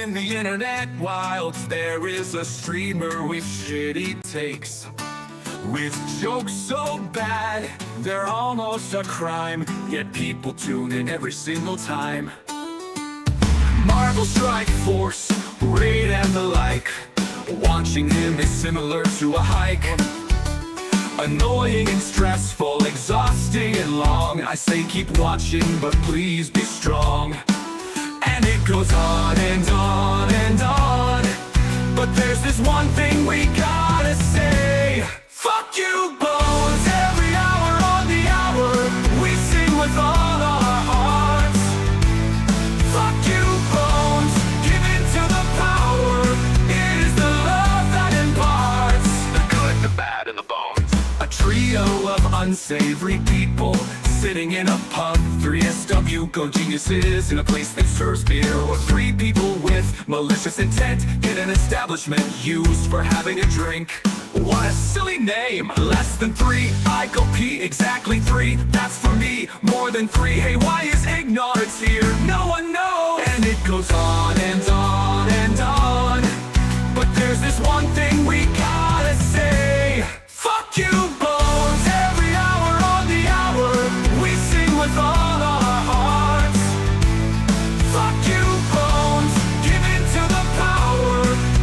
in the internet wild, there is a streamer with shitty takes, with jokes so bad, they're almost a crime, yet people tune in every single time. Marvel Strike Force, Raid and the like, watching him is similar to a hike. Annoying and stressful, exhausting and long, I say keep watching, but please be strong. And it goes on and on and on, but there's this one thing we gotta say. Fuck you, Bones, every hour on the hour, we sing with all our hearts. Fuck you, Bones, give in to the power, it is the love that imparts the good, the bad, and the bones. A trio of unsavory people sitting in a pub, 3SW go geniuses in a place that serves beer. Or three people with malicious intent in an establishment used for having a drink. What a silly name, less than three, I go pee, exactly three, that's for me, more than three, hey why is ignorance here? No one knows, and it goes on and on and on, but there's this one thing we gotta say. Fuck you, Bones, every hour on the hour, we sing with all our hearts. Fuck you, Bones, give in to the power,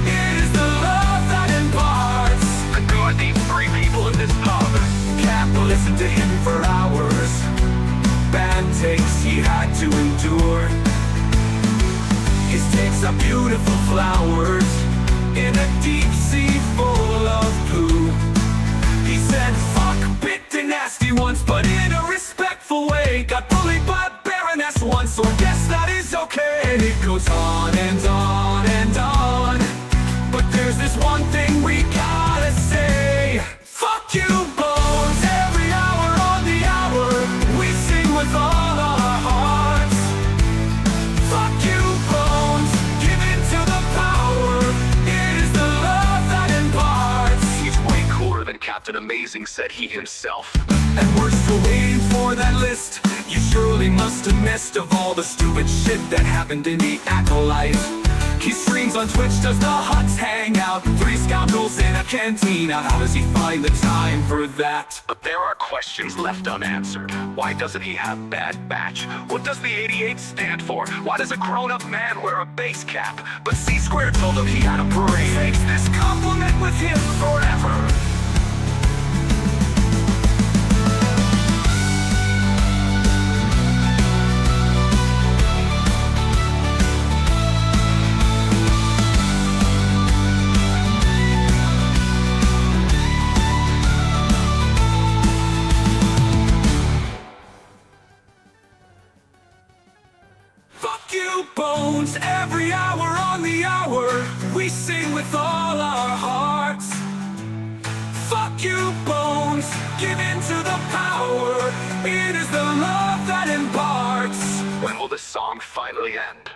it is the love that imparts the good. These three people in this pub can't listen to him for hours. Bad takes he had to endure. His takes are beautiful flowers in a deep sea full of poo. He said fuck bit and nasty once, but in a respectful way. Got bullied by a baroness once, so I guess that is okay. And it goes on and on and on, but there's this one thing we gotta say. Fuck you, Bones, every hour on the hour, we sing with all our hearts. Fuck you, Bones, give in to the power, it is the love that imparts. He's way cooler than Captain Amazing, said he himself. And we're still waiting for that list. You surely must have missed of all the stupid shit that happened in the Acolyte. He streams on Twitch, does the huts hang out, three scoundrels in a cantina. How does he find the time for that? But there are questions left unanswered. Why doesn't he have bad batch? What does the 88 stand for? Why does a grown-up man wear a base cap? But C-Square told him he had a parade. Takes this compliment with him forever. Fuck you, Bones, every hour on the hour, we sing with all our hearts. Fuck you, Bones, give in to the power, it is the love that imparts. When will this song finally end?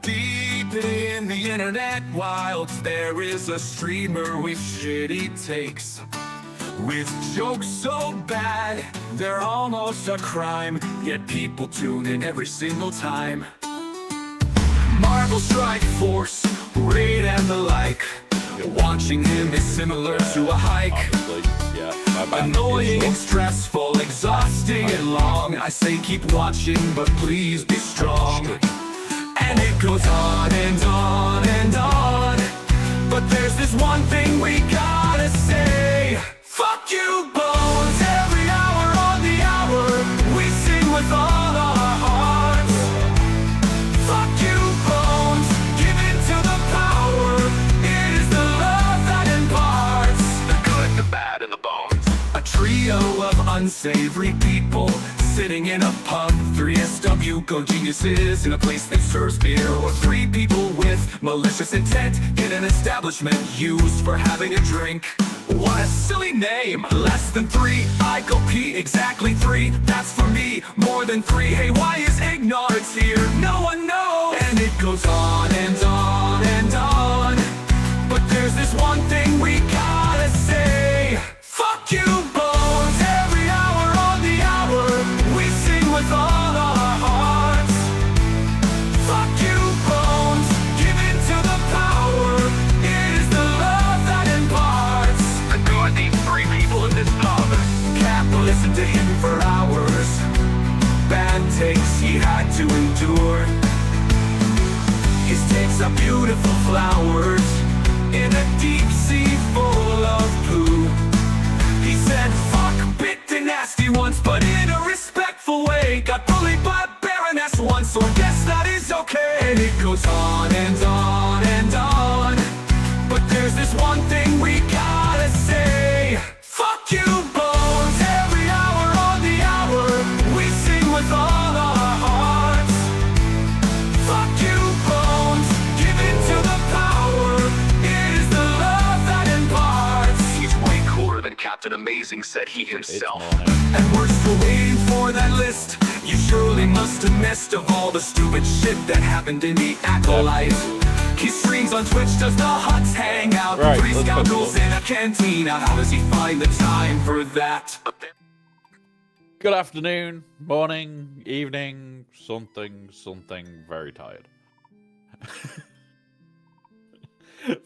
Deep in the internet wilds, there is a streamer with shitty takes, with jokes so bad, they're almost a crime, yet people tune in every single time. Marvel Strike Force, Raid and the like, watching him is similar to a hike. Annoying and stressful, exhausting and long, I say keep watching, but please be strong. And it goes on and on and on, but there's this one thing we gotta say. Fuck you, Bones, every hour on the hour, we sing with all our hearts. Fuck you, Bones, give in to the power, it is the love that imparts the good, the bad, and the bones. A trio of unsavory people sitting in a pub, 3SW go geniuses in a place that serves beer. Or three people with malicious intent in an establishment used for having a drink. What a silly name, less than three, I go pee, exactly three, that's for me, more than three, hey why is ignorance here? No one knows. goes on and on and on. But there's this one thing we gotta say. Fuck you, Bones. Every hour on the hour, we sing with all our hearts. Fuck you, Bones. Give in to the power. It is the love that imparts. Adore these three people in this pub. Can't listen to him for hours. Bad takes he had to endure. His takes are beautiful flowers in a deep sea full of poo. He said fuck, bit the nasty once, but in a respectful way. Got bullied by Baroness once, so I guess that is okay. And it goes on and on and on. But there's this one thing we gotta say. Fuck you, Bones. Every hour on the hour, we sing with all our hearts. Fuck you, Bones. Give in to the power. It is the love that imparts. He's way cooler than Captain Amazing, said he himself. And we're still waiting for that list. You surely must have missed of all the stupid shit that happened in the Acolyte. He streams on Twitch, does the huts hang out? Right, Three scoundrels in a cantina. How does he find the time for that? Good afternoon, morning, evening, something, very tired.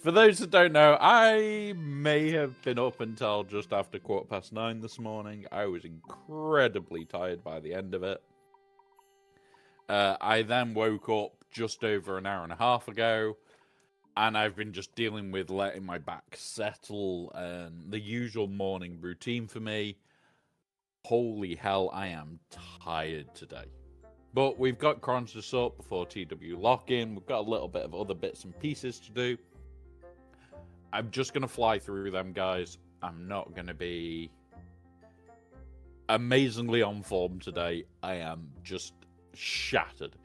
For those that don't know, I may have been up until just after 9:15 this morning. I was incredibly tired by the end of it. I then woke up just over an hour and a half ago, and I've been just dealing with letting my back settle and the usual morning routine for me. Holy hell, I am tired today. But we've got crons to sort before TW lock-in. We've got a little bit of other bits and pieces to do. I'm just going to fly through them, guys. I'm not going to be amazingly on form today. I am just shattered.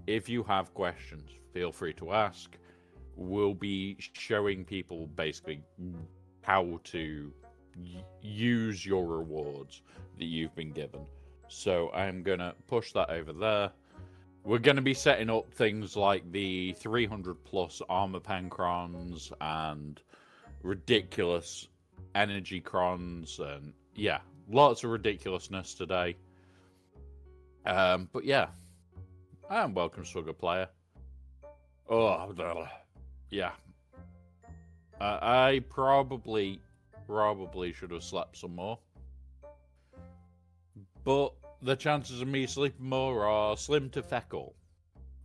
If you have questions, feel free to ask. We'll be showing people basically how to use your rewards that you've been given. So I'm going to push that over there. We're going to be setting up things like the 300 plus armor pen crons and ridiculous energy crons, and yeah, lots of ridiculousness today. But yeah, and welcome Sugar Player. Oh, yeah. I probably should have slept some more. But the chances of me sleeping more are slim to feckle.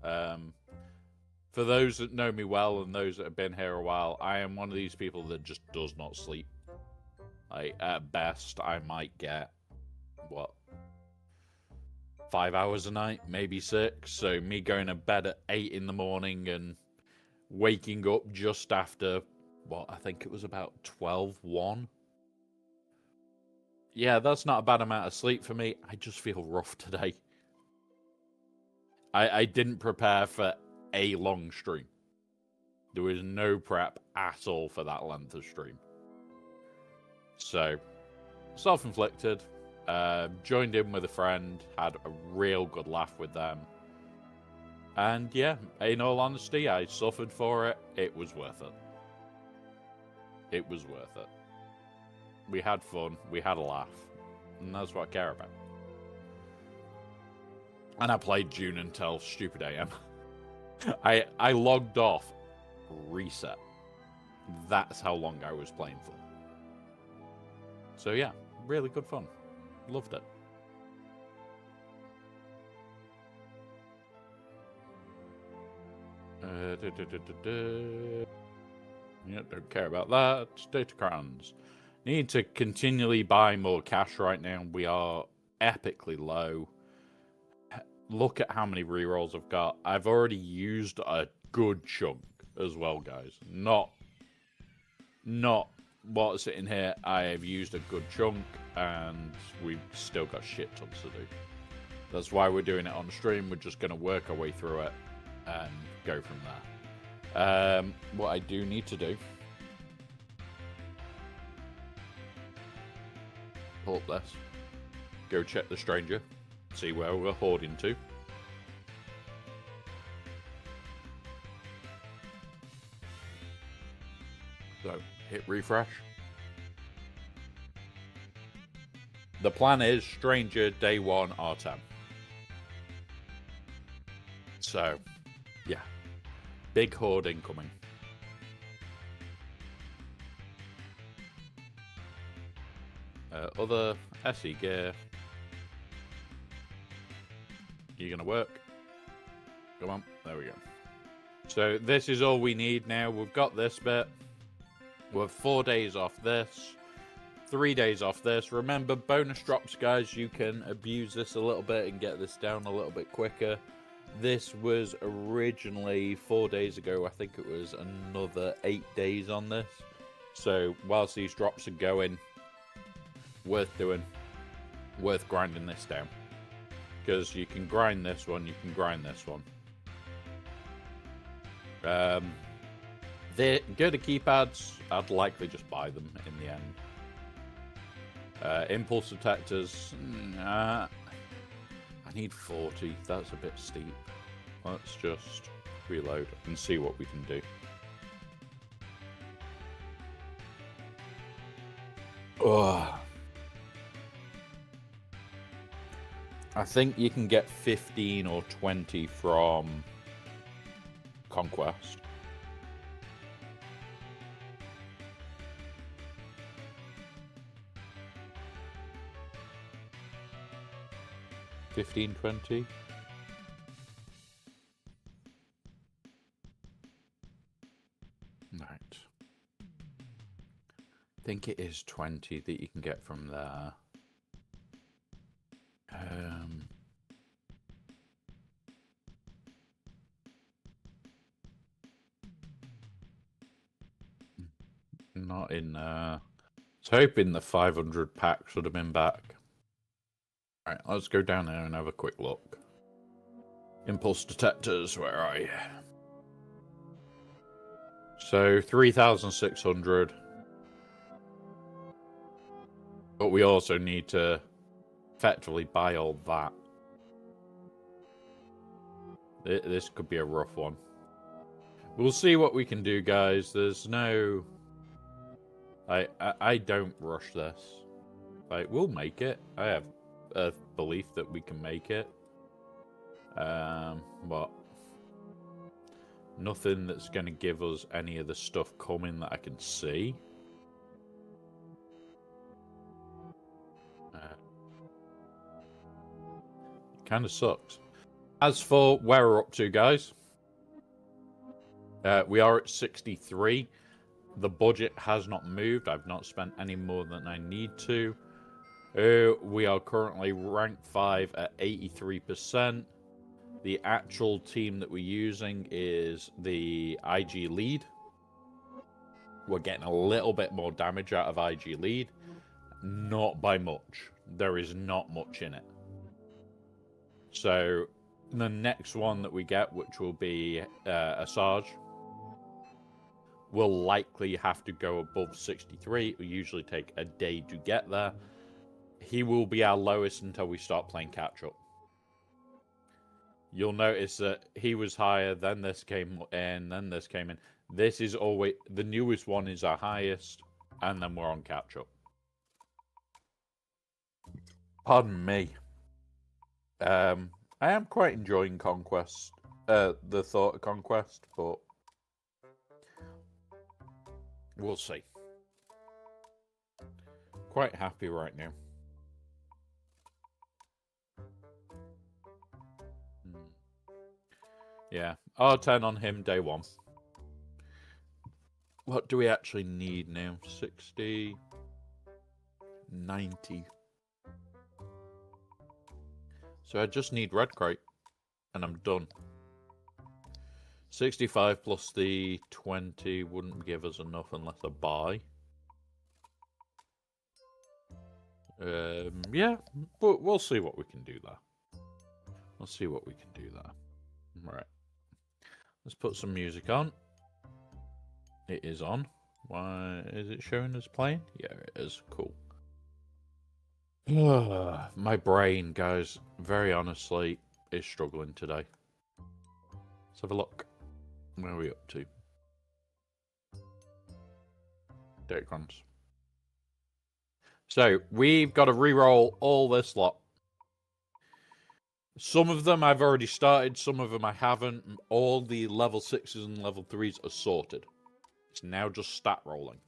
For those that know me well and those that have been here a while, I am one of these people that just does not sleep. Like, at best, I might get, 5 hours a night, maybe 6. So me going to bed at 8 in the morning and waking up just after, I think it was about 12:01. Yeah, that's not a bad amount of sleep for me. I just feel rough today. I didn't prepare for a long stream. There was no prep at all for that length of stream. So, self-inflicted. Joined in with a friend, had a real good laugh with them. And yeah, in all honesty, I suffered for it. It was worth it. It was worth it. We had fun, we had a laugh, and that's what I care about. And I played June until stupid AM. I logged off, reset. That's how long I was playing for. So yeah, really good fun. Loved it. Yeah, don't care about that. Data crowns. Need to continually buy more cash right now. We are epically low. Look at how many rerolls I've got. I've already used a good chunk as well, guys. Not what's sitting here. I have used a good chunk, and we've still got shit tons to do. That's why we're doing it on stream. We're just going to work our way through it and go from there. What I do need to do, pull up this, go check the stranger, see where we're hoarding to. So, hit refresh. The plan is Stranger Day 1 R10. So, yeah. Big horde incoming. Other SE gear. You gonna work? Come on, there we go. So this is all we need now. We've got this bit. We're 4 days off this. 3 days off this. Remember, bonus drops, guys. You can abuse this a little bit and get this down a little bit quicker. This was originally 4 days ago. I think it was another 8 days on this. So whilst these drops are going, worth doing, worth grinding this down. Because you can grind this one, you can grind this one. They're good at keypads. I'd likely just buy them in the end. Impulse detectors. I need 40. That's a bit steep. Let's just reload and see what we can do. Oh. I think you can get 15 or 20 from Conquest. $15, $20. Right. I think it is 20 that you can get from there. Not in I was hoping the 500 packs would have been back. Alright, let's go down there and have a quick look. Impulse detectors, where are you? So 3,600. But we also need to effectively buy all that. This could be a rough one. We'll see what we can do, guys. There's no... I don't rush this. Like, we'll make it. I have a belief that we can make it. But nothing that's going to give us any of the stuff coming that I can see. Kind of sucks. As for where we're up to, guys, we are at 63. The budget has not moved. I've not spent any more than I need to. We are currently rank 5 at 83%. The actual team that we're using is the IG lead. We're getting a little bit more damage out of IG lead. Not by much. There is not much in it. So the next one that we get, which will be Asajj, will likely have to go above 63. It will usually take a day to get there. He will be our lowest until we start playing catch up. You'll notice that he was higher, then this came in, then this came in. This is always the newest one is our highest, and then we're on catch up. Pardon me. I am quite enjoying Conquest, the thought of Conquest, but we'll see. Quite happy right now. Yeah, R10 on him day 1. What do we actually need now? 60, 90. So I just need red crate, and I'm done. 65 plus the 20 wouldn't give us enough unless I buy. Yeah, but we'll see what we can do there. We'll see what we can do there. Right. Let's put some music on. It is on. Why is it showing us playing? Yeah, it is. Cool. My brain, guys, very honestly, is struggling today. Let's have a look. Where are we up to? crons. So we've got to re-roll all this lot. Some of them I've already started, some of them I haven't. All the level 6s and level 3s are sorted. It's now just stat rolling.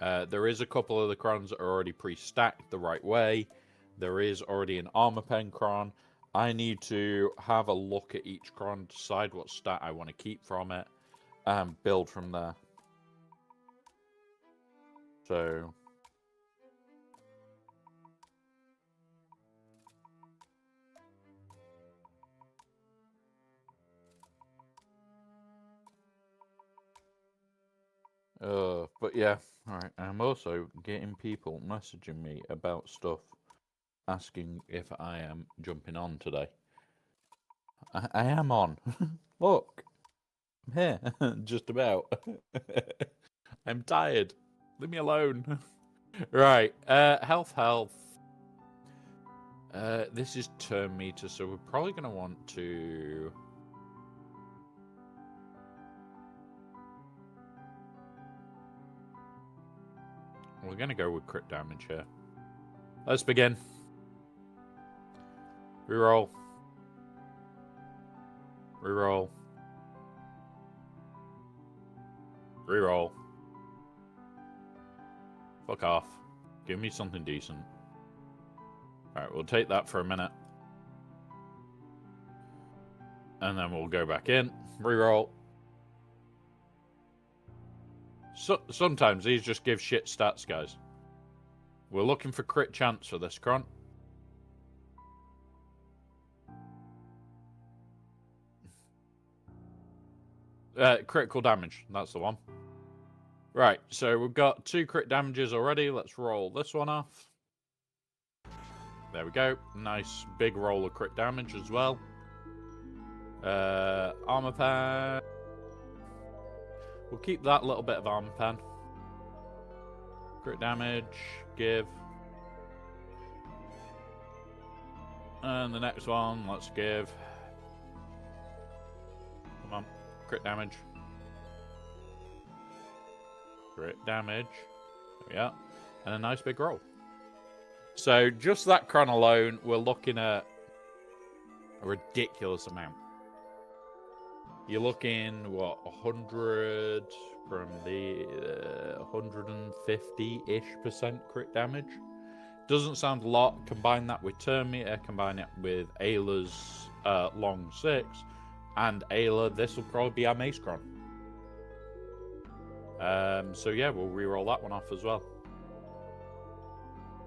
There is a couple of the crons that are already pre-stacked the right way. There is already an armor pen cron. I need to have a look at each cron, decide what stat I want to keep from it, and build from there. So... but yeah, alright. I'm also getting people messaging me about stuff, asking if I am jumping on today. I am on. Look, I'm here, just about. I'm tired. Leave me alone. Right, health. This is turn meter, so we're probably going to want to... We're going to go with crit damage here. Let's begin. Reroll. Reroll. Reroll. Fuck off. Give me something decent. Alright, we'll take that for a minute. And then we'll go back in. Reroll. So, sometimes these just give shit stats, guys. We're looking for crit chance for this cron. Critical damage, that's the one. Right, so we've got 2 crit damages already. Let's roll this one off. There we go. Nice big roll of crit damage as well. Armor pen. We'll keep that little bit of armor pen. Crit damage, give. And the next one, let's give. Come on, crit damage. Crit damage. There we are. And a nice big roll. So just that cron alone, we're looking at a ridiculous amount. You're looking, what, 100 from the 150-ish% crit damage. Doesn't sound a lot. Combine that with turn meter, combine it with Ayla's long 6, and Ayla, this will probably be our mace cron. So yeah, we'll reroll that one off as well.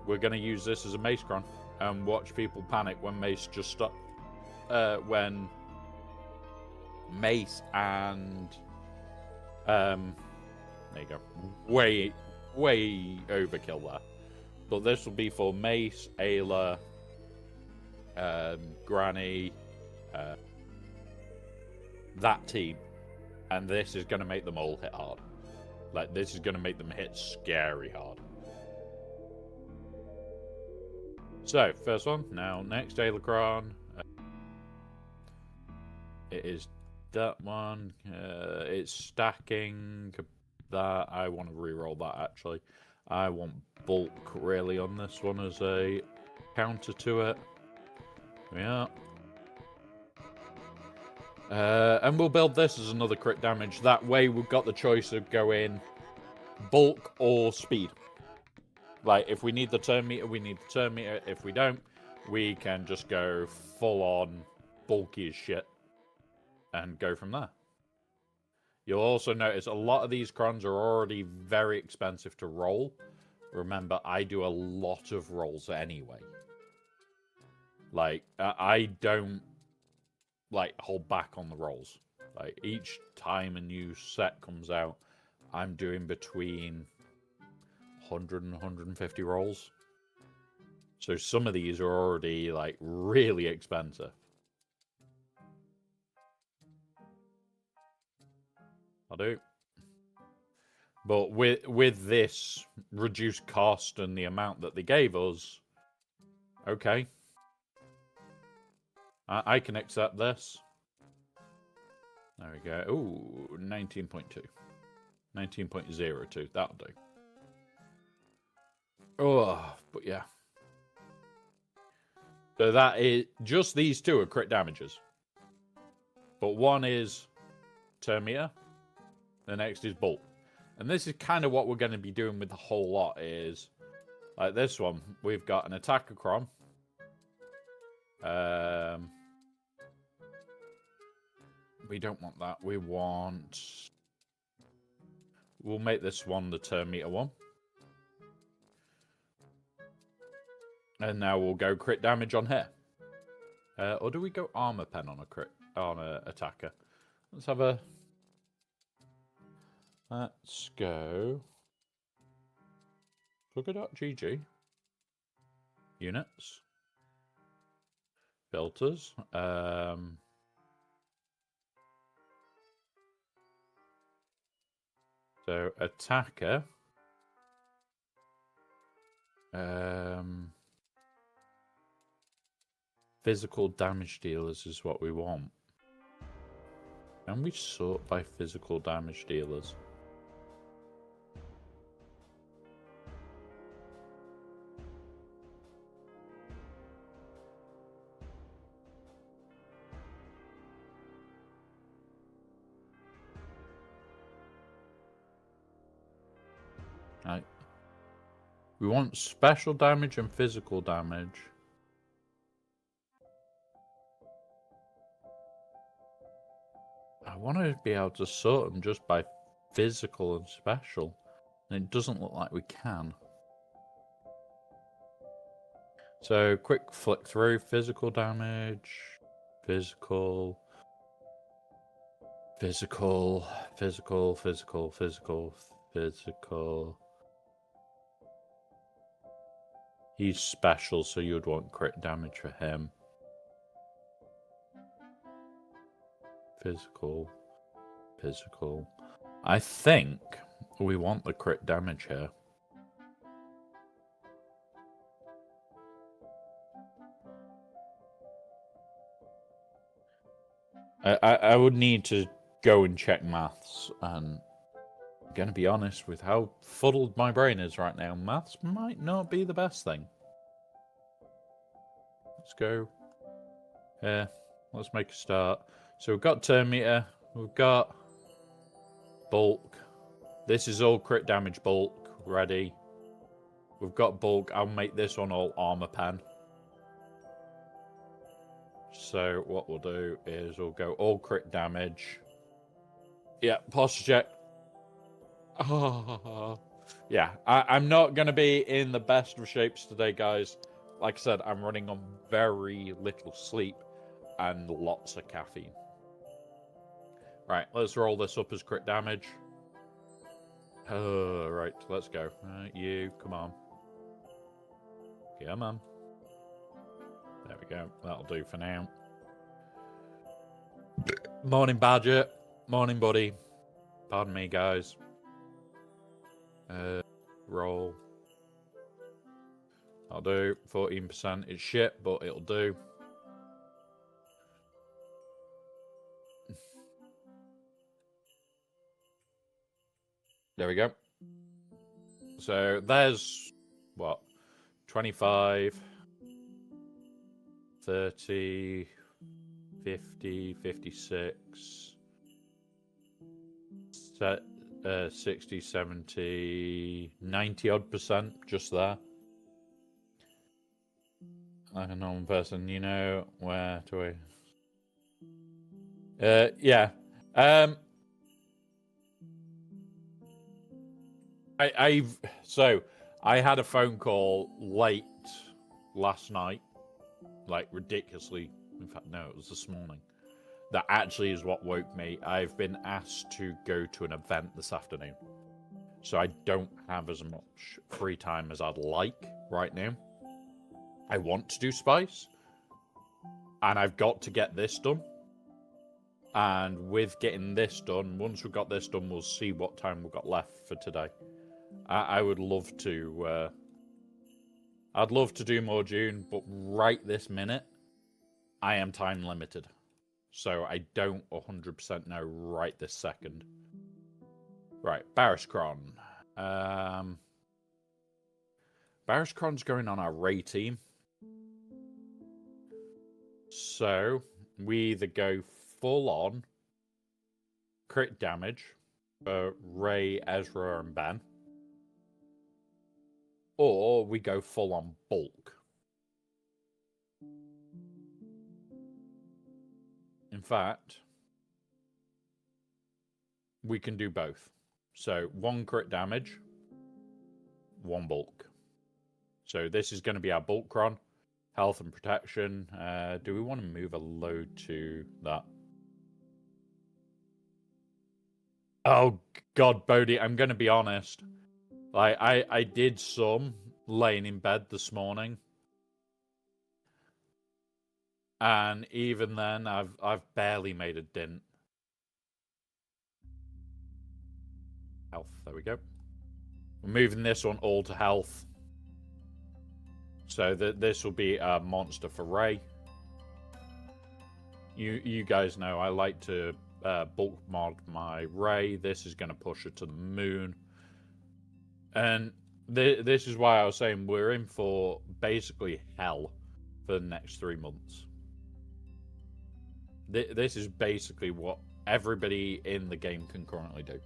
We're going to use this as a mace cron and watch people panic when mace just stop. When mace and there you go, way overkill there. But this will be for mace, Ayla, Granny, that team, and this is going to make them all hit hard. Like, this is going to make them hit scary hard. So, first one. Now, next Ayla cron. It is that one. It's stacking that. I want to reroll that, actually. I want bulk, really, on this one as a counter to it. Yeah. And we'll build this as another crit damage. That way, we've got the choice of going bulk or speed. Like, if we need the turn meter, we need the turn meter. If we don't, we can just go full-on bulky as shit and go from there. You'll also notice a lot of these crons are already very expensive to roll. Remember, I do a lot of rolls anyway. Like, I don't, like, hold back on the rolls. Like, each time a new set comes out, I'm doing between 100 and 150 rolls. So some of these are already, like, really expensive. I do. But with this reduced cost and the amount that they gave us, okay. I can accept this. There we go. Ooh, 19.2. 19.02. That'll do. Oh, but yeah. So that is just these two are crit damages. But one is turn meter. The next is bulk. And this is kind of what we're going to be doing with the whole lot is like this one. We've got an attacker cron. We don't want that. We'll make this one the turn meter one. And now we'll go crit damage on here. Or do we go armor pen on a attacker? Let's have a... Let's go... Sugar.gg. Units. Filters. So, attacker. Physical damage dealers is what we want. Can we sort by physical damage dealers? Right. We want special damage and physical damage. I want to be able to sort them just by physical and special. And it doesn't look like we can. So, quick flick through. Physical damage. Physical. Physical. Physical. Physical. Physical. Physical. He's special, so you'd want crit damage for him. Physical. Physical. I think we want the crit damage here. I would need to go and check maths, and I'm going to be honest with how fuddled my brain is right now. Maths might not be the best thing. Let's go. Yeah, let's make a start. So we've got turn meter, we've got bulk. This is all crit damage bulk, ready. We've got bulk, I'll make this one all armor pen. So what we'll do is we'll go all crit damage. Yeah, posture check. Oh, yeah, I'm not going to be in the best of shapes today, guys. Like I said, I'm running on very little sleep and lots of caffeine. Right, let's roll this up as crit damage. Right, let's go. You, come on. Come on. There we go. That'll do for now. Morning, Badger. Morning, buddy. Pardon me, guys. Roll. I'll do. 14%. It's shit, but it'll do. There we go. So there's what? 25, 30, 50, 56, 60, 70, 90 odd percent just there. Like a normal person, you know where to yeah. I had a phone call late last night, like ridiculously. In fact, no, it was this morning. That actually is what woke me. I've been asked to go to an event this afternoon, so I don't have as much free time as I'd like right now. I want to do Spice, and I've got to get this done. And with getting this done, once we've got this done, we'll see what time we've got left for today. I would love to. I'd love to do more June, but right this minute, I am time limited, so I don't 100% know right this second. Right, Barriscron. Barriscron's going on our Ray team. So we either go full on crit damage for Ray, Ezra, and Ben, or we go full on bulk. In fact, we can do both. So 1 crit damage, 1 bulk. So this is going to be our bulk cron, health and protection. Do we want to move a load to that? Oh God, Bodhi, I'm going to be honest. Like I did some laying in bed this morning, and even then, I've barely made a dent. Health, there we go. We're moving this one all to health, so that this will be a monster for Ray. You guys know I like to bulk mod my Ray. This is going to push her to the moon. And this is why I was saying we're in for basically hell for the next 3 months. This is basically what everybody in the game can currently do.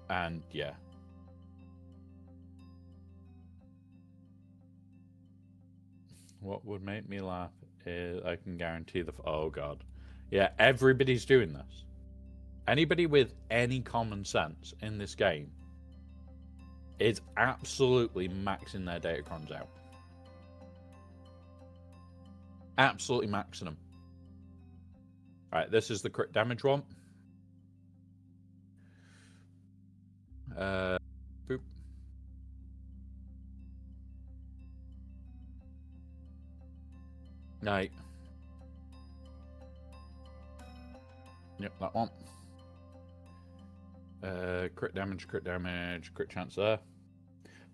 And yeah. What would make me laugh is I can guarantee oh God. Yeah, everybody's doing this. Anybody with any common sense in this game is absolutely maxing their datacrons out. Absolutely maxing them. Alright, this is the crit damage one. Boop. Right. Yep, that one. Crit damage, crit chance there.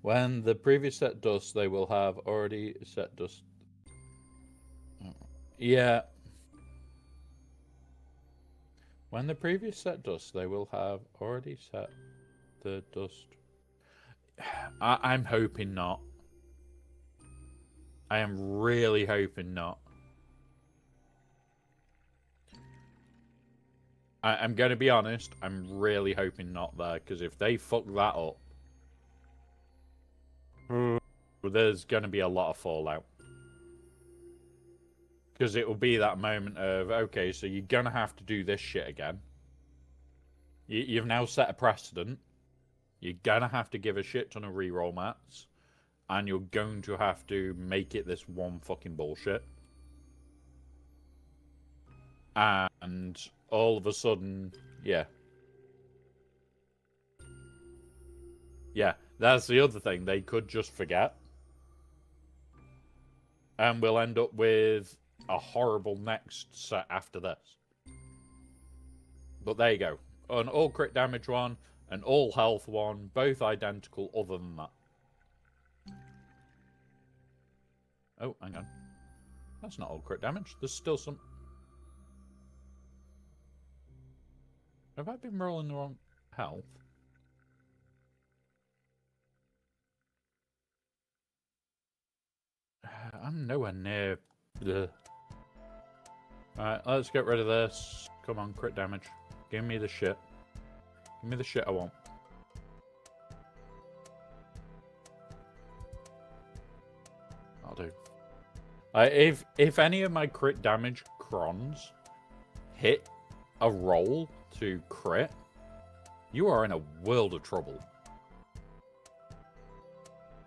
When the previous set dust, they will have already set dust. Yeah. When the previous set dust, they will have already set the dust. I'm hoping not. I am really hoping not. I'm going to be honest, I'm really hoping not there, because if they fuck that up, there's going to be a lot of fallout. Because it will be that moment of, okay, so you're going to have to do this shit again. You've now set a precedent. You're going to have to give a shit ton of reroll mats. And you're going to have to make it this one fucking bullshit. And all of a sudden, yeah. Yeah, that's the other thing. They could just forget. And we'll end up with a horrible next set after this. But there you go. An all crit damage one, an all health one, both identical other than that. Oh, hang on. That's not all crit damage. There's still some... Have I been rolling the wrong health? I'm nowhere near the... Alright, let's get rid of this. Come on, crit damage. Give me the shit. Give me the shit I want. I'll do. If any of my crit damage crons hit a roll to crit, you are in a world of trouble.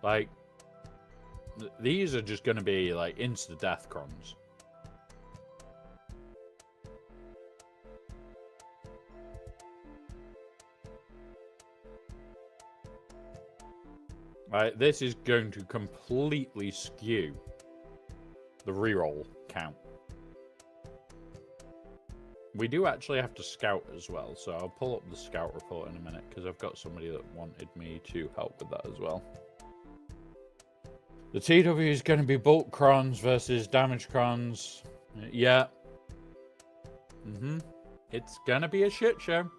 Like, these are just going to be like insta-death crons. Right, this is going to completely skew the reroll count. We do actually have to scout as well, so I'll pull up the scout report in a minute because I've got somebody that wanted me to help with that as well. The TW is going to be bulk crons versus damage crons. Yeah. It's going to be a shit show.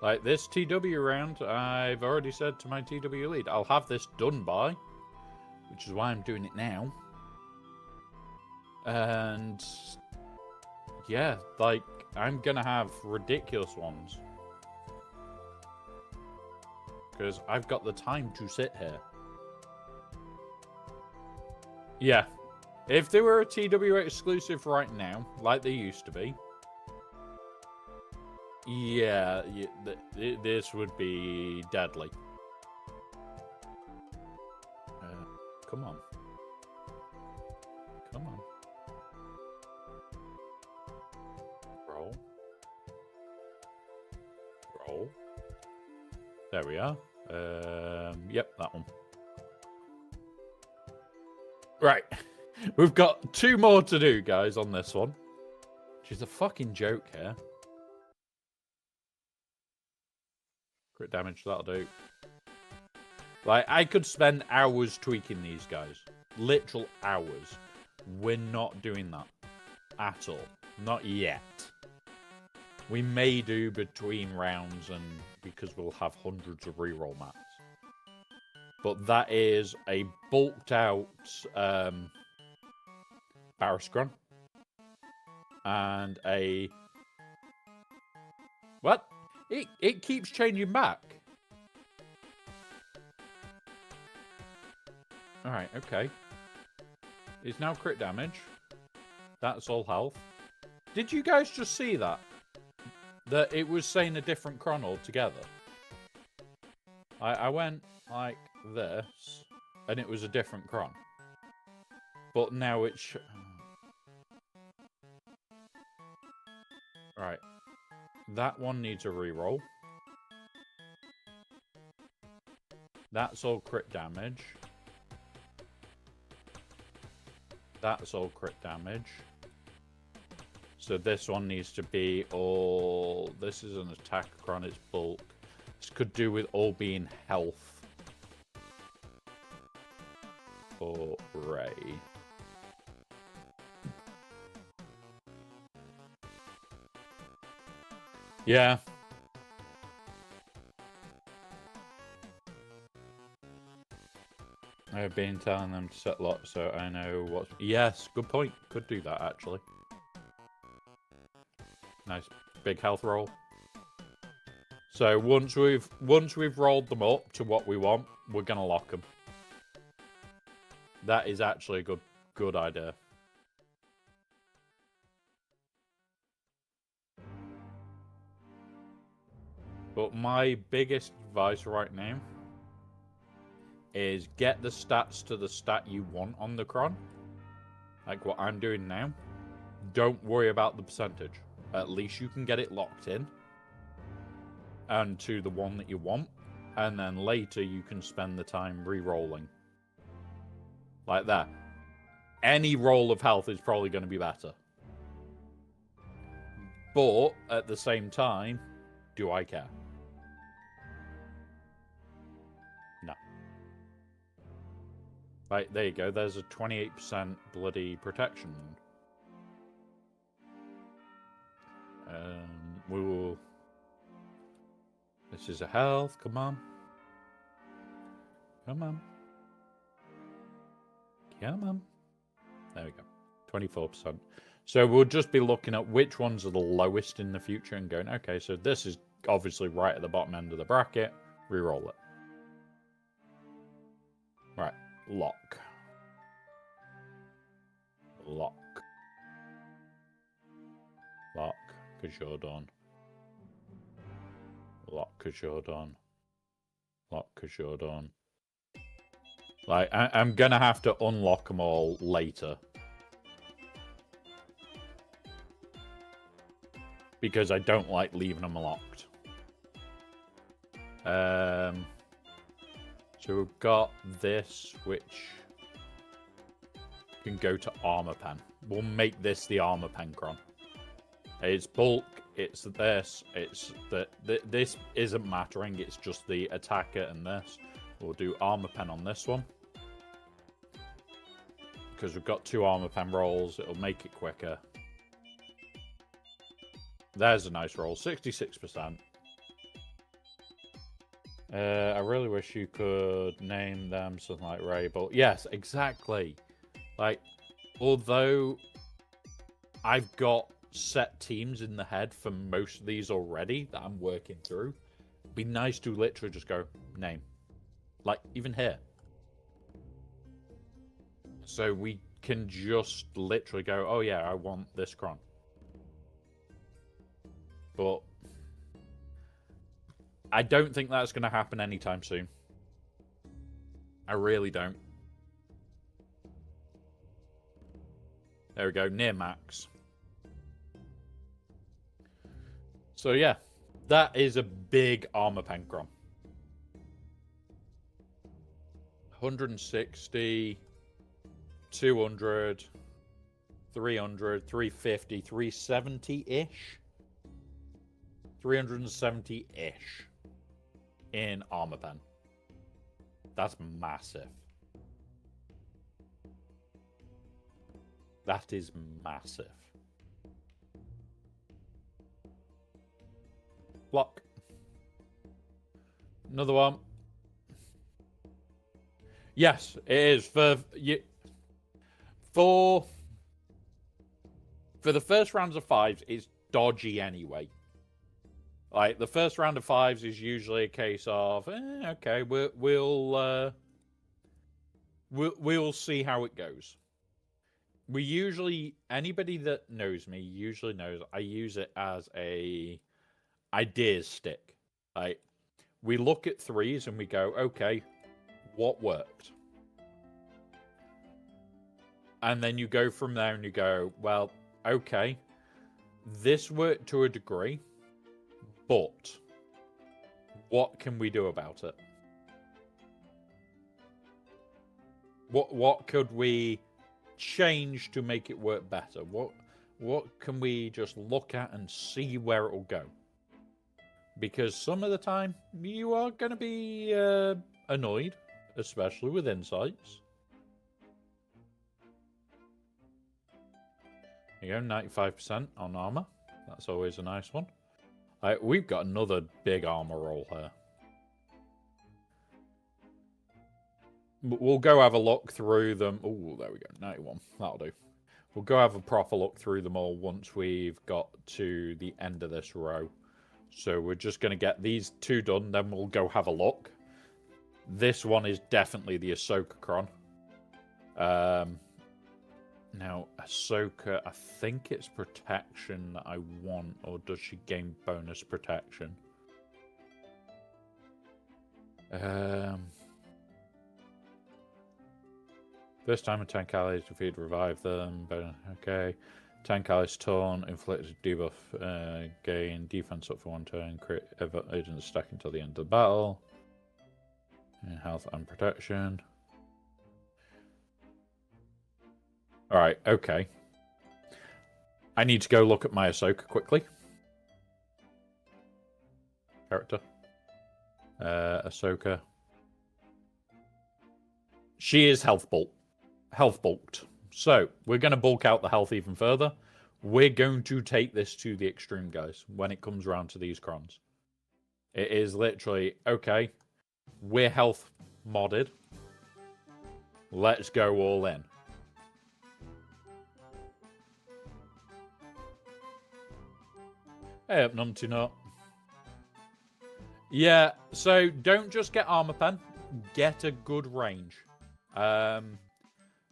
Like, this TW round, I've already said to my TW lead, I'll have this done by, which is why I'm doing it now. And, yeah, like, I'm gonna have ridiculous ones. Because I've got the time to sit here. Yeah. If they were a TW exclusive right now, like they used to be, yeah, this would be deadly. Come on. Come on. Roll. Roll. There we are. Yep, that one. Right. We've got 2 more to do, guys, on this one. Which is a fucking joke here. Crit damage, that'll do. Like, I could spend hours tweaking these guys. Literal hours. We're not doing that. At all. Not yet. We may do between rounds, and because we'll have hundreds of reroll mats. But that is a bulked out Barriscron. And a... What? It keeps changing back. Alright, okay. It's now crit damage. That's all health. Did you guys just see that? That it was saying a different cron altogether. I went like this, and it was a different cron. But now it's... Right. That one needs a reroll. That's all crit damage. That's all crit damage. So this one needs to be all... This is an attack cron, it's bulk. This could do with all being health. For Ray. Yeah. I've been telling them to set locks so I know what's... Yes, good point. Could do that, actually. Nice big health roll. So once we've rolled them up to what we want, we're gonna lock them. That is actually a good idea. But my biggest advice right now is get the stats to the stat you want on the cron. Like what I'm doing now. Don't worry about the percentage. At least you can get it locked in. And to the one that you want. And then later you can spend the time re-rolling. Like that. Any roll of health is probably going to be better. But at the same time, do I care? No. Right, there you go. There's a 28% bloody protection. We will... This is a health. Come on. Come on. Come on. There we go. 24%. So we'll just be looking at which ones are the lowest in the future and going, okay, so this is obviously right at the bottom end of the bracket. Reroll it. Right. Lock. Lock. Lock, because you're done. Lock, because you're done. Lock, because you're done. Like, I'm going to have to unlock them all later. Because I don't like leaving them locked. So we've got this, which can go to armor pen. We'll make this the armor pen cron. It's bulk, it's this, it's this isn't mattering, it's just the attacker and this. We'll do armor pen on this one. Because we've got 2 armor pen rolls, it'll make it quicker. There's a nice roll, 66%. I really wish you could name them something like Rabel. Yes, exactly. Like, although I've got set teams in the head for most of these already that I'm working through, it'd be nice to literally just go name. Like, even here. So we can just literally go, oh yeah, I want this cron. But I don't think that's going to happen anytime soon. I really don't. There we go, near max. So yeah, that is a big armor pen cron. 160, 200, 300, 350, 370-ish. 370-ish in armor pen. That's massive. That is massive. Block. Another one. Yes, it is for you. For the first rounds of fives, it's dodgy anyway. Like, the first round of fives is usually a case of, okay, we'll see how it goes. We usually, anybody that knows me usually knows I use it as a ideas stick. Like, we look at threes and we go, okay, what worked? And then you go from there and you go, well, okay, this worked to a degree, but what can we do about it? What could we change to make it work better? What can we just look at and see where it will go? Because some of the time you are going to be annoyed, especially with insights. There you go, 95% on armor. That's always a nice one. We've got another big armor roll here. We'll go have a look through them. Oh, there we go, 91. That'll do. We'll go have a proper look through them all once we've got to the end of this row. So we're just going to get these two done, then we'll go have a look. This one is definitely the Ahsoka cron. Now, Ahsoka, I think it's protection that I want, or does she gain bonus protection? First time a tank ally is defeated, revive them. Okay. Tank allies torn, inflicted debuff, gain defense up for 1 turn, crit agent stack until the end of the battle. Health and protection. Alright, okay. I need to go look at my Ahsoka quickly. Character. Ahsoka. She is health bulked. So, we're going to bulk out the health even further. We're going to take this to the extreme, guys, when it comes around to these crons. It is literally, okay, we're health modded. Let's go all in. Hey up, Numpty Nut. Yeah, so don't just get armor pen. Get a good range.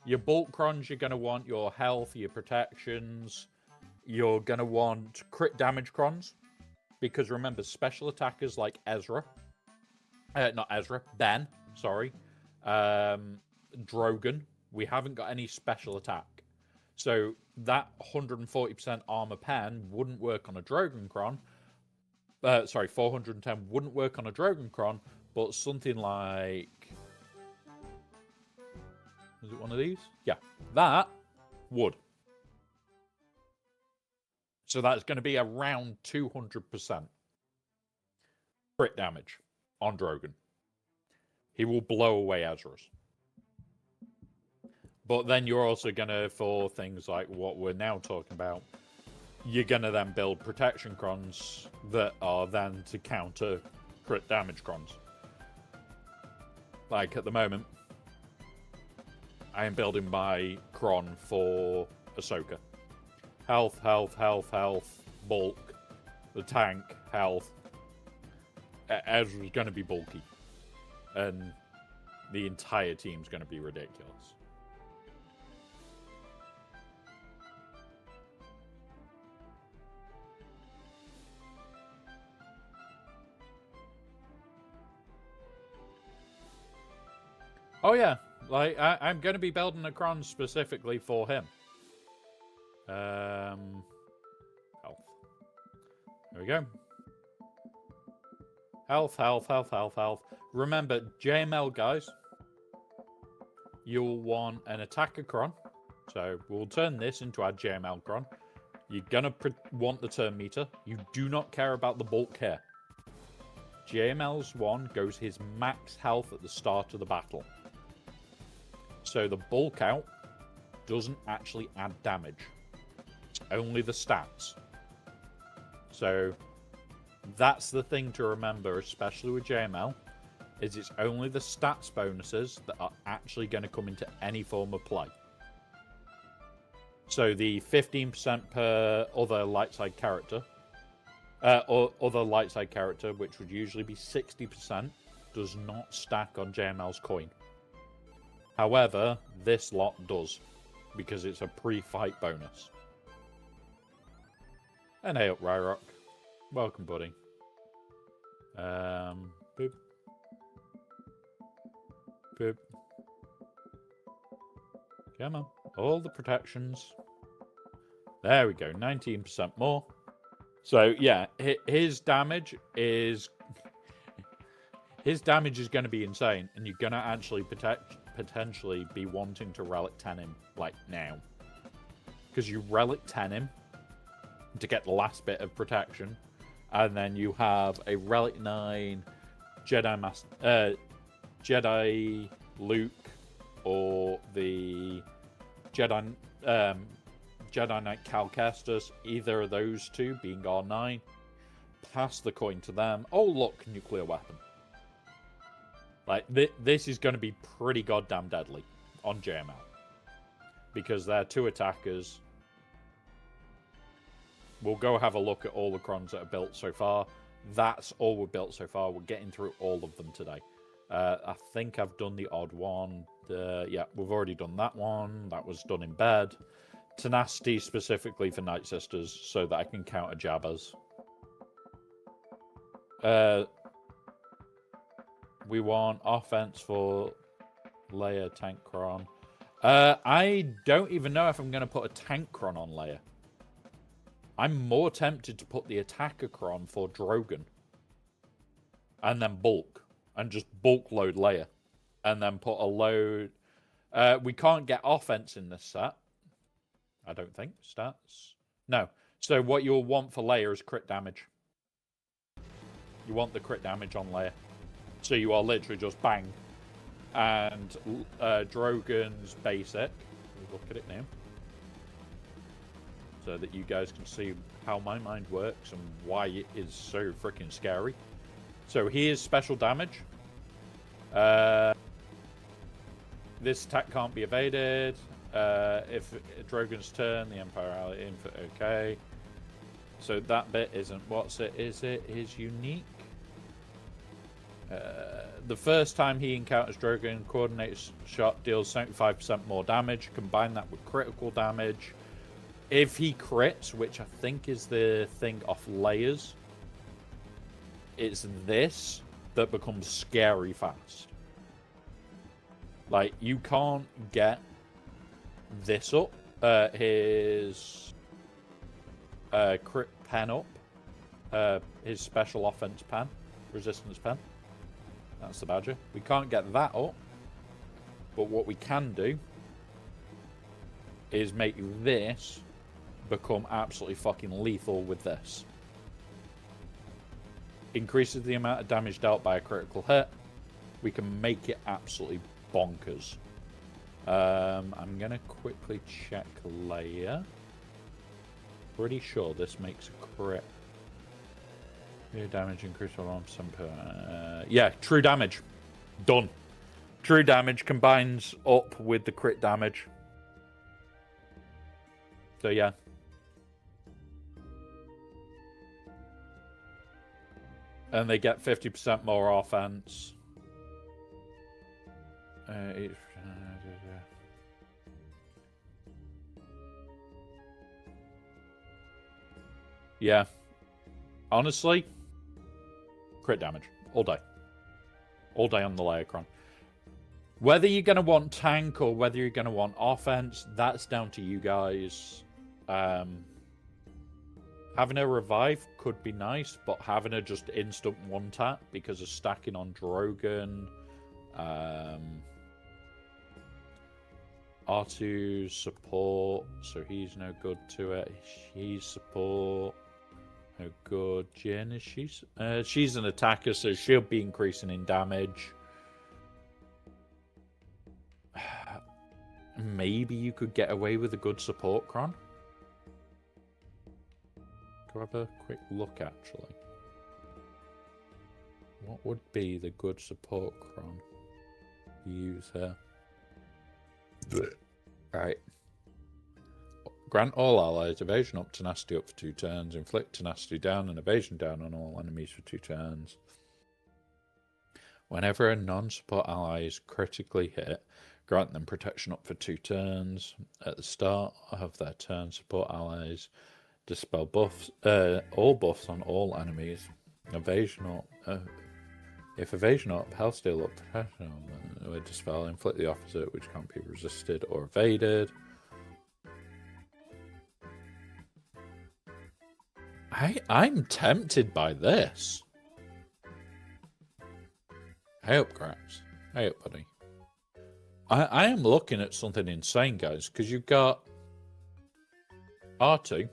Your bulk crons, you're going to want your health, your protections. You're going to want crit damage crons. Because remember, special attackers like Ezra. Not Ezra, Ben, sorry. Drogon. We haven't got any special attack. So that 140% armor pen wouldn't work on a Drogon cron. 410 wouldn't work on a Drogon cron, but something like... Is it one of these? Yeah, that would. So that's going to be around 200% crit damage on Drogon. He will blow away Ezra's. But then you're also going to, for things like what we're now talking about, you're going to then build protection crons that are then to counter crit damage crons. Like, at the moment, I am building my cron for Ahsoka. Health, health, health, health, bulk. The tank, health. Ezra's going to be bulky. And the entire team's going to be ridiculous. Oh yeah, like I'm going to be building a cron specifically for him. Health. There we go. Health, health, health, health, health. Remember, JML guys, you'll want an attacker cron. So we'll turn this into our JML cron. You're gonna want the turn meter. You do not care about the bulk here. JML's one goes his max health at the start of the battle. So the bulk out doesn't actually add damage. It's only the stats. So that's the thing to remember, especially with JML, is it's only the stats bonuses that are actually going to come into any form of play. So the 15% per other light side character, or other light side character, which would usually be 60%, does not stack on JML's coin. However, this lot does, because it's a pre-fight bonus. And hey up, Ryrock. Welcome, buddy. Boop. Boop. Come on. All the protections. There we go. 19% more. So, yeah, his damage is... His damage is going to be insane, and you're going to actually potentially be wanting to Relic 10 him, like, now. Because you Relic 10 him to get the last bit of protection, and then you have a Relic 9 Jedi Luke, or the Jedi Knight Cal Kestis, either of those two being R9, pass the coin to them. Oh, look, nuclear weapon. Like, this is going to be pretty goddamn deadly on JML. Because they're two attackers. We'll go have a look at all the crons that are built so far. That's all we've built so far. We're getting through all of them today. I think I've done the odd one. Yeah, we've already done that one. That was done in bed. Tenacity specifically for Night Sisters so that I can counter Jabbas. We want offense for Leia tank cron. I don't even know if I'm going to put a tank cron on Leia. I'm more tempted to put the attacker cron for Drogon. And then bulk. And just bulk load Leia. And then put a load... we can't get offense in this set. I don't think. Stats. No. So what you'll want for Leia is crit damage. You want the crit damage on Leia. So you are literally just bang. And Drogon's basic. Look at it now. So that you guys can see how my mind works and why it is so freaking scary. So here's special damage. This attack can't be evaded. If Drogon's turn, the Empire ally in for okay. So that bit isn't what's it? Is it his unique? The first time he encounters Drogon, coordinated shot deals 75% more damage. Combine that with critical damage. If he crits, which I think is the thing off layers, it's this that becomes scary fast. Like, you can't get this up. His crit pen up. His special offense pen. Resistance pen. That's the badger. We can't get that up. But what we can do is make this become absolutely fucking lethal with this. Increases the amount of damage dealt by a critical hit. We can make it absolutely bonkers. I'm going to quickly check Leia. Pretty sure this makes a crit. Damage increase alarm. Yeah, true damage. Done. True damage combines up with the crit damage. So yeah. And they get 50% more offense. Yeah. Honestly, crit damage all day. All day on the Laercron. Whether you're going to want tank or whether you're going to want offense, that's down to you guys. Having a revive could be nice, but having a just instant one tap because of stacking on Drogon. R2 support, so he's no good to it. He's support. No good. Jen, is she's an attacker, so she'll be increasing in damage. Maybe you could get away with a good support cron. Go have a quick look, actually. What would be the good support cron to use here? Right. Grant all allies evasion up, tenacity up for 2 turns. Inflict tenacity down and evasion down on all enemies for 2 turns. Whenever a non-support ally is critically hit, grant them protection up for 2 turns. At the start of their turn, support allies dispel buffs, all buffs on all enemies. Evasion up. If evasion up, hellsteel up, protection would dispel, inflict the opposite, which can't be resisted or evaded. I'm tempted by this. Hey up, Graps. Hey up, buddy. I am looking at something insane, guys, because you've got R2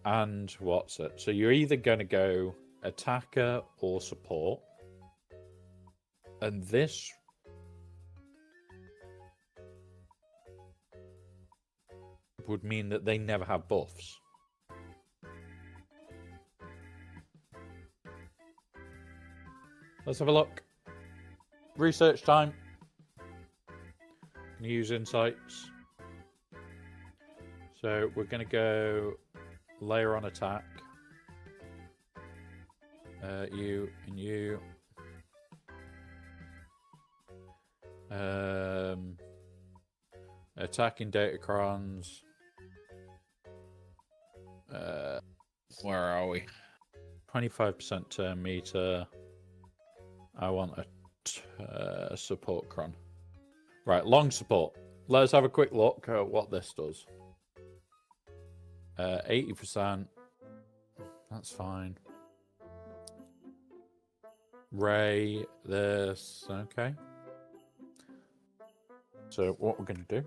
and what's it? So you're either going to go attacker or support. And this would mean that they never have buffs. Let's have a look. Research time. Use insights. So we're going to go layer on attack. You and you. Attacking datacrons. Where are we? 25% turn meter. I want a support cron. Right, long support. Let's have a quick look at what this does. 80%. That's fine. Ray, this. Okay. So what we're going to do.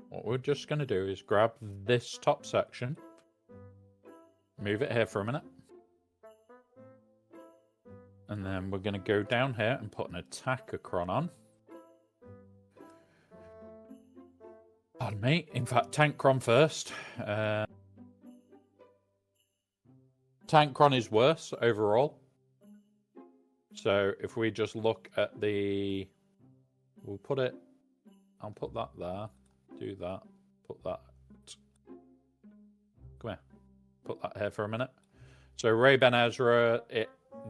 What we're just going to do is grab this top section. Move it here for a minute. And then we're going to go down here and put an attacker cron on. Pardon me. In fact, tank cron first. Tank cron is worse overall. So if we just look at the... We'll put it... I'll put that there. Do that. Put that... Come here. Put that here for a minute. So Ray Ben Ezra,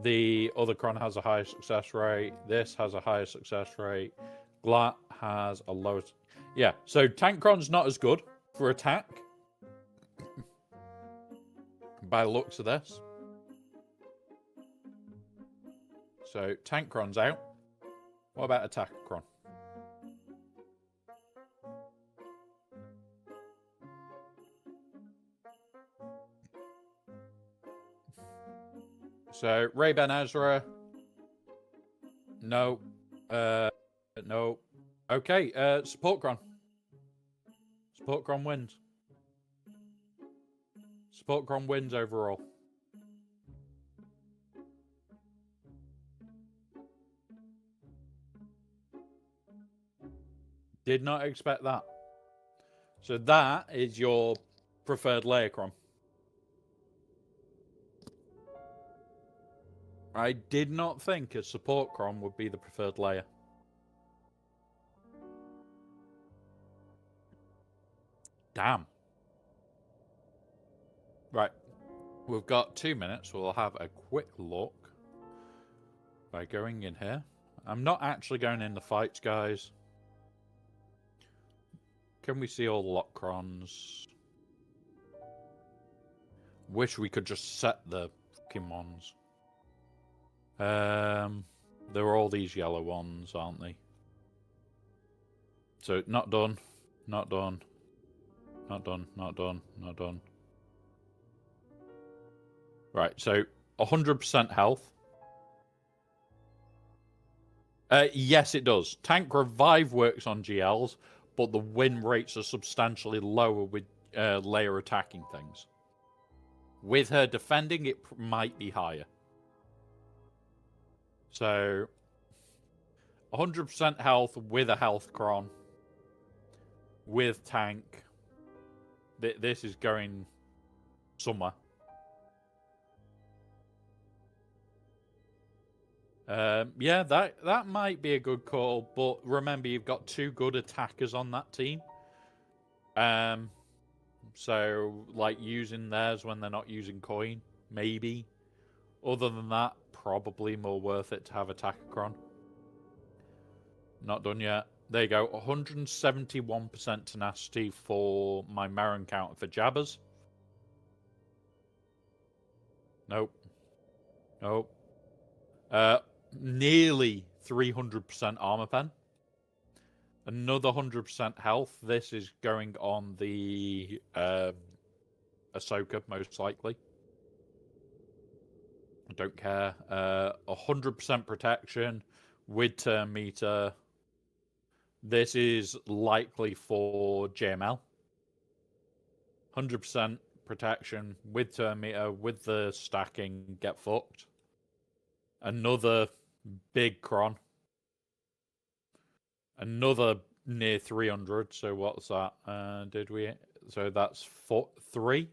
the other cron has a higher success rate. This has a higher success rate. Glat has a lower... Yeah, so tank cron's not as good for attack. By the looks of this. So tank cron's out. What about attack cron? So Ray Ben Ezra. No. No. Okay, support cron. Support cron wins. Support cron wins overall. Did not expect that. So that is your preferred Laercron. I did not think a support cron would be the preferred layer. Damn. Right. We've got 2 minutes. We'll have a quick look by going in here. I'm not actually going in the fights, guys. Can we see all the lock crons? Wish we could just set the fucking ones. There are all these yellow ones, aren't they? So, not done. Not done. Not done. Not done. Not done. Right, so 100% health. Yes, it does. Tank Revive works on GLs, but the win rates are substantially lower with layer attacking things. With her defending, it might be higher. So, 100% health with a health cron. With tank. This is going somewhere. Yeah, that might be a good call, but remember you've got 2 good attackers on that team. So like using theirs when they're not using coin, maybe. Other than that, probably more worth it to have attacker cron. Not done yet. There you go. 171% tenacity for my Marin counter for jabbers. Nope. Nope. Nearly 300% armor pen. Another 100% health. This is going on the Ahsoka, most likely. I don't care. 100% protection with turn meter. This is likely for JML. 100% protection with turn meter, with the stacking, get fucked. Another big cron. Another near 300. So what's that? Did we? So that's 3.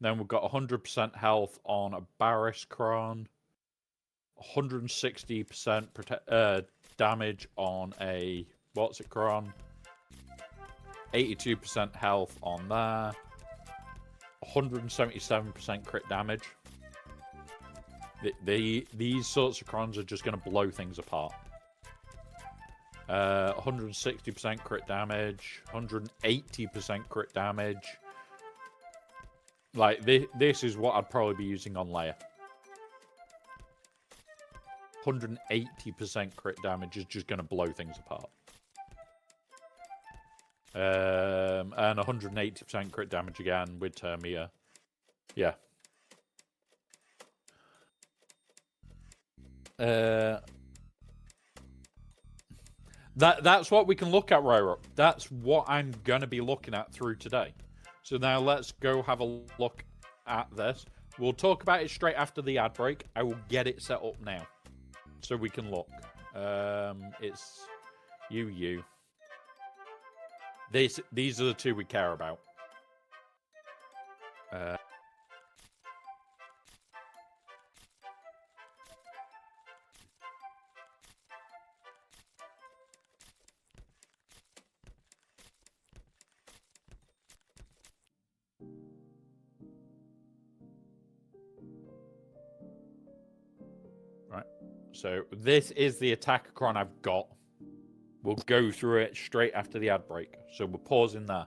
Then we've got 100% health on a Barris cron. 160% damage on a what's it cron. 82% health on there. 177% crit damage. These sorts of crons are just going to blow things apart. 160% crit damage, 180% crit damage. Like, this is what I'd probably be using on Leia. 180% crit damage is just going to blow things apart. And 180% crit damage again with Termia. Yeah. That's what we can look at, Ryro. That's what I'm going to be looking at through today. So now let's go have a look at this. We'll talk about it straight after the ad break. I will get it set up now so we can look. It's you. These are the 2 we care about. Right. So this is the attacker cron I've got. We'll go through it straight after the ad break. So we're pausing there.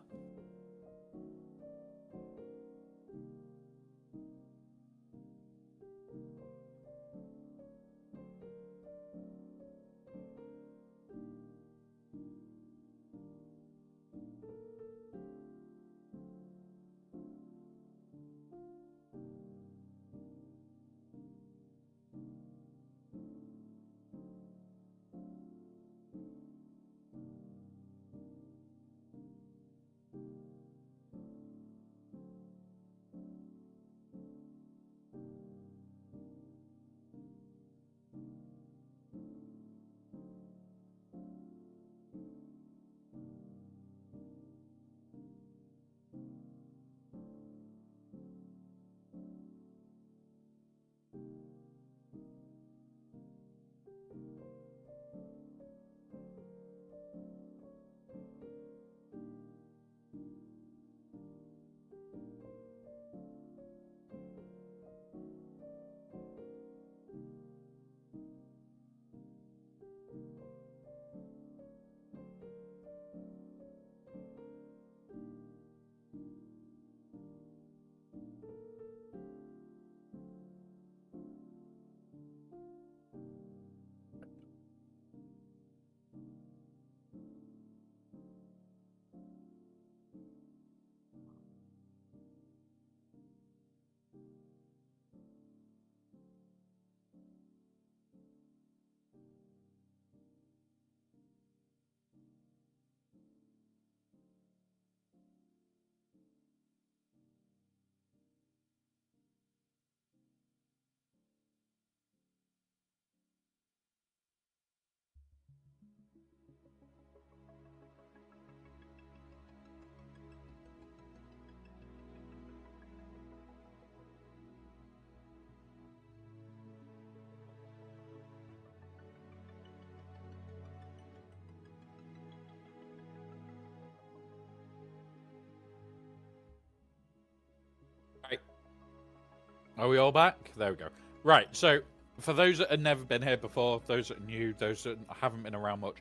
Are we all back? There we go. Right, so for those that have never been here before, those that are new, those that haven't been around much,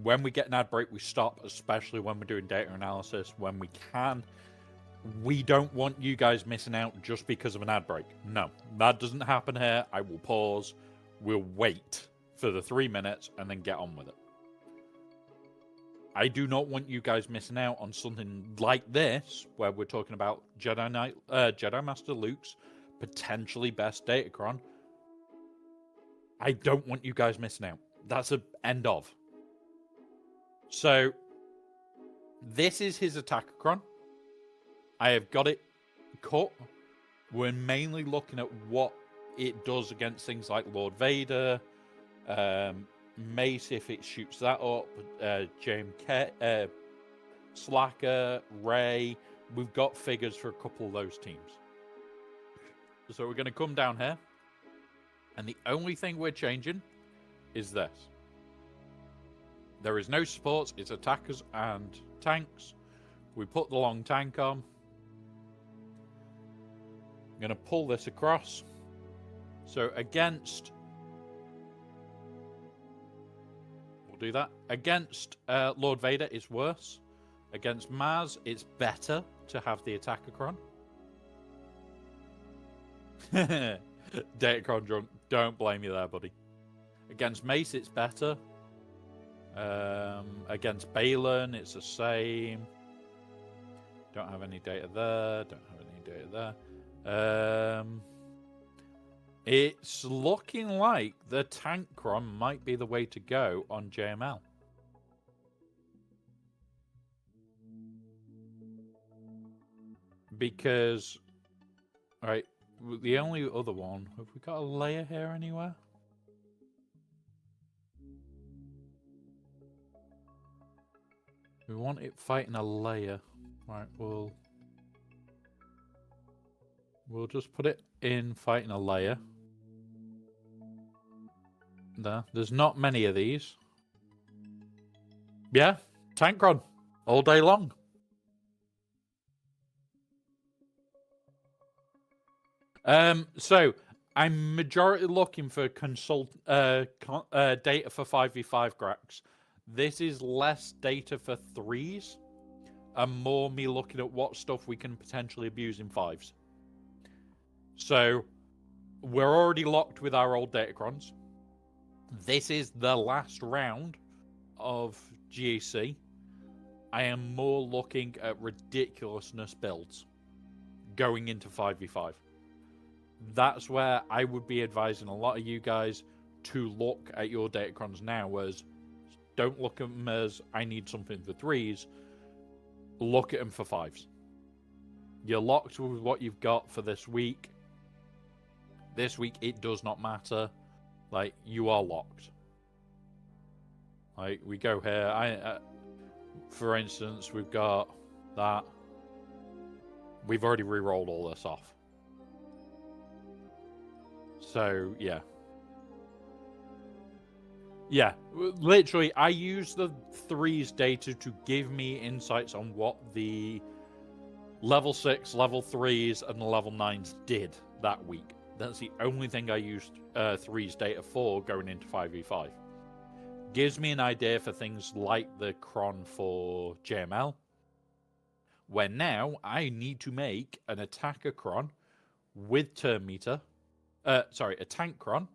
when we get an ad break, we stop, especially when we're doing data analysis, when we can. We don't want you guys missing out just because of an ad break. No, that doesn't happen here. I will pause. We'll wait for the 3 minutes and then get on with it. I do not want you guys missing out on something like this, where we're talking about Jedi Master Luke's potentially best Datacron. I don't want you guys missing out. That's an end of. So, this is his Attackacron. I have got it cut. We're mainly looking at what it does against things like Lord Vader, Mace if it shoots that up, James Slacker, Rey. We've got figures for a couple of those teams. So we're going to come down here. And the only thing we're changing is this. There is no supports. It's attackers and tanks. We put the long tank on. I'm going to pull this across. So against... We'll do that. Against Lord Vader, it's worse. Against Maz, it's better to have the Attackacron. Datacron drunk. Don't blame you there, buddy. Against Mace, it's better. Against Balin, it's the same. Don't have any data there. Don't have any data there. It's looking like the Tankcron might be the way to go on JML. Because, right, the only other one, have we got a layer here anywhere? We want it fighting a layer. Right, we'll just put it in fighting a layer. There's not many of these. Yeah, Tankcron all day long. So I'm majority looking for data for 5v5 cracks. This is less data for 3s and more me looking at what stuff we can potentially abuse in 5s. So we're already locked with our old Datacrons. This is the last round of GEC. I am more looking at ridiculousness builds going into 5v5. That's where I would be advising a lot of you guys to look at your Datacrons now, as don't look at them as I need something for 3s. Look at them for 5s. You're locked with what you've got for this week. This week, it does not matter. Like, you are locked. Like, we go here. For instance, we've got that. We've already re-rolled all this off. So, yeah. Yeah, literally, I use the 3's data to give me insights on what the level 6, level 3's, and the level 9's did that week. That's the only thing I used 3's data for going into 5v5. Gives me an idea for things like the cron for JML, where now I need to make an attacker cron with turn meter. Sorry, a tank cron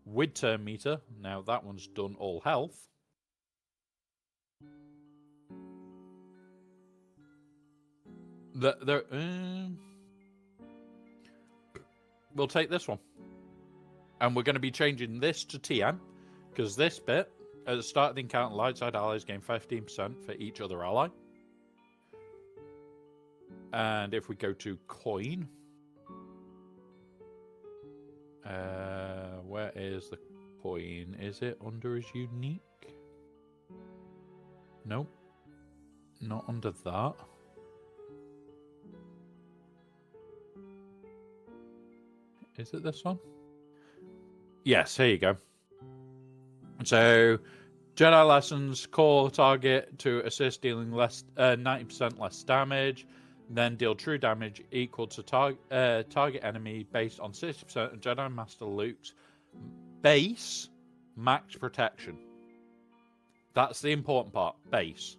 with turn meter. Now that one's done all health. We'll take this one. And we're going to be changing this to TM, because this bit, at the start of the encounter, light side allies gain 15% for each other ally. And if we go to coin, where is the coin? Is it under his unique? Nope. Not under that. Is it this one? Yes, here you go. So, Jedi Lessons, core target to assist dealing less 90% less damage. Then deal true damage equal to target enemy based on 60% of Jedi Master Luke's base max protection. That's the important part, base.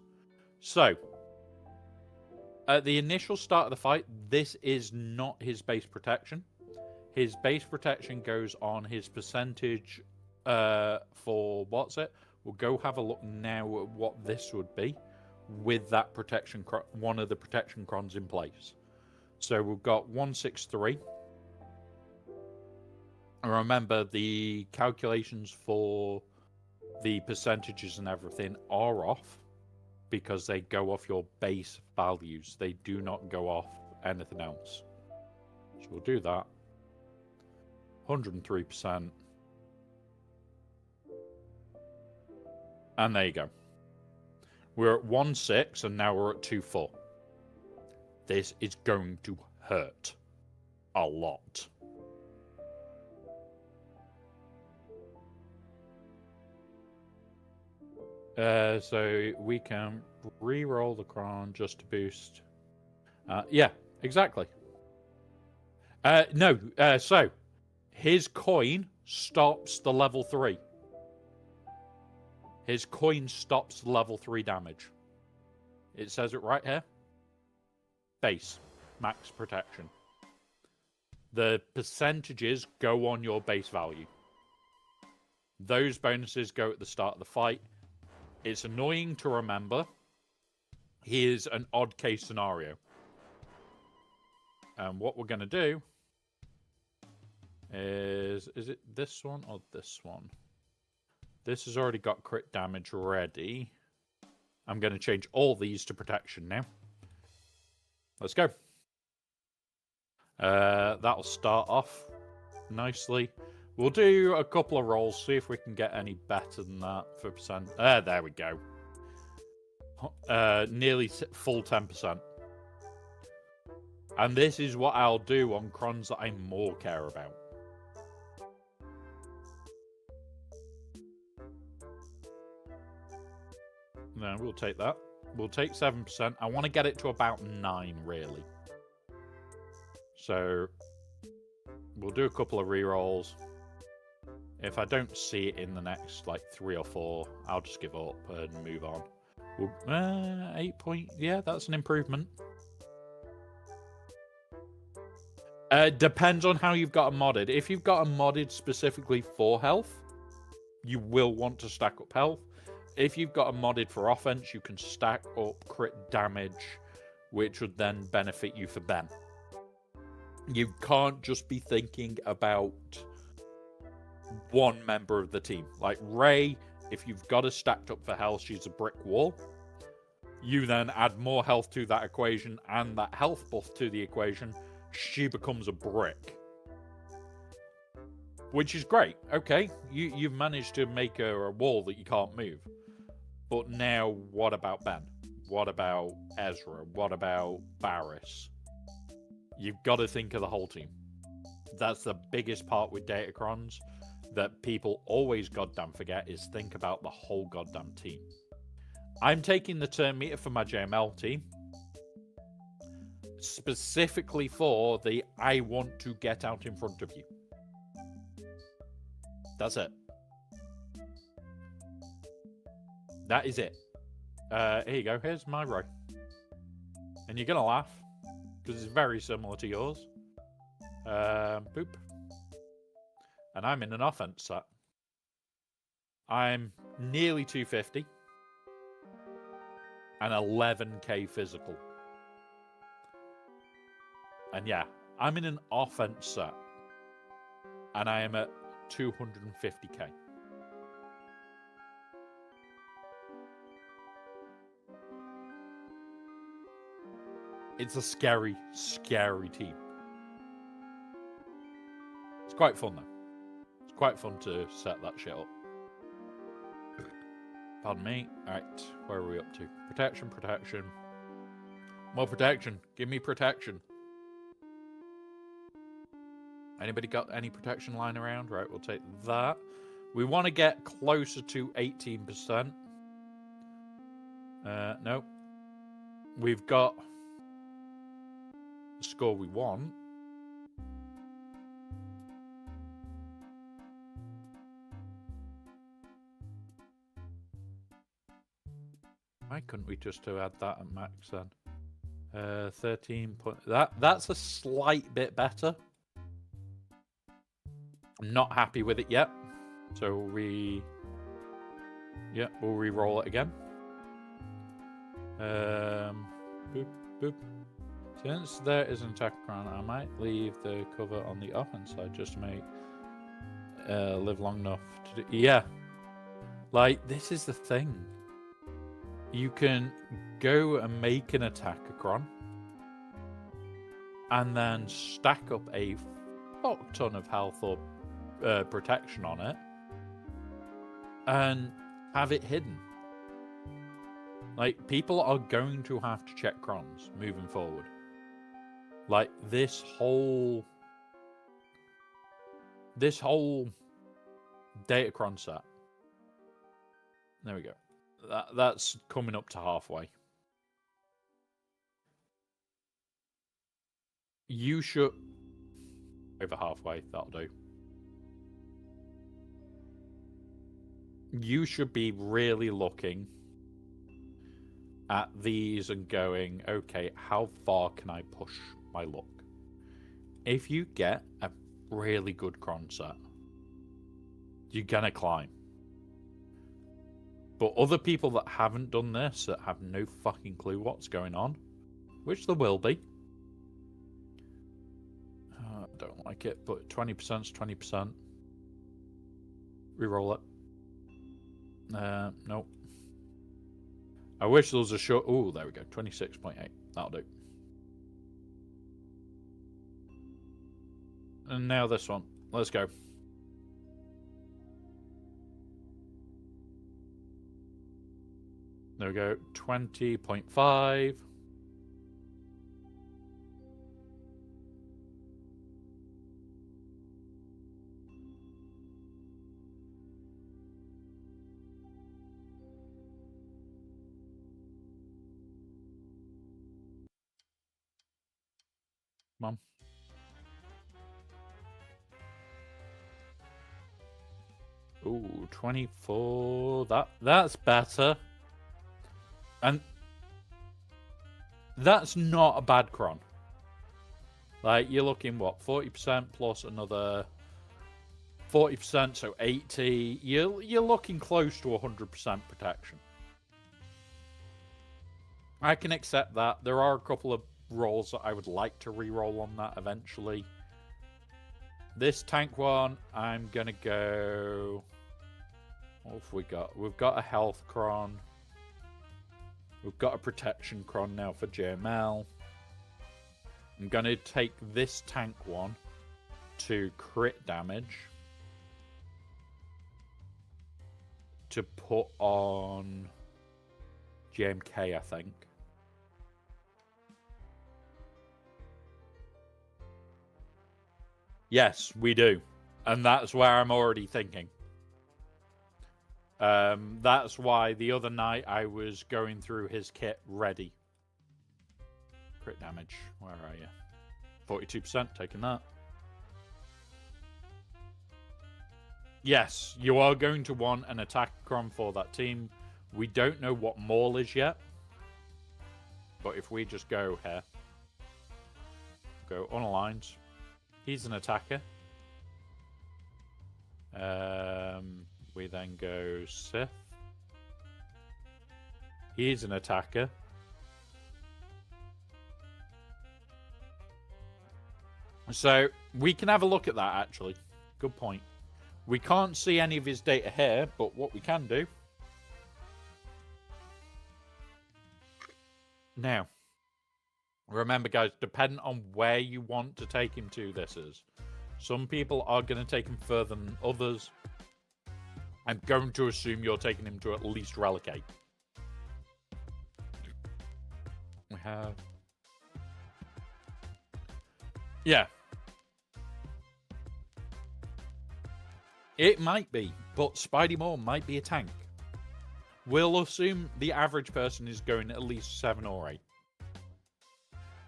So, at the initial start of the fight, this is not his base protection. His base protection goes on his percentage for, what's it? We'll go have a look now at what this would be with that protection, one of the protection crons in place. So we've got 163. And remember, the calculations for the percentages and everything are off because they go off your base values. They do not go off anything else. So we'll do that. 103%. And there you go. We're at 1.6 and now we're at 2.4. This is going to hurt a lot. So we can re-roll the cron just to boost. Yeah, exactly. No, so his coin stops the level 3. His coin stops level 3 damage. It says it right here. Base. Max protection. The percentages go on your base value. Those bonuses go at the start of the fight. It's annoying to remember. Here's an odd case scenario. And what we're going to do is it this one or this one? This has already got crit damage ready. I'm going to change all these to protection now. Let's go. That'll start off nicely. We'll do a couple of rolls, see if we can get any better than that for percent. There we go. Nearly full 10%. And this is what I'll do on crons that I more care about. No, we'll take that. We'll take 7%. I want to get it to about 9, really. So, we'll do a couple of rerolls. If I don't see it in the next, like, 3 or 4, I'll just give up and move on. We'll, 8 point... Yeah, that's an improvement. Depends on how you've got it modded. If you've got it modded specifically for health, you will want to stack up health. If you've got a modded for offense, you can stack up crit damage, which would then benefit you for Ben. You can't just be thinking about one member of the team. Like Rey, if you've got her stacked up for health, she's a brick wall. You then add more health to that equation and that health buff to the equation, she becomes a brick. Which is great. Okay, you've managed to make her a wall that you can't move. But now, what about Ben? What about Ezra? What about Barriss? You've got to think of the whole team. That's the biggest part with Datacrons that people always goddamn forget is think about the whole goddamn team. I'm taking the turn meter for my JML team. Specifically for the I want to get out in front of you. That's it. That is it. Here you go. Here's my row. And you're going to laugh. Because it's very similar to yours. Boop. And I'm in an offense set. I'm nearly 250. And 11k physical. And yeah, I'm in an offense set. And I am at 250k. It's a scary, scary team. It's quite fun, though. It's quite fun to set that shit up. Pardon me. Alright, where are we up to? Protection, protection. More protection. Give me protection. Anybody got any protection lying around? Right, we'll take that. We want to get closer to 18%. No. We've got... the score we want. Why couldn't we just have had that at max then? 13 point. That's a slight bit better. I'm not happy with it yet, so we'll re-roll it again. Boop boop. Since there is an attack crown, I might leave the cover on the offense side just to make live long enough to do. Yeah, like this is the thing. You can go and make an attack cron, and then stack up a fuck ton of health or protection on it, and have it hidden. Like, people are going to have to check crons moving forward. Like, this whole data cron set. There we go. That's coming up to halfway. You should... Over halfway, that'll do. You should be really looking at these and going, okay, how far can I push my luck? If you get a really good cron set, you're gonna climb. But other people that haven't done this, that have no fucking clue what's going on, which there will be. I don't like it, but 20% is 20%. Reroll it. Nope. I wish there was a short... Oh, there we go. 26.8. That'll do. And now this one. Let's go. There we go. 20.5. Mom. Ooh, 24. That's better. And that's not a bad cron. Like, you're looking, what, 40% plus another 40%, so 80. You're looking close to 100% protection. I can accept that. There are a couple of rolls that I would like to re-roll on that eventually. This tank one, I'm gonna go... What have we got? We've got a health cron. We've got a protection cron now for JML. I'm gonna take this tank one to crit damage to put on JMK, I think. Yes, we do. And that's where I'm already thinking. That's why the other night I was going through his kit ready. Crit damage. Where are you? 42%, taking that. Yes, you are going to want an attack cron for that team. We don't know what Maul is yet. But if we just go here. Go unaligned. He's an attacker. We then go Sith. He's an attacker. So we can have a look at that, actually. Good point. We can't see any of his data here, but what we can do... Now, remember, guys, depending on where you want to take him to, this is. Some people are going to take him further than others. I'm going to assume you're taking him to at least Relic 8. We have... Yeah. It might be, but Spidey Maul might be a tank. We'll assume the average person is going at least 7 or 8.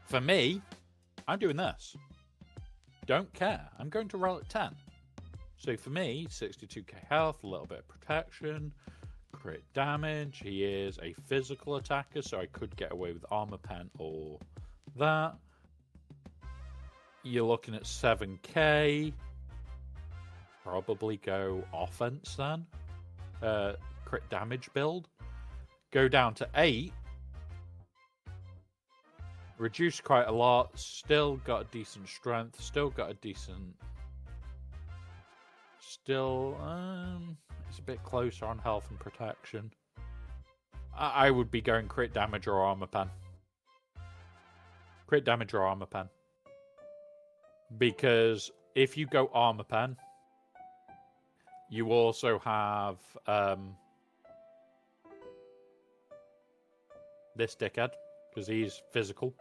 For me, I'm doing this. Don't care. I'm going to roll at 10. So for me, 62k health, a little bit of protection, crit damage. He is a physical attacker, so I could get away with armor pen or that. You're looking at 7k. Probably go offense then. Crit damage build. Go down to 8. Reduced quite a lot. Still got a decent strength. Still got a decent... Still, it's a bit closer on health and protection. I would be going crit damage or armor pen. Crit damage or armor pen. Because if you go armor pen, you also have this dickhead, because he's physical.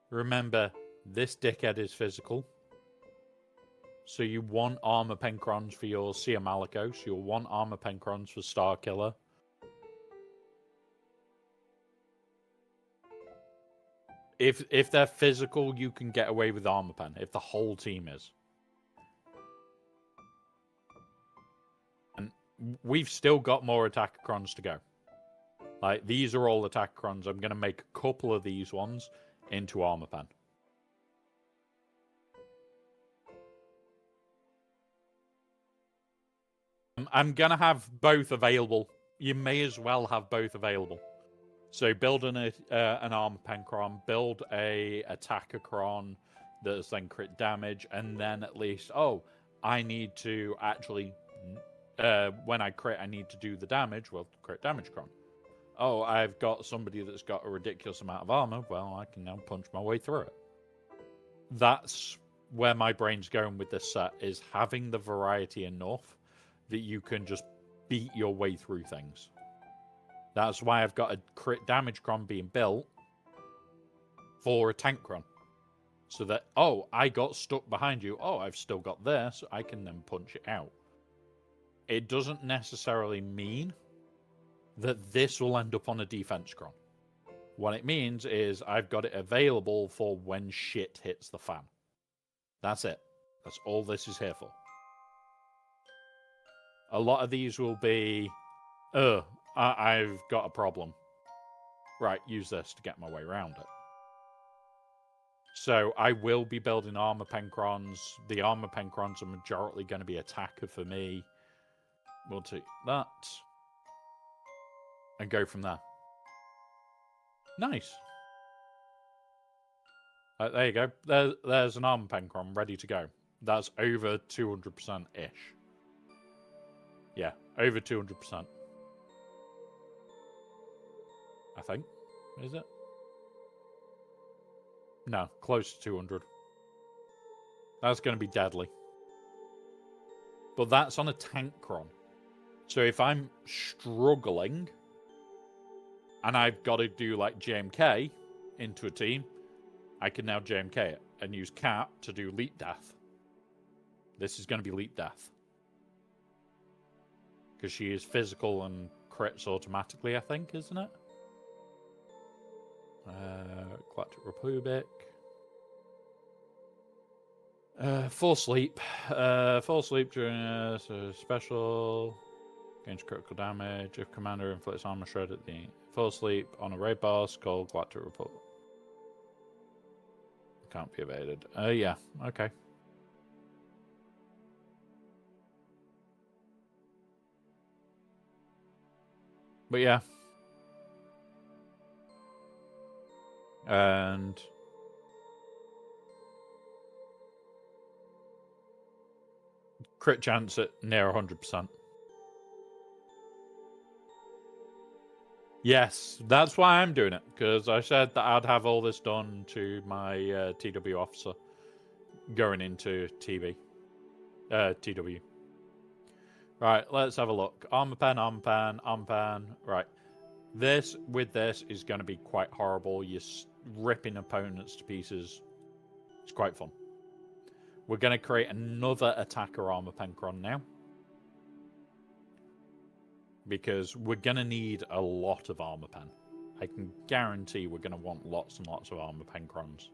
Remember, this dickhead is physical. So you want armor pen crons for your Seer Malicos. You'll want armor pen crons for Star Killer. If they're physical, you can get away with armor pen. If the whole team is. And we've still got more attacker crons to go. Like, these are all attacker crons. I'm going to make a couple of these ones into armor pen. I'm going to have both available. You may as well have both available. So build an armor pen cron, build a attacker cron that's then crit damage, and then at least, oh, I need to actually, when I crit, I need to do the damage. Well, crit damage cron. Oh, I've got somebody that's got a ridiculous amount of armor. Well, I can now punch my way through it. That's where my brain's going with this set, is having the variety enough that you can just beat your way through things. That's why I've got a crit damage cron being built for a tank cron. So that, oh, I got stuck behind you. Oh, I've still got this. I can then punch it out. It doesn't necessarily mean that this will end up on a defense cron. What it means is I've got it available for when shit hits the fan. That's it. That's all this is here for. A lot of these will be, I've got a problem. Right, use this to get my way around it. So I will be building armor pen crons. The armor pen crons are majority going to be attacker for me. We'll take that. And go from there. Nice. There you go. There's an armor pen cron ready to go. That's over 200%-ish. Yeah, over 200%. I think. Is it? No, close to 200. That's going to be deadly. But that's on a tank cron. So if I'm struggling and I've got to do like JMK into a team, I can now JMK it and use Cap to do Leap Death. This is going to be Leap Death. Because she is physical and crits automatically, I think, isn't it? Galactic Republic. Full sleep. Full sleep during special against critical damage. If commander inflicts armor shred at the full sleep on a raid boss called Galactic Republic. Can't be evaded. Yeah, okay. But yeah. And crit chance at near 100%. Yes, that's why I'm doing it, because I said that I'd have all this done to my TW officer going into TW. Right, let's have a look. Armor pen, armor pen, armor pen. Right. This, with this, is going to be quite horrible. You're ripping opponents to pieces. It's quite fun. We're going to create another attacker armor pen cron now. Because we're going to need a lot of armor pen. I can guarantee we're going to want lots and lots of armor pen crons.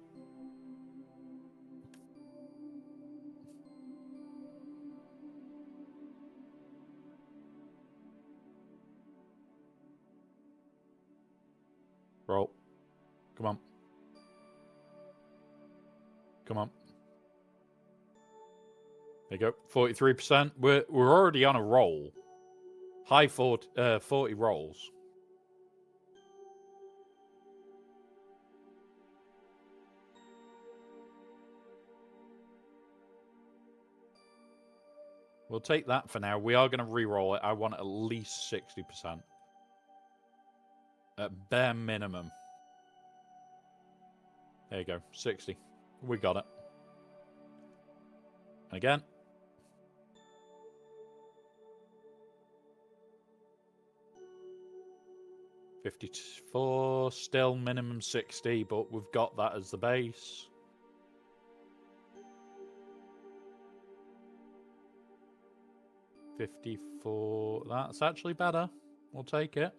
Roll. Come on. Come on. There you go. 43%. We're already on a roll. High 40 rolls. We'll take that for now. We are going to re-roll it. I want at least 60%. At bare minimum. There you go. 60. We got it. Again. $54. Still minimum 60, but we've got that as the base. $54. That's actually better. We'll take it.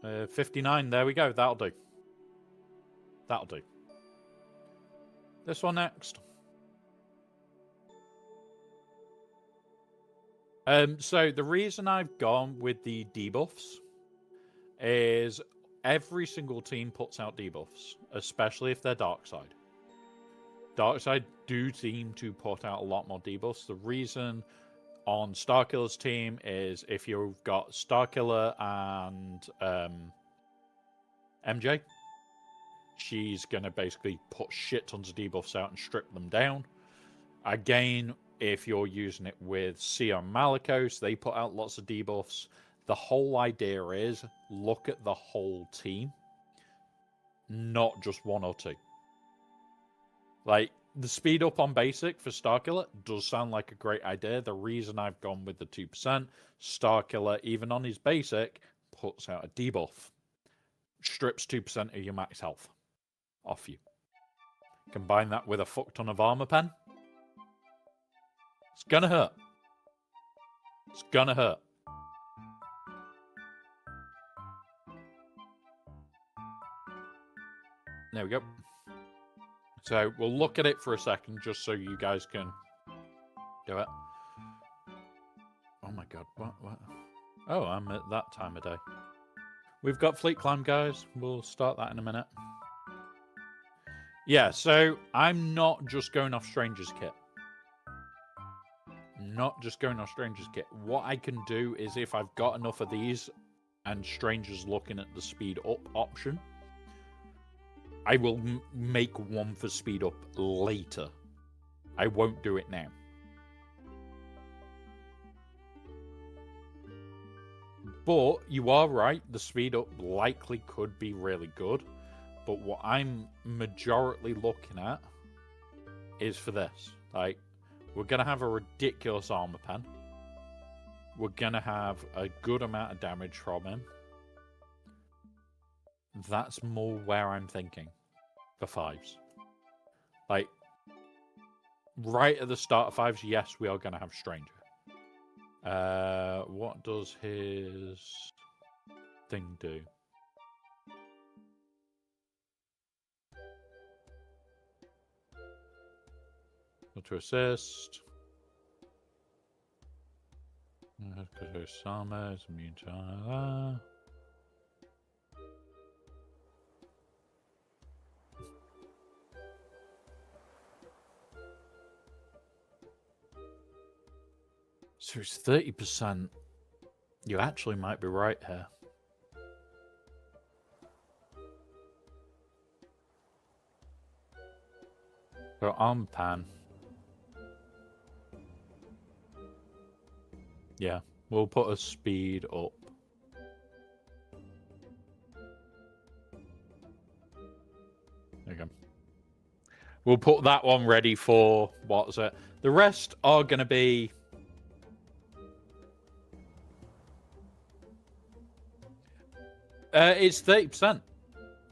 59. There we go. That'll do. That'll do. This one next. So the reason I've gone with the debuffs is every single team puts out debuffs, especially if they're dark side. Darkseid do seem to put out a lot more debuffs. The reason on Starkiller's team is if you've got Starkiller and MJ, she's going to basically put shit tons of debuffs out and strip them down. Again, if you're using it with Sia and Malikos, they put out lots of debuffs. The whole idea is look at the whole team, not just one or two. Like, the speed up on basic for Starkiller does sound like a great idea. The reason I've gone with the 2%, Starkiller, even on his basic, puts out a debuff. Strips 2% of your max health off you. Combine that with a fuck ton of armor pen. It's gonna hurt. It's gonna hurt. There we go. So we'll look at it for a second just so you guys can do it. Oh my god, what? Oh, I'm at that time of day. We've got Fleet Climb, guys. We'll start that in a minute. Yeah, so I'm not just going off Stranger's Kit. Not just going off Stranger's Kit. What I can do is if I've got enough of these and Stranger's looking at the speed up option, I will make one for speed up later. I won't do it now. But you are right, the speed up likely could be really good. But what I'm majorly looking at is for this. Like, we're going to have a ridiculous armor pen. We're going to have a good amount of damage from him. That's more where I'm thinking for fives. Like, right at the start of fives, yes, we are going to have Stranger. What does his thing do? To assist. Because there's Sama is immune to that. So it's 30%. You actually might be right here. So arm pan. Yeah, we'll put a speed up. There you go. We'll put that one ready for, what's it? The rest are going to be... it's 30%.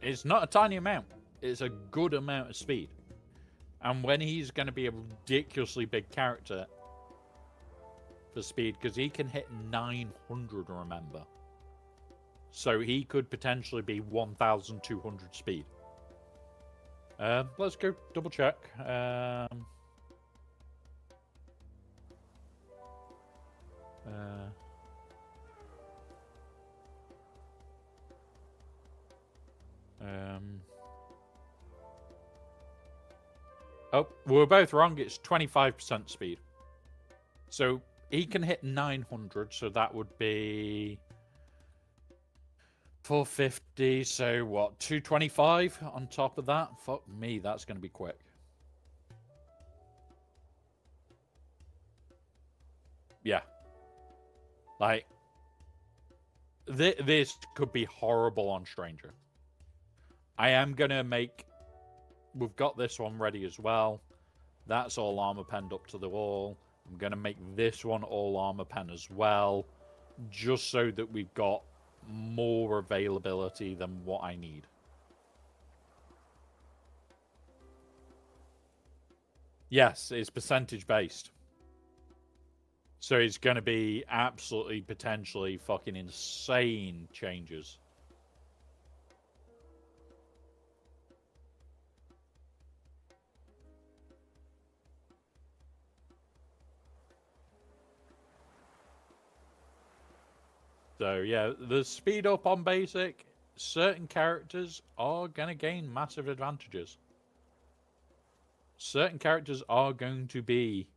It's not a tiny amount. It's a good amount of speed. And when he's going to be a ridiculously big character for speed, because he can hit 900, remember. So he could potentially be 1,200 speed. Let's go double check. Oh, we were both wrong. It's 25% speed. So he can hit 900, so that would be 450. So what, 225 on top of that? Fuck me, that's going to be quick. Yeah. Like, this could be horrible on Stranger. I am going to make... We've got this one ready as well. That's all armor penned up to the wall. I'm going to make this one all armor pen as well. Just so that we've got more availability than what I need. Yes, it's percentage based. So it's going to be absolutely, potentially fucking insane changes. So yeah, the speed up on basic, certain characters are going to gain massive advantages. Certain characters are going to be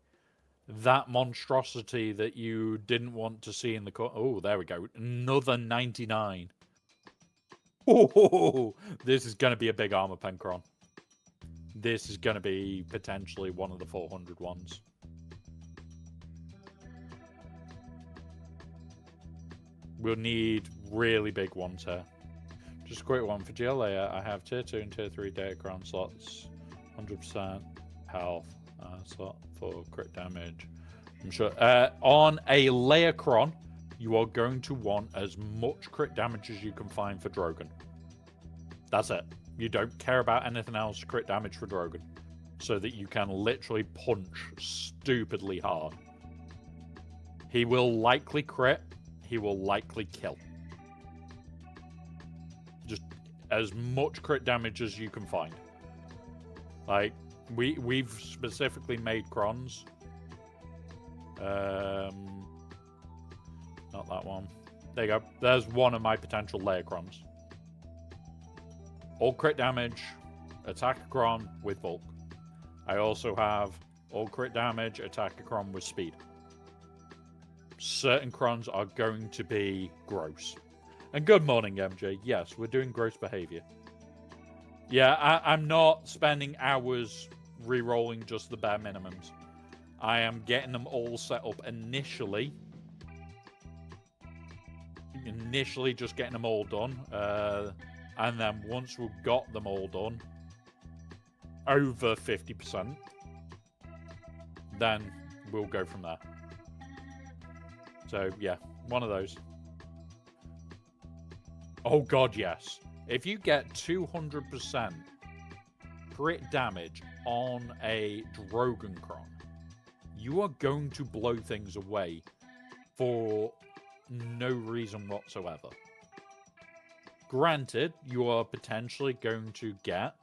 that monstrosity that you didn't want to see in the... Oh, there we go. Another 99. Oh, this is going to be a big armor pen cron. This is going to be potentially one of the 400 ones. We'll need really big ones here. Just a quick one for GLA. I have tier 2 and tier 3 Datacron slots, 100% health slot for crit damage. I'm sure on a layer cron, you are going to want as much crit damage as you can find for Drogon. That's it. You don't care about anything else crit damage for Drogon, so that you can literally punch stupidly hard. He will likely crit. He will likely kill. Just as much crit damage as you can find. Like, we've specifically made crons. Not that one. There you go. There's one of my potential layer crons. All crit damage, attack a cron with bulk. I also have all crit damage, attack a cron with speed. Certain crons are going to be gross. And good morning, MJ. Yes, we're doing gross behavior. Yeah, I'm not spending hours re-rolling just the bare minimums. I am getting them all set up initially. Initially, just getting them all done. And then once we've got them all done, over 50%, then we'll go from there. So, yeah, one of those. Oh, God, yes. If you get 200% crit damage on a Drogon cron, you are going to blow things away for no reason whatsoever. Granted, you are potentially going to get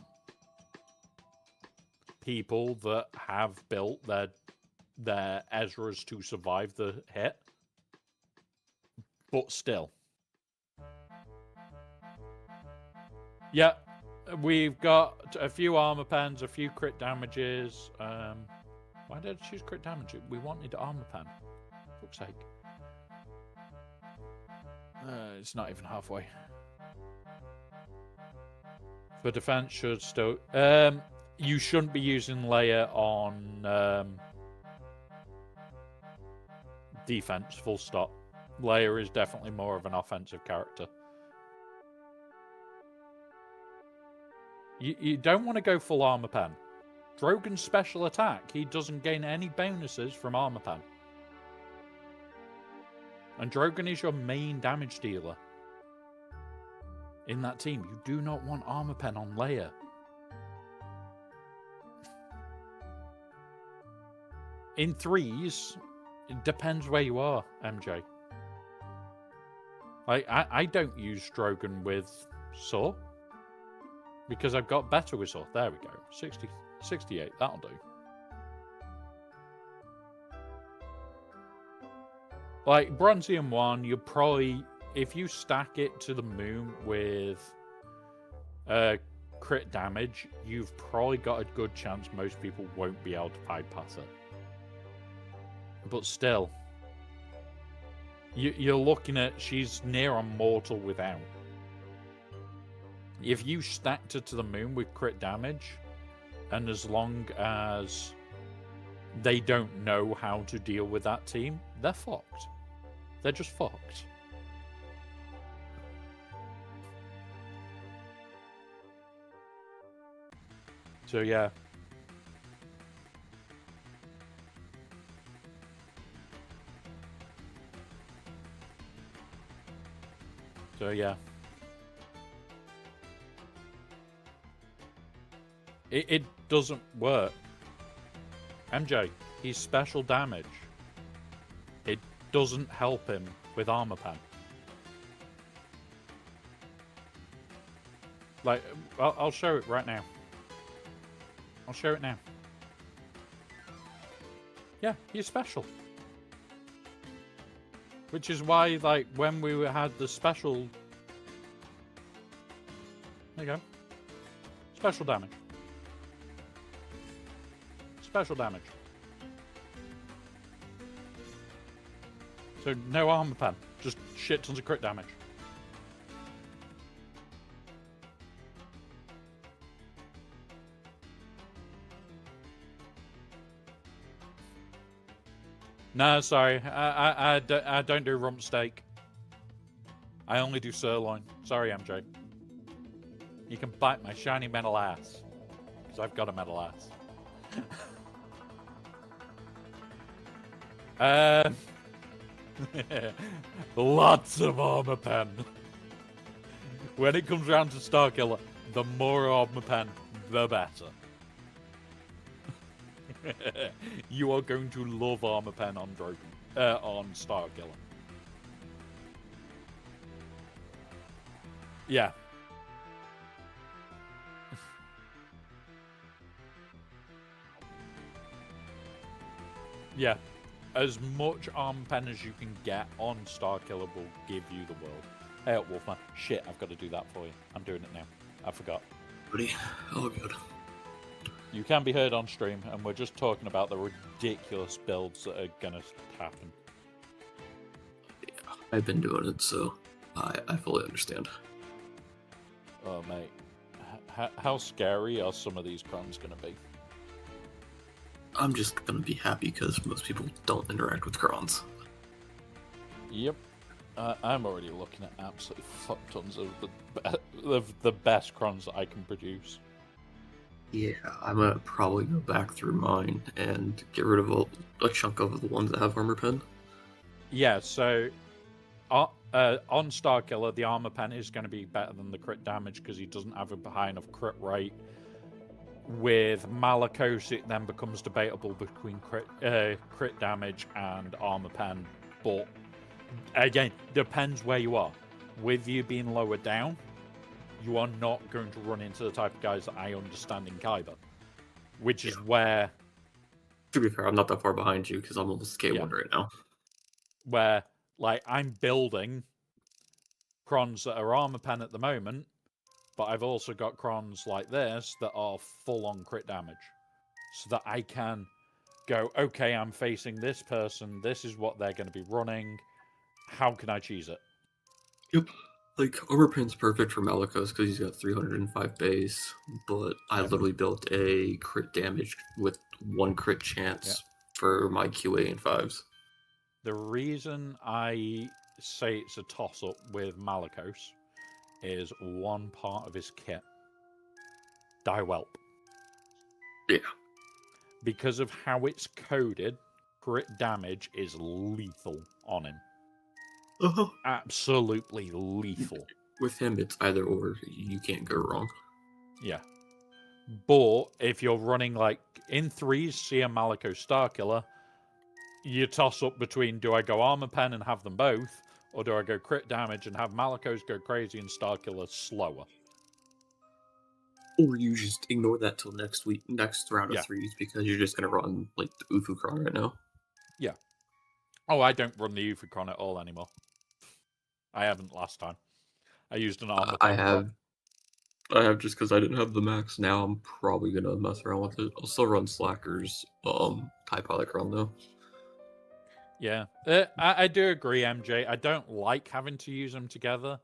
people that have built their Ezras to survive the hit. But still. Yeah, we've got a few armor pens, a few crit damages. Why did I choose crit damage? We wanted armor pen. For fuck's sake. It's not even halfway. For defense, should still... you shouldn't be using layer on defense, full stop. Layer is definitely more of an offensive character. You don't want to go full armor pen. Drogon's special attack, he doesn't gain any bonuses from armor pen. And Drogon is your main damage dealer. In that team, you do not want armor pen on layer. In threes, it depends where you are, MJ. I don't use Drogon with Saw. Because I've got better with Saw. There we go. 68, that'll do. Like, Bronzium 1, you're probably... If you stack it to the moon with crit damage, you've probably got a good chance most people won't be able to bypass it. But still, you're looking at, she's near immortal without. If you stacked her to the moon with crit damage, and as long as they don't know how to deal with that team, they're fucked. They're just fucked. So yeah. So yeah. It doesn't work. MJ, he's special damage. It doesn't help him with armor pen. Like, I'll show it right now. I'll show it now. Yeah, he's special. Which is why, like, when we had the special... There you go. Special damage. Special damage. So, no armor pen. Just shit tons of crit damage. No, sorry. I don't do rump steak. I only do sirloin. Sorry, MJ. You can bite my shiny metal ass. Because I've got a metal ass. Lots of armor pen. When it comes around to Starkiller, the more armor pen, the better. You are going to love armor pen on Starkiller. Yeah. Yeah. As much armor pen as you can get on Starkiller will give you the world. Hey up, Wolfman. Shit, I've got to do that for you. I'm doing it now. I forgot. Buddy, oh good. You can be heard on stream, and we're just talking about the ridiculous builds that are gonna happen. Yeah, I've been doing it, so I fully understand. Oh, mate. How scary are some of these crons gonna be? I'm just gonna be happy because most people don't interact with crons. Yep. I'm already looking at absolutely fuck tons of the best crons that I can produce. Yeah, I'm gonna probably go back through mine and get rid of a chunk of the ones that have armor pen. Yeah, so on Starkiller, the armor pen is going to be better than the crit damage because he doesn't have a high enough crit rate. With Malakos, it then becomes debatable between crit damage and armor pen, but again, depends where you are. With you being lower down, you are not going to run into the type of guys that I understand in Kyber, which is where... To be fair, I'm not that far behind you because I'm almost K1 right now. Where, like, I'm building crons that are armor pen at the moment, but I've also got crons like this that are full-on crit damage. So that I can go, okay, I'm facing this person, this is what they're going to be running, how can I cheese it? Yep. Like, armor pen's perfect for Malakos because he's got 305 base, but I literally built a crit damage with 1 crit chance for my QA and 5s. The reason I say it's a toss-up with Malakos is one part of his kit. Die Whelp. Yeah. Because of how it's coded, crit damage is lethal on him. Absolutely lethal. With him, it's either or. You can't go wrong. Yeah. But if you're running like in 3s, see a Malakos Starkiller, you toss up between do I go armor pen and have them both, or do I go crit damage and have Malakos go crazy and Starkiller slower? Or you just ignore that till next round of 3s because you're just gonna run like the Ufu Cron right now. Yeah. Oh, I don't run the Ufu Cron at all anymore. I haven't last time. I used an armor pen. I have just because I didn't have the max. Now I'm probably gonna mess around with it. I'll still run Slacker's Tie Pilot Cron though. Yeah, I do agree, MJ. I don't like having to use them together,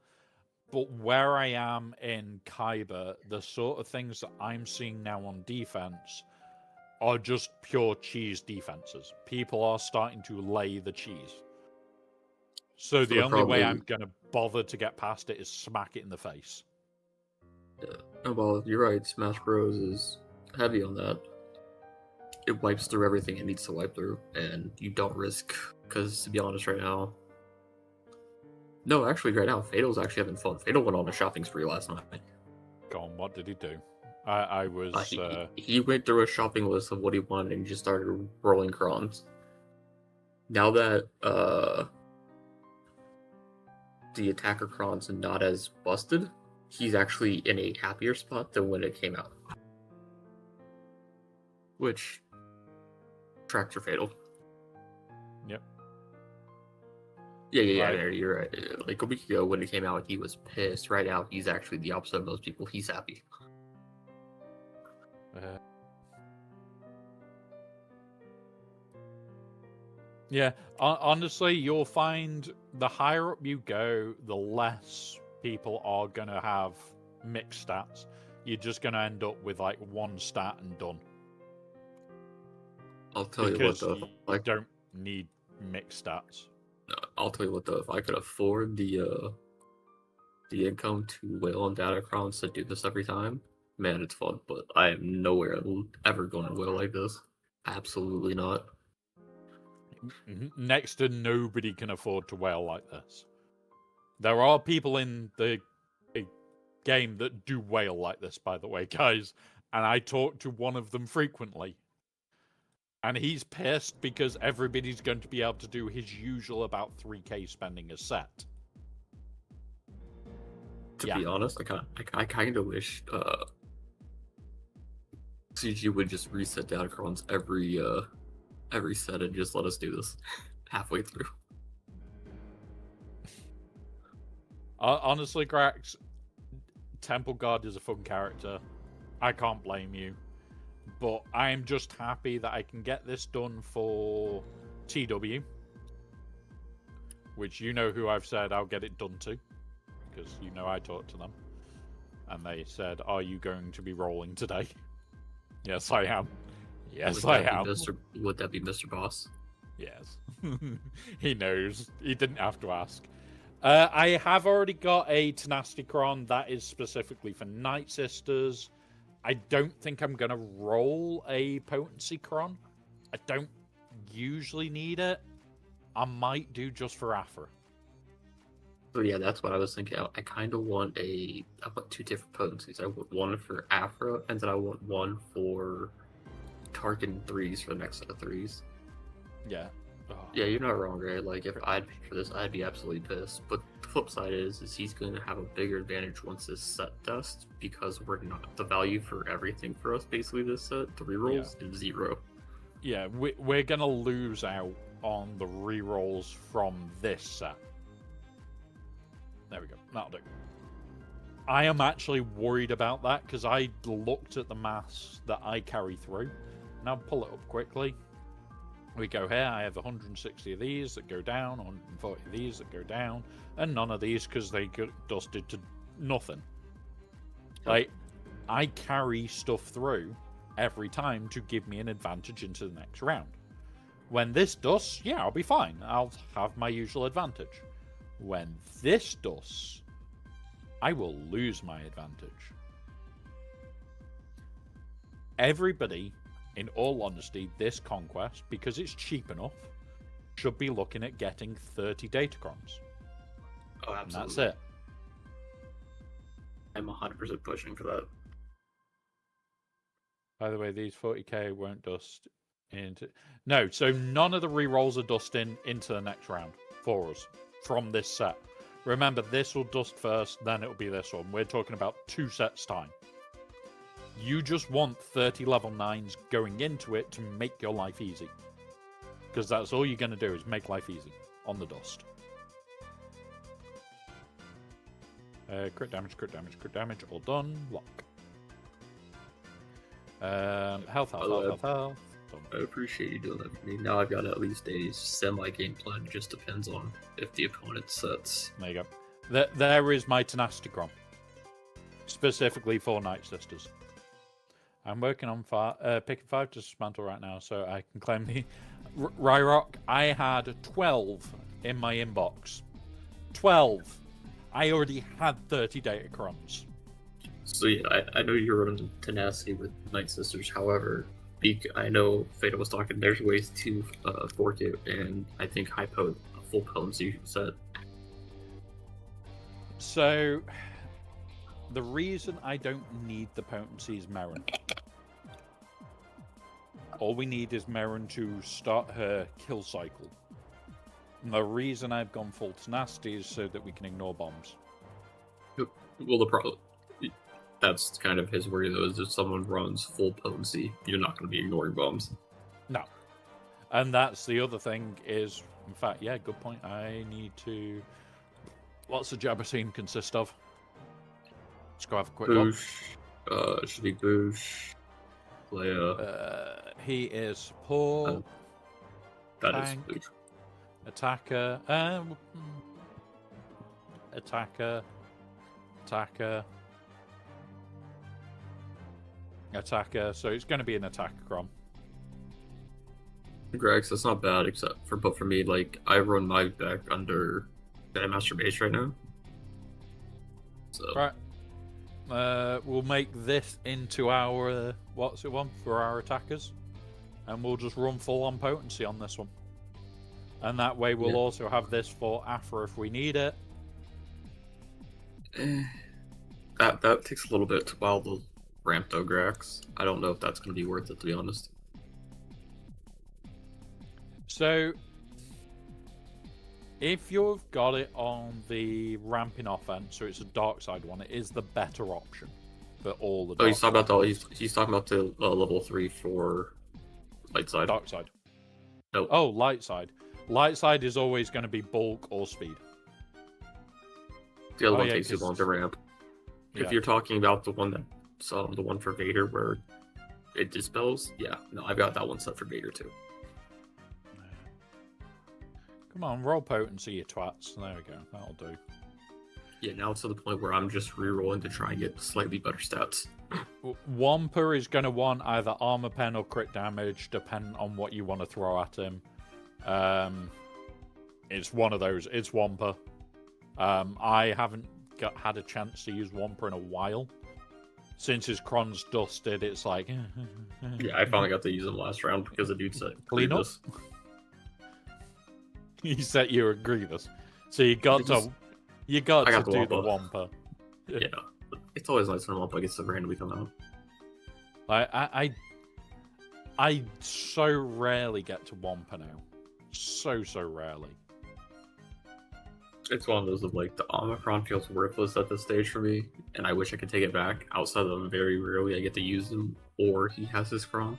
but where I am in Kyber, the sort of things that I'm seeing now on defense are just pure cheese defenses. People are starting to lay the cheese. So the only way I'm going to bother to get past it is smack it in the face. Yeah. Oh, well, you're right. Smash Bros. Is heavy on that. It wipes through everything it needs to wipe through, and you don't risk. Because to be honest, right now, no, actually, right now, Fatal's actually having fun. Fatal went on a shopping spree last night. Go on, what did he do? I was. He went through a shopping list of what he wanted, and he just started rolling crons. Now that the attacker crons are not as busted, he's actually in a happier spot than when it came out. Which tracks are Fatal. Yep. Yeah, you're right. Like a week ago when it came out, he was pissed. Right now, he's actually the opposite of most people. He's happy. Yeah, honestly, you'll find the higher up you go, the less people are going to have mixed stats. You're just going to end up with like one stat and done. I'll tell you what, though. You don't need mixed stats. I'll tell you what, though. If I could afford the income to whale on data crons to do this every time, man, it's fun. But I am nowhere ever going to whale like this. Absolutely not. Next to nobody can afford to whale like this. There are people in the game that do whale like this, by the way, guys. And I talk to one of them frequently. And he's pissed because everybody's going to be able to do his usual about 3k spending a set. To be honest, I kind of wish CG would just reset data crons every set and just let us do this halfway through. Honestly, Grax, Temple Guard is a fun character. I can't blame you. But I am just happy that I can get this done for TW. Which you know who I've said I'll get it done to. Because you know I talked to them. And they said, are you going to be rolling today? Yes, I am. Yes, I am. Would that be Mr. Boss? Yes. He knows. He didn't have to ask. I have already got a Tenacity Cron that is specifically for Night Sisters. I don't think I'm going to roll a Potency Cron. I don't usually need it. I might do just for Afra. So yeah, that's what I was thinking. I kind of want I want two different potencies. I want one for Afra, and then I want one for Tarkin 3s for the next set of 3s. Yeah. Oh. Yeah, you're not wrong, right? Like, if I'd pay for this, I'd be absolutely pissed. But the flip side is he's going to have a bigger advantage once this set dusts, because we're not, the value for everything for us, basically, this set, the rerolls, is 0. Yeah, we're going to lose out on the rerolls from this set. There we go. That'll do. I am actually worried about that, because I looked at the maths that I carry through. Now pull it up quickly. We go here, I have 160 of these that go down, 140 of these that go down, and none of these because they get dusted to nothing. Like, I carry stuff through every time to give me an advantage into the next round. When this dusts, yeah, I'll be fine. I'll have my usual advantage. When this dusts, I will lose my advantage. Everybody, in all honesty, this conquest, because it's cheap enough, should be looking at getting 30 datacrons. Oh, absolutely. And that's it. I'm 100% pushing for that. By the way, these 40k won't dust into... No, so none of the rerolls are dusting into the next round for us from this set. Remember, this will dust first, then it'll be this one. We're talking about 2 sets time. You just want 30 level 9s going into it to make your life easy. Because that's all you're going to do is make life easy on the dust. Crit damage, crit damage, crit damage. All done. Lock. Health, health, health, health, health. Done. I appreciate you doing that for me. Now I've got at least a semi-game plan. It just depends on if the opponent sets. There you go. There is my tenacity cron. Specifically for Night Sisters. I'm working on picking 5 to dismantle right now, so I can claim the Ryrock. I had 12 in my inbox. 12. I already had 30 data crons. So yeah, I know you're running tenacity with Night Sisters. However, I know Fata was talking. There's ways to fork it, and I think full potency set. So the reason I don't need the potency is Merrin. All we need is Merrin to start her kill cycle. And the reason I've gone full tenacity is so that we can ignore bombs. Well, the problem, that's kind of his worry though, is if someone runs full potency, you're not going to be ignoring bombs. No. And that's the other thing is, in fact, yeah, good point. I need to... What's the Jabbertine consist of? Let's go have a quick look. Boosh. Should be Boosh. Leia. He is support. That is tank, Boosh. Attacker. Attacker. Attacker. Attacker. So it's going to be an attacker cron. Grex, that's not bad, but for me, like, I run my deck under Master Base right now. So. Right. We'll make this into our what's it one for our attackers, and we'll just run full on potency on this one, and that way we'll also have this for Afra if we need it. That takes a little bit while the ramp though, Grax. I don't know if that's going to be worth it, to be honest. So if you've got it on the ramping offense, so it's a dark side one, it is the better option for all the. He's talking about the level 3 for light side. Dark side. No. Oh, light side. Light side is always going to be bulk or speed. The other one takes too long to ramp. Yeah. If you're talking about the one the one for Vader where it dispels, I've got that one set for Vader too. Come on, roll potency, you twats. There we go. That'll do. Yeah, now it's to the point where I'm just re-rolling to try and get slightly better stats. Wampa is going to want either armor pen or crit damage, depending on what you want to throw at him. It's one of those. It's Wampa. I haven't had a chance to use Wampa in a while. Since his cron's dusted, it's like... Yeah, I finally got to use him last round because the dude said... Clean up. He said you were Grievous. So you got to do the Wampa. Yeah. It's always nice when Wampa gets to randomly come out. I so rarely get to Wampa now. So rarely. It's one of those of like the Omicron feels worthless at this stage for me, and I wish I could take it back. Outside of very rarely I get to use him, or he has his cron.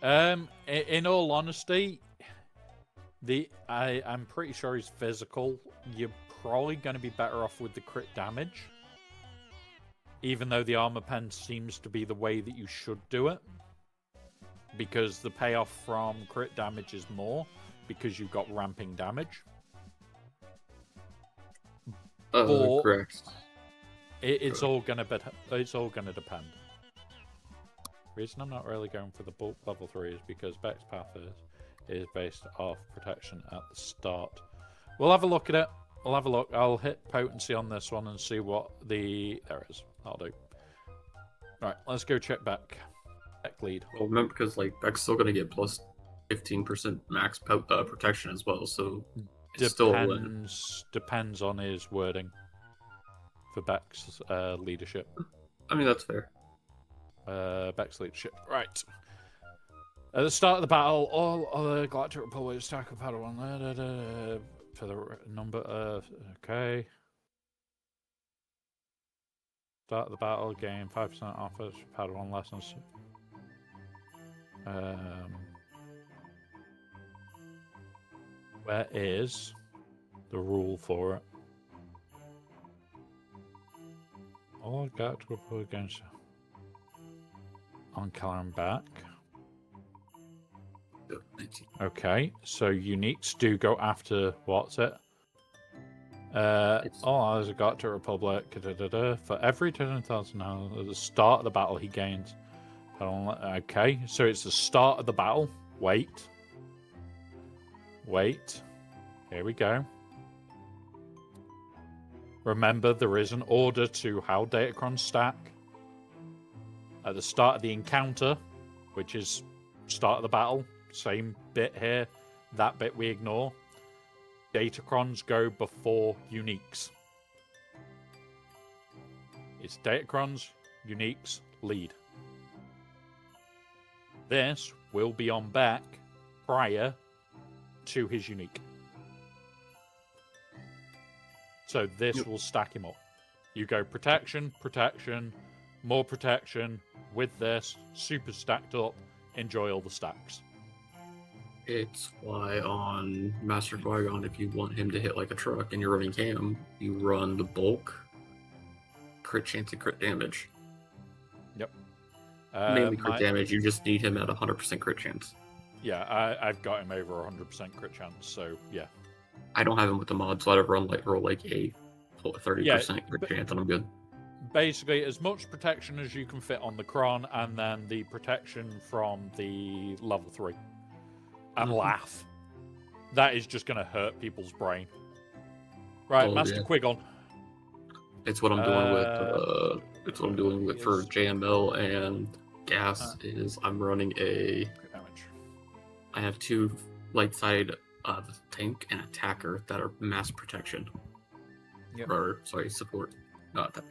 In all honesty, I'm pretty sure he's physical. You're probably going to be better off with the crit damage, even though the armor pen seems to be the way that you should do it, because the payoff from crit damage is more because you've got ramping damage. Correct. It's all gonna depend. The reason I'm not really going for the bulk level 3 is because Beck's path is based off protection at the start. We'll have a look at it. We'll have a look. I'll hit potency on this one and see what there is. I'll do. Right, let's go check Beck. Beck lead. Well, remember, because like Beck's still gonna get plus 15% max protection as well, so it's still a win. Depends on his wording for Beck's leadership. I mean, that's fair. Beck's leadership. Right. At the start of the battle, all other Galactic Republic stack of Padawan for the number of... Okay. Start of the battle, gain 5% offers for Padawan lessons. Where is the rule for it? All I got to put against on Callum back. Yep, 19. Okay, so uniques do go after what's it? All eyes are got to Republic. For every 10,000 at the start of the battle, he gains. Okay, so it's the start of the battle. Wait. Here we go. Remember, there is an order to how datacrons stack. At the start of the encounter, which is start of the battle, same bit here. That bit we ignore. Datacrons go before uniques. It's datacrons, uniques, lead. This will be on back prior to his unique. So this will stack him up. You go protection, more protection with this, super stacked up, enjoy all the stacks. It's why on Master Qui-Gon, if you want him to hit like a truck and you're running cam, you run the bulk, crit chance and crit damage. Yep. Mainly crit damage, you just need him at 100% crit chance. Yeah, I've got him over 100% crit chance, so yeah. I don't have him with the mod, so I'd roll like a 30% crit chance and I'm good. Basically, as much protection as you can fit on the Cron, and then the protection from the level 3. And laugh. That is just going to hurt people's brain. Right, Master Qui-Gon. It's what I'm doing with. It's what I'm doing with for JML and gas. Is I'm running a. I have 2 light side tank and attacker that are mass protection. Yep. Or sorry, support. Not that.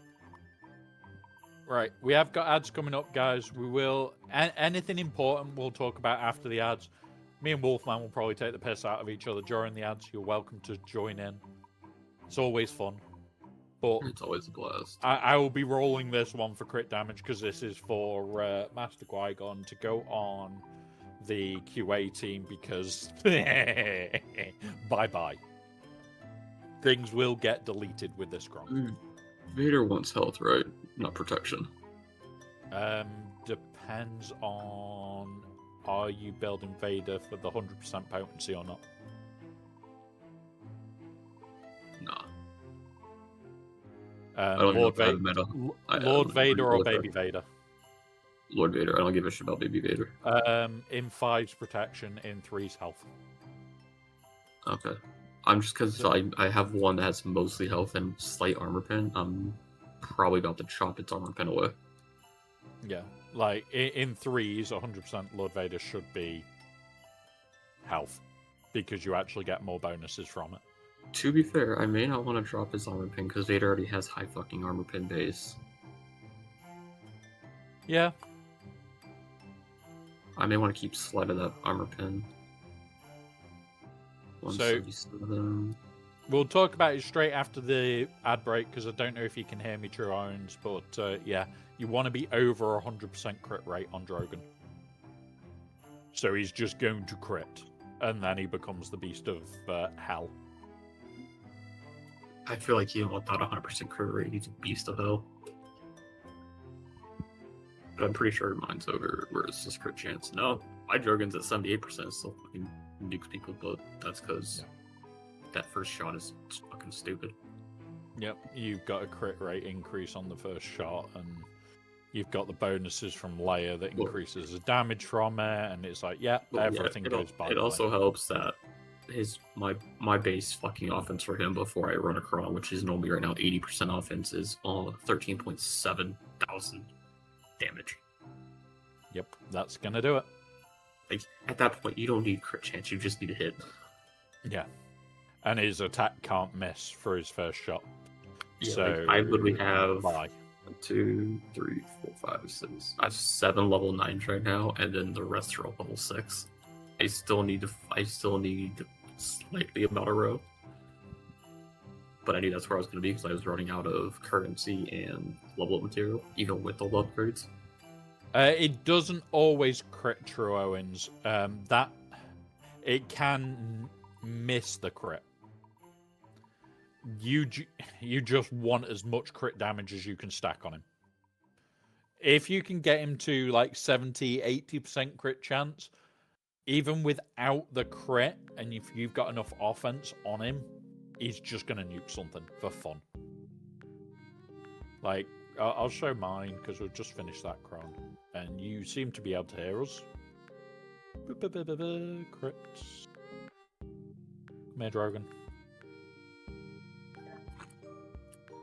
Right, we have got ads coming up, guys. We will anything important we'll talk about after the ads. Me and Wolfman will probably take the piss out of each other during the ads. You're welcome to join in. It's always fun. But it's always a blast. I will be rolling this one for crit damage because this is for Master Qui-Gon to go on the QA team because bye-bye. Things will get deleted with this Cron. Vader wants health, right? Not protection. Depends on... Are you building Vader for the 100% potency or not? Nah. Lord Vader or Baby Vader? Lord Vader. I don't give a shit about Baby Vader. In 5's protection, in 3's health. Okay. I'm just because I have one that has mostly health and slight armor pen. I'm probably about to chop its armor pen away. Yeah. Like, in 3's, 100% Lord Vader should be health, because you actually get more bonuses from it. To be fair, I may not want to drop his armor pin, because Vader already has high fucking armor pin base. Yeah. I may want to keep slide of that armor pin. 177. We'll talk about it straight after the ad break, because I don't know if you can hear me, True Owens, but yeah. You want to be over 100% crit rate on Drogon. So he's just going to crit. And then he becomes the beast of hell. I feel like you don't want that 100% crit rate. He's a beast of hell. But I'm pretty sure mine's over. Where's this crit chance? No, my Drogon's at 78%. Still fucking nukes people, but that's because that first shot is fucking stupid. Yep, you've got a crit rate increase on the first shot, and you've got the bonuses from Leia that increases the damage from it, and it's like, everything goes by. It also helps that my base fucking offense for him before I run a crawl, which is normally right now 80% offense, is 13.7 thousand damage. Yep, that's gonna do it. Like, at that point, you don't need crit chance; you just need a hit. Yeah, and his attack can't miss for his first shot. Yeah, so like, I literally have. Bye. 1, 2, 3, 4, 5, 6. I have 7 level 9s right now, and then the rest are all level 6. I still need slightly about a row. But I knew that's where I was going to be because I was running out of currency and level up material, even with all the upgrades. It doesn't always crit, True Owens. That it can miss the crit. you just want as much crit damage as you can stack on him. If you can get him to like 70, 80% crit chance, even without the crit, and if you've got enough offense on him, he's just going to nuke something for fun. Like, I'll show mine because we've just finished that crown, and you seem to be able to hear us. Crits. Come here, Drogon.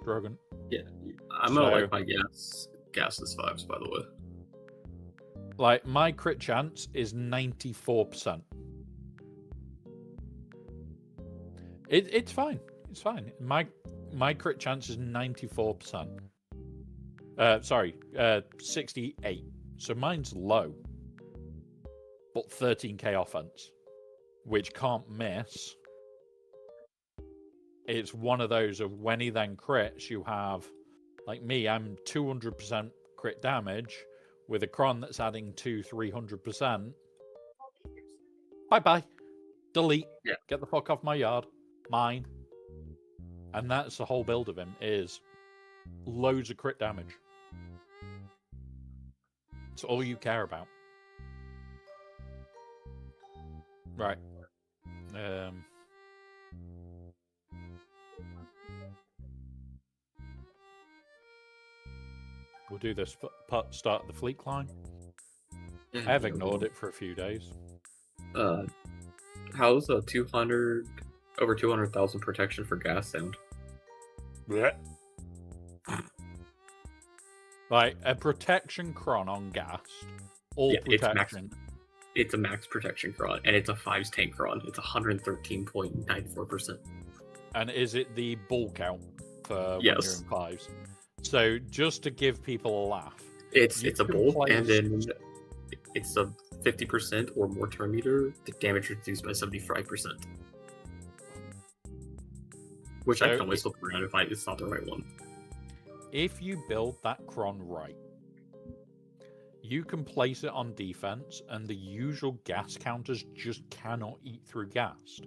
Drogon. Yeah, I'm gonna like my gasless vibes, by the way. Like, my crit chance is 94%. It's fine. It's fine. My crit chance is 94%. Sorry, 68. So mine's low, but 13k offense, which can't miss. It's one of those of when he then crits, you have, like me, I'm 200% crit damage with a cron that's adding to 300%. Bye-bye. Delete. Yeah. Get the fuck off my yard. Mine. And that's the whole build of him, is loads of crit damage. It's all you care about. Right. We'll do this start the fleet climb. Yeah, I've ignored it for a few days. How's a 200 over 200,000 protection for gas sound? Blech. Like a protection cron on gas. All protection. It's a max protection cron, and it's a 5's tank cron. It's 113.94%. And is it the bulk out for yes. when you're in 5's? So just to give people a laugh, it's a bulk, and then it's a 50% or more turn meter. The damage reduced by 75%. Which I can always look around if it's not the right one. If you build that cron right, you can place it on defense, and the usual gas counters just cannot eat through gas,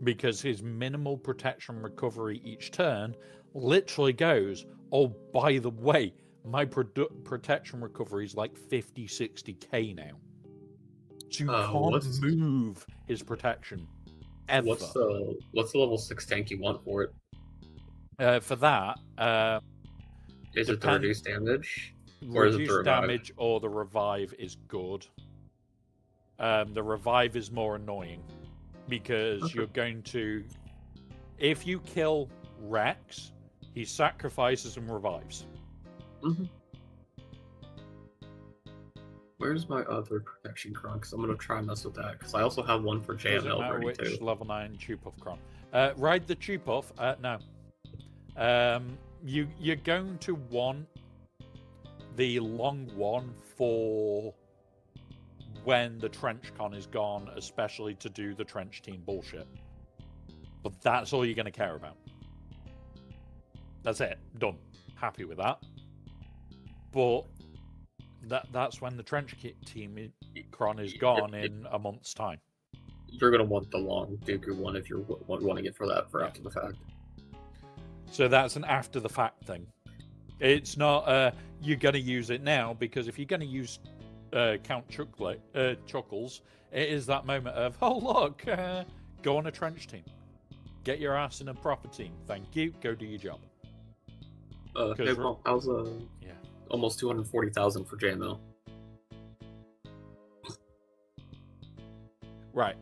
because his minimal protection recovery each turn literally goes, oh, by the way, my protection recovery is like 50, 60k now. So you can't move his protection ever. What's the level 6 tank you want for it? For that, is it the reduced damage? Or is it the reduced damage or the revive is good. The revive is more annoying because you're going to, if you kill Rex, he sacrifices and revives. Where's my other protection cron? Because I'm going to try and mess with that. Because I also have one for JML. Doesn't matter which too. level 9 Chupuff cron. Ride the Chupuff. No. You're going to want the long one for when the trench con is gone, especially to do the trench team bullshit. But that's all you're going to care about. That's it. Done. Happy with that. But that's when the trench team cron is gone in a month's time. You're going to want the long Dooku one if you're wanting it for that for after the fact. So that's an after the fact thing. It's not you're going to use it now, because if you're going to use Count Chuckles, it is that moment of, oh look, go on a trench team. Get your ass in a proper team. Thank you. Go do your job. Hey, well, I was almost 240,000 for JML. Right.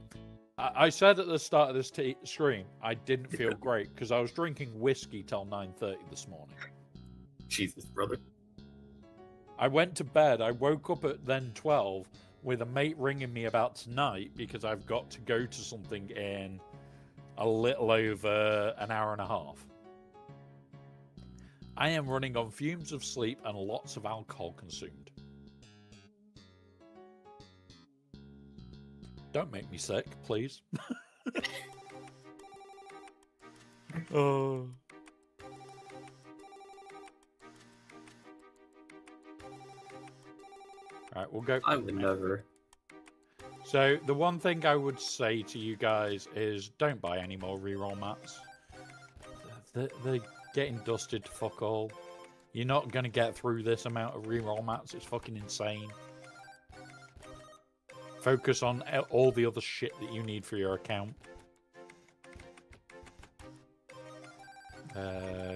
I said at the start of this stream, I didn't feel great because I was drinking whiskey till 9:30 this morning. Jesus, brother. I went to bed. I woke up at then 12 with a mate ringing me about tonight because I've got to go to something in a little over an hour and a half. I am running on fumes of sleep and lots of alcohol consumed. Don't make me sick, please. Oh. Alright, we'll go. I would never. So, the one thing I would say to you guys is don't buy any more reroll mats. They're getting dusted to fuck all. You're not going to get through this amount of reroll mats. It's fucking insane. Focus on all the other shit that you need for your account.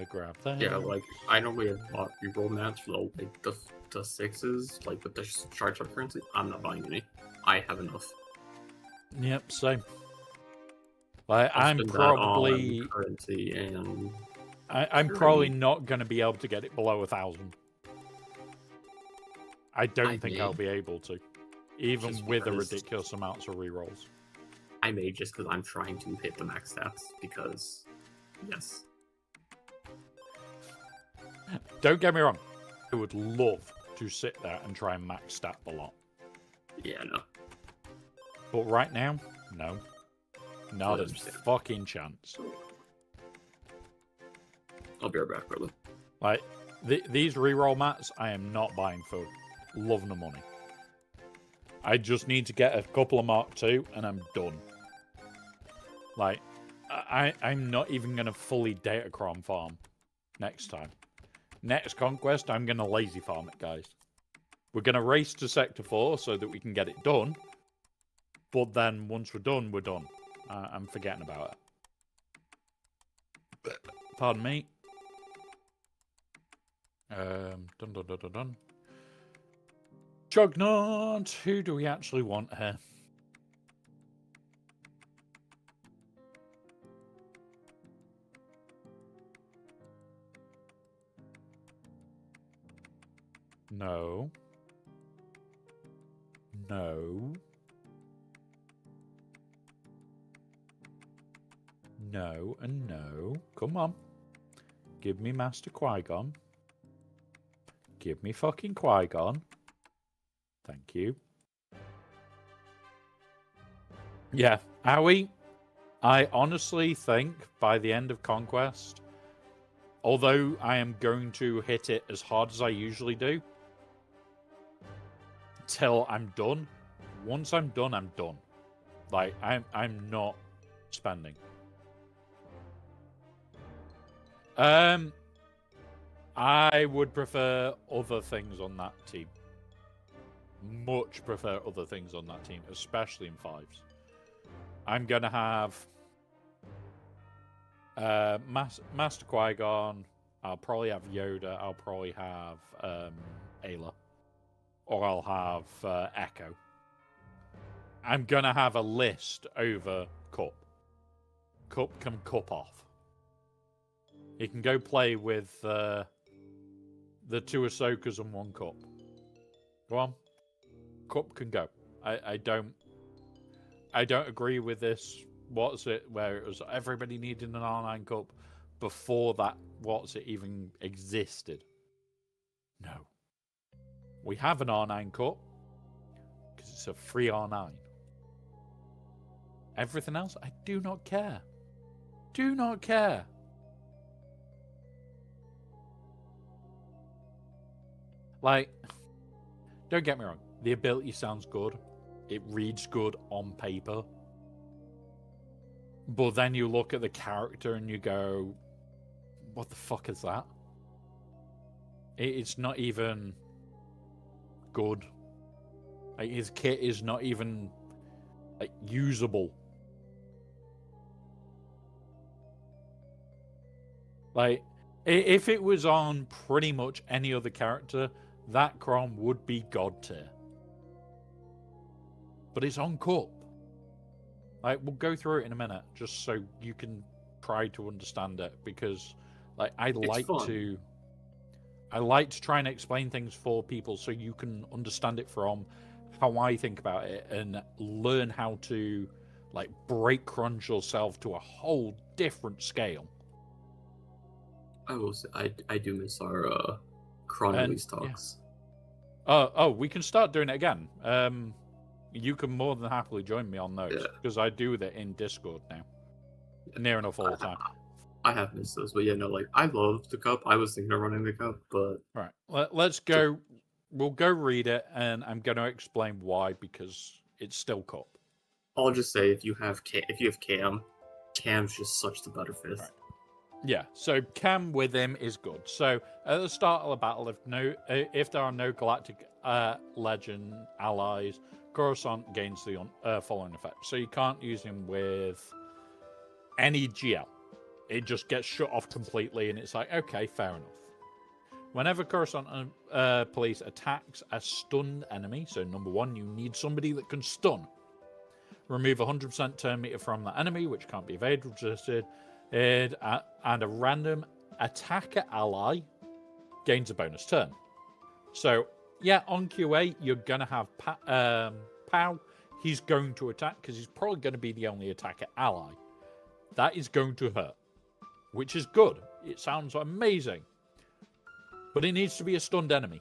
Grab that. Yeah, like I normally have bought reroll mats for like the sixes, like with the charge up currency. I'm not buying any. I have enough. Yep, same. Like, I'll I'm spend that probably on currency and I'm probably not going to be able to get it below 1,000. I don't think I'll be able to, even Just with the because- ridiculous amounts of rerolls. I may just because I'm trying to hit the max stats because yes. Don't get me wrong. I would love to sit there and try and max stat a lot. Yeah, no. But right now, no. Not a understand. fucking chance. I'll be right back, brother. Like, these reroll mats, I am not buying for love nor money. I just need to get a couple of Mark II, and I'm done. Like, I'm not even going to fully Datacron farm next time. Next Conquest, I'm going to lazy farm it, guys. We're going to race to Sector 4 so that we can get it done. But then, once we're done, we're done. I'm forgetting about it. Pardon me. Dun. Juggernaut! Who do we actually want here? No. No. No and no. Come on. Give me Master Qui-Gon. Give me fucking Qui-Gon. Thank you. Yeah, Owie, I honestly think by the end of Conquest, although I am going to hit it as hard as I usually do, till I'm done. Once I'm done, I'm done. Like, I'm not spending. I would prefer other things on that team. Much prefer other things on that team, especially in fives. I'm gonna have Master Qui-Gon. I'll probably have Yoda. I'll probably have Ayla, or I'll have Echo. I'm gonna have a list over Cup. Cup can cup off. He can go play with the two Ahsokas and one Cup. Go on. Cup can go. I don't agree with this. What's it? Where it was everybody needing an R9 Cup before that. What's it even existed? No. We have an R9 Cup because it's a free R9. Everything else, I do not care. Do not care. Like, don't get me wrong. The ability sounds good. It reads good on paper. But then you look at the character and you go, what the fuck is that? It's not even good. Like, his kit is not even like usable. Like, if it was on pretty much any other character, that Crom would be god tier. But it's on Cup. Like, we'll go through it in a minute, just so you can try to understand it, because like I like to try and explain things for people so you can understand it from how I think about it and learn how to like break crunch yourself to a whole different scale. I will say, I do miss our Cron release talks. Yeah. Oh, we can start doing it again. You can more than happily join me on those, because I do that in Discord now. Near enough all the time. I have missed those, but yeah, no, like, I love the Cup. I was thinking of running the Cup, but... Right, let's go. We'll go read it, and I'm going to explain why, because it's still Cup. I'll just say, if you have Cam, Cam's just such the better fifth. Right. Yeah, so chem with him is good. So at the start of the battle, if there are no galactic legend allies, Coruscant gains the following effect. So you can't use him with any GL. It just gets shut off completely, and it's like, okay, fair enough. Whenever Coruscant police attacks a stunned enemy, so number one, you need somebody that can stun. Remove 100% turn meter from that enemy, which can't be evaded, resisted, and a random attacker ally gains a bonus turn. So, yeah, on QA, you're going to have Pow. He's going to attack because he's probably going to be the only attacker ally. That is going to hurt, which is good. It sounds amazing. But it needs to be a stunned enemy.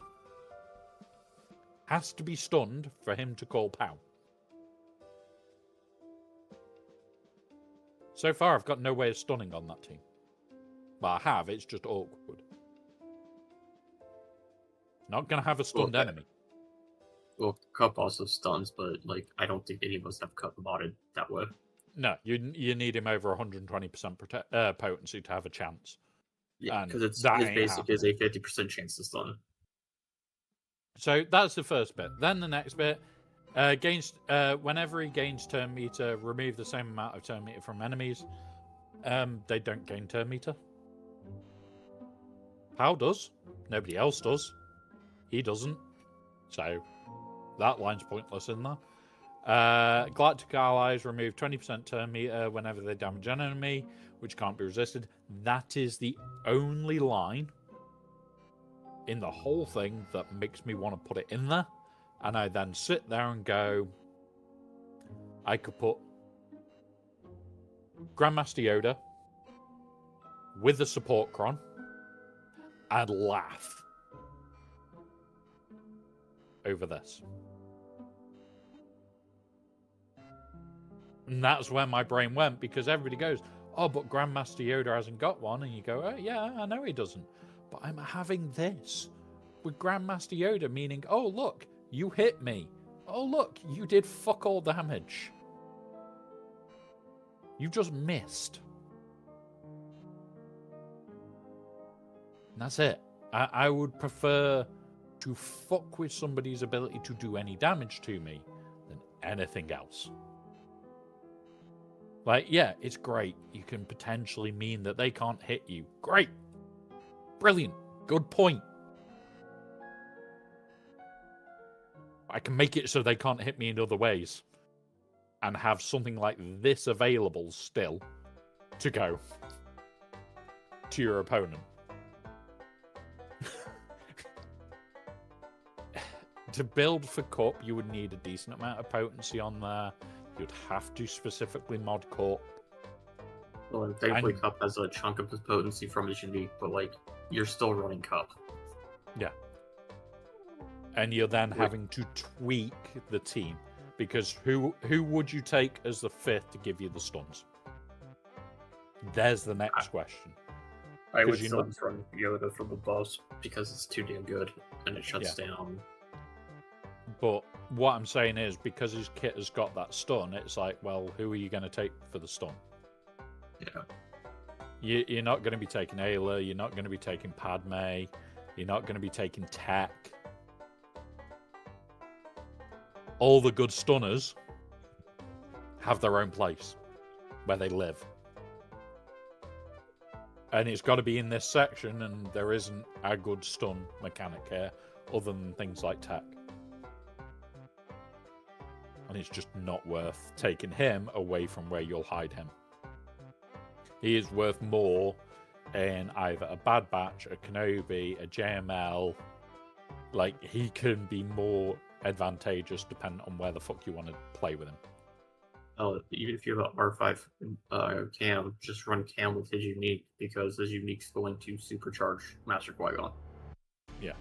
Has to be stunned for him to call Pow. So far, I've got no way of stunning on that team. But I have, it's just awkward. Not going to have a stunned enemy. Well, Cup also stuns, but like I don't think any of us have Cup modded that way. No, you need him over 120% potency to have a chance. Yeah, because his basic is a 50% chance to stun. So that's the first bit. Then the next bit, whenever he gains turn meter, remove the same amount of turn meter from enemies. They don't gain turn meter. Pow does. Nobody else does. He doesn't. So that line's pointless in there. Galactic allies remove 20% turn meter whenever they damage an enemy, which can't be resisted. That is the only line in the whole thing that makes me want to put it in there. And I then sit there and go, I could put Grandmaster Yoda with the support cron and laugh over this. And that's where my brain went, because everybody goes, oh, but Grandmaster Yoda hasn't got one. And you go, oh, yeah, I know he doesn't. But I'm having this with Grandmaster Yoda, meaning, oh, look, you hit me. Oh, look, you did fuck all damage. You just missed. And that's it. I would prefer to fuck with somebody's ability to do any damage to me than anything else. Like, yeah, it's great. You can potentially mean that they can't hit you. Great. Brilliant. Good point. I can make it so they can't hit me in other ways. And have something like this available still to go to your opponent. To build for Cup, you would need a decent amount of potency on there. You'd have to specifically mod Cup. Well, thankfully, Cup has a chunk of the potency from his unique, but like you're still running Cup. Yeah. And you're then having to tweak the team, because who would you take as the fifth to give you the stuns? There's the next question. I would stun from Yoda from the boss because it's too damn good and it shuts down. But what I'm saying is, because his kit has got that stun, it's like, well, who are you going to take for the stun? Yeah. You're not going to be taking Ayla, you're not going to be taking Padme, you're not going to be taking Tech. All the good stunners have their own place where they live. And it's got to be in this section, and there isn't a good stun mechanic here other than things like Tech. And it's just not worth taking him away from where you'll hide him. He is worth more in either a Bad Batch, a Kenobi, a JML. Like, he can be more advantageous depending on where the fuck you want to play with him. Oh, even if you have an R5 Cam, just run Cam with his unique, because his unique's going to supercharge Master Qui-Gon. Yeah.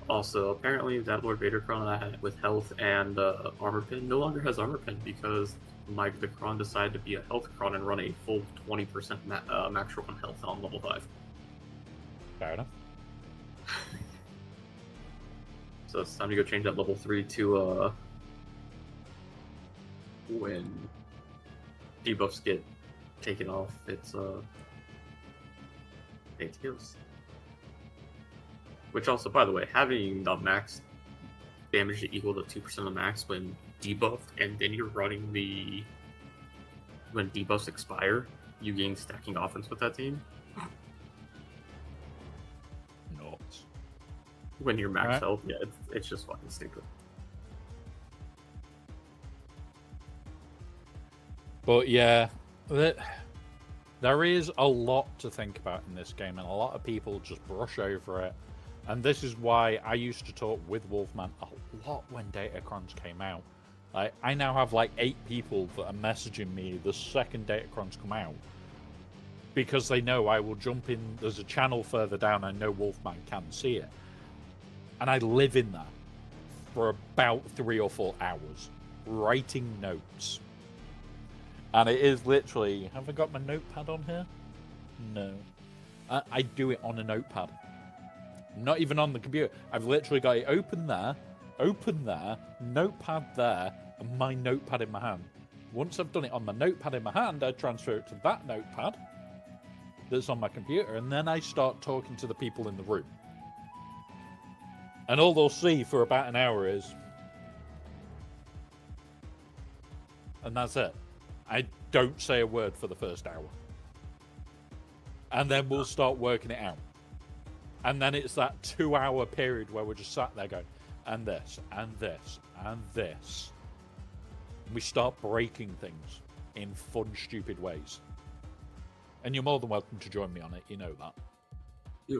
Also, apparently that Lord Vader Cron I had with health and armor pin no longer has armor pin because the Cron decided to be a health Cron and run a full 20% max roll on health on level 5. Fair enough. So it's time to go change that level 3 to when debuffs get taken off. It's It is. Which also, by the way, having the max damage equal to 2% of max when debuffed, and then you're running the when debuffs expire, you gain stacking offense with that team. Nuts. When you're max Right. health, yeah, it's just fucking stupid. But yeah, there is a lot to think about in this game, and a lot of people just brush over it. And this is why I used to talk with Wolfman a lot when Datacrons came out. Like, I now have like 8 people that are messaging me the second Datacrons come out, because they know I will jump in. There's a channel further down. I know Wolfman can see it, and I live in that for about 3 or 4 hours writing notes. And it is literally, have I got my notepad on here? No. I do it on a notepad. Not even on the computer. I've literally got it open there, notepad there, and my notepad in my hand. Once I've done it on my notepad in my hand, I transfer it to that notepad that's on my computer, and then I start talking to the people in the room. And all they'll see for about an hour is... And that's it. I don't say a word for the first hour. And then we'll start working it out. And then it's that 2-hour period where we're just sat there going, and this, and this, and this. We start breaking things in fun, stupid ways. And you're more than welcome to join me on it, you know that. Yeah.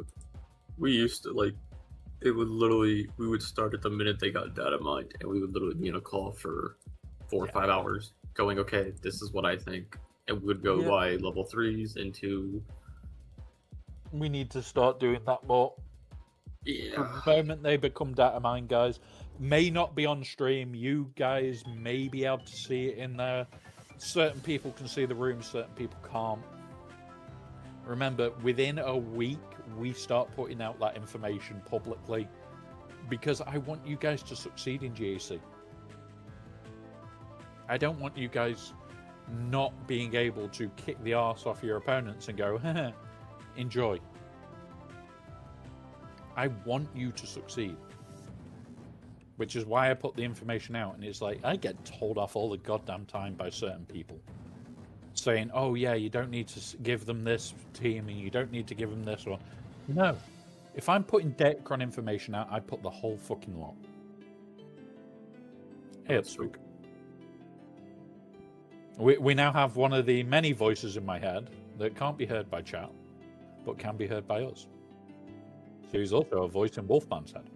We used to, like, it would literally, we would start at the minute they got data mined, and we would literally be in a call for 4 or 5 hours going, okay, this is what I think. And we would go by level 3s into... We need to start doing that more. Yeah. From the moment they become data mine guys, may not be on stream. You guys may be able to see it in there. Certain people can see the room, certain people can't. Remember, within a week, we start putting out that information publicly, because I want you guys to succeed in GAC. I don't want you guys not being able to kick the arse off your opponents and go, enjoy. I want you to succeed. Which is why I put the information out, and it's like, I get told off all the goddamn time by certain people. Saying, oh yeah, you don't need to give them this team, and you don't need to give them this one. No. If I'm putting Datacron information out, I put the whole fucking lot. Hey, it's sweet. We now have one of the many voices in my head that can't be heard by chat, but can be heard by us. So he's also a voice in Wolfman's head.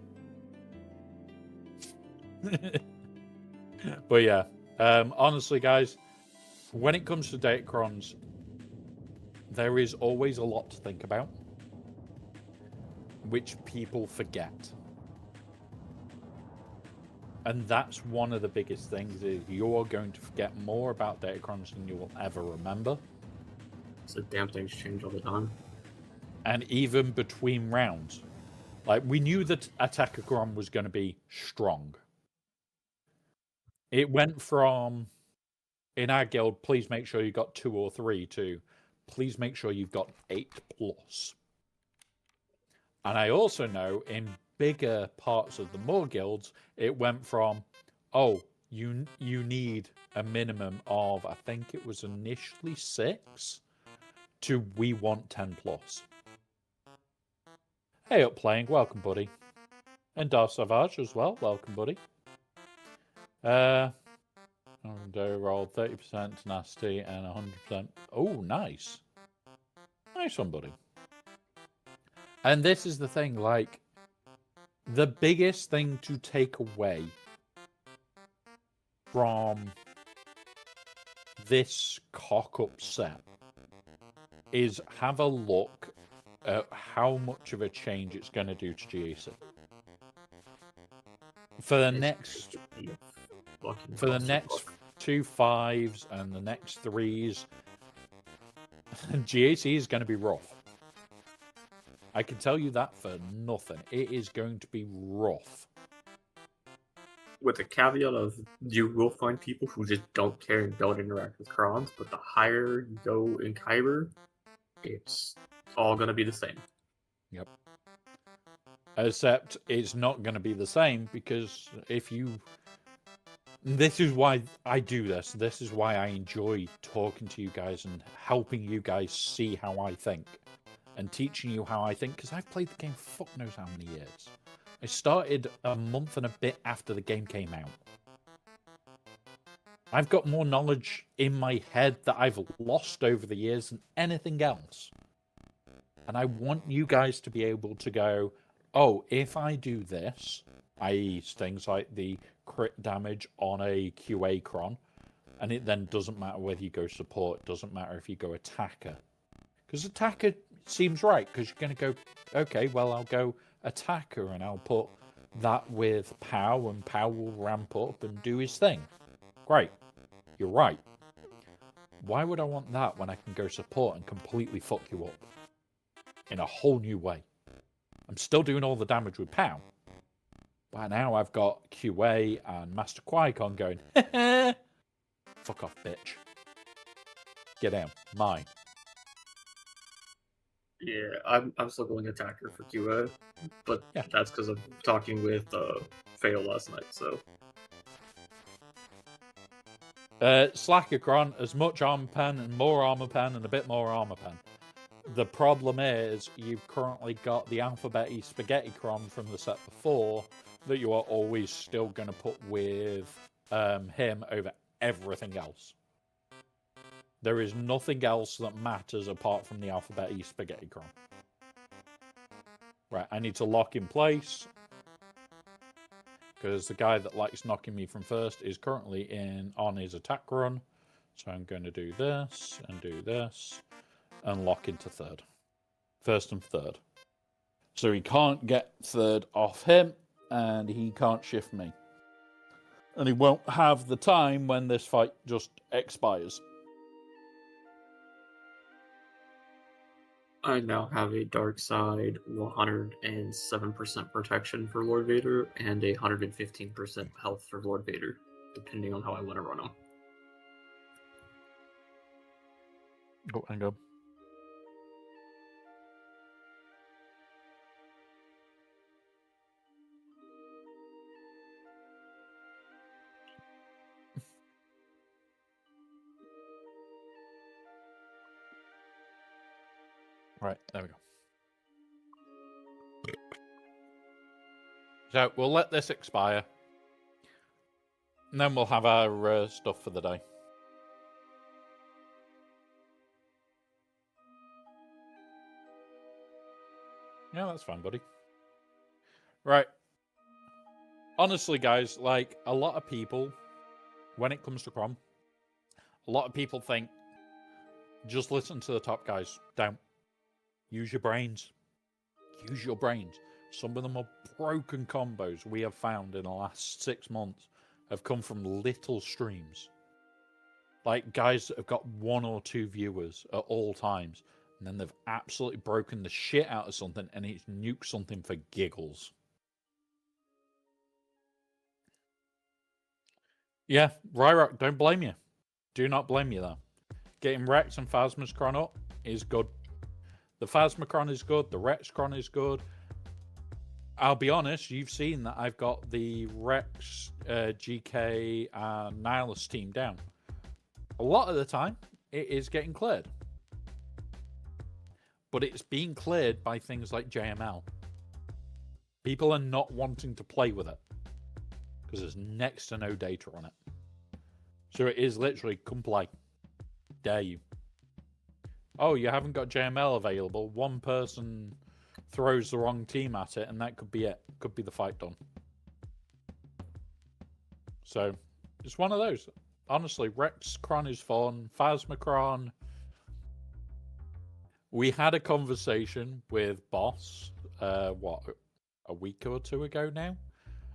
But yeah, honestly, guys, when it comes to Datacrons, there is always a lot to think about, which people forget. And that's one of the biggest things, is you're going to forget more about Datacrons than you will ever remember. So damn things change all the time. And even between rounds. Like, we knew that Attackacron was going to be strong. It went from, in our guild, please make sure you got 2 or 3, to please make sure you've got 8+. And I also know in bigger parts of the more guilds, it went from, oh, you need a minimum of, I think it was initially 6, to we want 10+. Hey, up playing, welcome, buddy. And Darth Savage as well, welcome, buddy. Roll 30% tenacity and 100%. Oh, nice. Nice one, buddy. And this is the thing, like, the biggest thing to take away from this cock-up set is have a look at how much of a change it's going to do to GAC. For the next 2 5s and the next 3s, GAC is going to be rough. I can tell you that for nothing. It is going to be rough. With the caveat of, you will find people who just don't care and don't interact with crons, but the higher you go in Kyber, it's all going to be the same. Yep. Except it's not going to be the same because if you... This is why I do this. This is why I enjoy talking to you guys and helping you guys see how I think. And teaching you how I think, because I've played the game fuck knows how many years. I started a month and a bit after the game came out. I've got more knowledge in my head that I've lost over the years than anything else. And I want you guys to be able to go, oh, if I do this, i.e. things like the crit damage on a QA cron, and it then doesn't matter whether you go support, doesn't matter if you go attacker. Because attacker seems right, because you're going to go, okay, well, I'll go attacker, and I'll put that with POW, and POW will ramp up and do his thing. Great. You're right. Why would I want that when I can go support and completely fuck you up? In a whole new way. I'm still doing all the damage with POW. But now I've got QA and Master Qui-Gon going, fuck off, bitch. Get out. Mine. Yeah, I'm still going attacker for QA, but Yeah. that's because I'm talking with Fail last night, so... Slacker Cron, as much armor pen and more armor pen and a bit more armor pen. The problem is you've currently got the alphabet-y spaghetti cron from the set before that you are always still going to put with him over everything else. There is nothing else that matters apart from the alphabet-y spaghetti cron. Right, I need to lock in place because the guy that likes knocking me from first is currently on his attack run. So I'm going to do this and do this. And lock into third. First and third. So he can't get third off him, and he can't shift me. And he won't have the time when this fight just expires. I now have a dark side 107% protection for Lord Vader and a 115% health for Lord Vader, depending on how I want to run him. Oh, hang on. Right, there we go. So we'll let this expire. And then we'll have our stuff for the day. Yeah, that's fine, buddy. Right. Honestly, guys, like, a lot of people, when it comes to Crom, a lot of people think, just listen to the top guys. Don't. Use your brains. Use your brains. Some of them are broken combos we have found in the last 6 months have come from little streams. Like guys that have got 1 or 2 viewers at all times. And then they've absolutely broken the shit out of something and it's nuked something for giggles. Yeah, Ryrock, don't blame you. Do not blame you there. Getting Rex and Phasmacron up is good. The Phasmacron is good. The Rexcron is good. I'll be honest, you've seen that I've got the Rex, GK, and Nihilus team down. A lot of the time, it is getting cleared. But it's being cleared by things like JML. People are not wanting to play with it. Because there's next to no data on it. So it is literally, come play. Dare you. Oh, you haven't got JML available. One person throws the wrong team at it, and that could be it. Could be the fight done. So, it's one of those. Honestly, Rexcron is fun. Phasmacron. We had a conversation with Boss, what, a week or 2 ago now?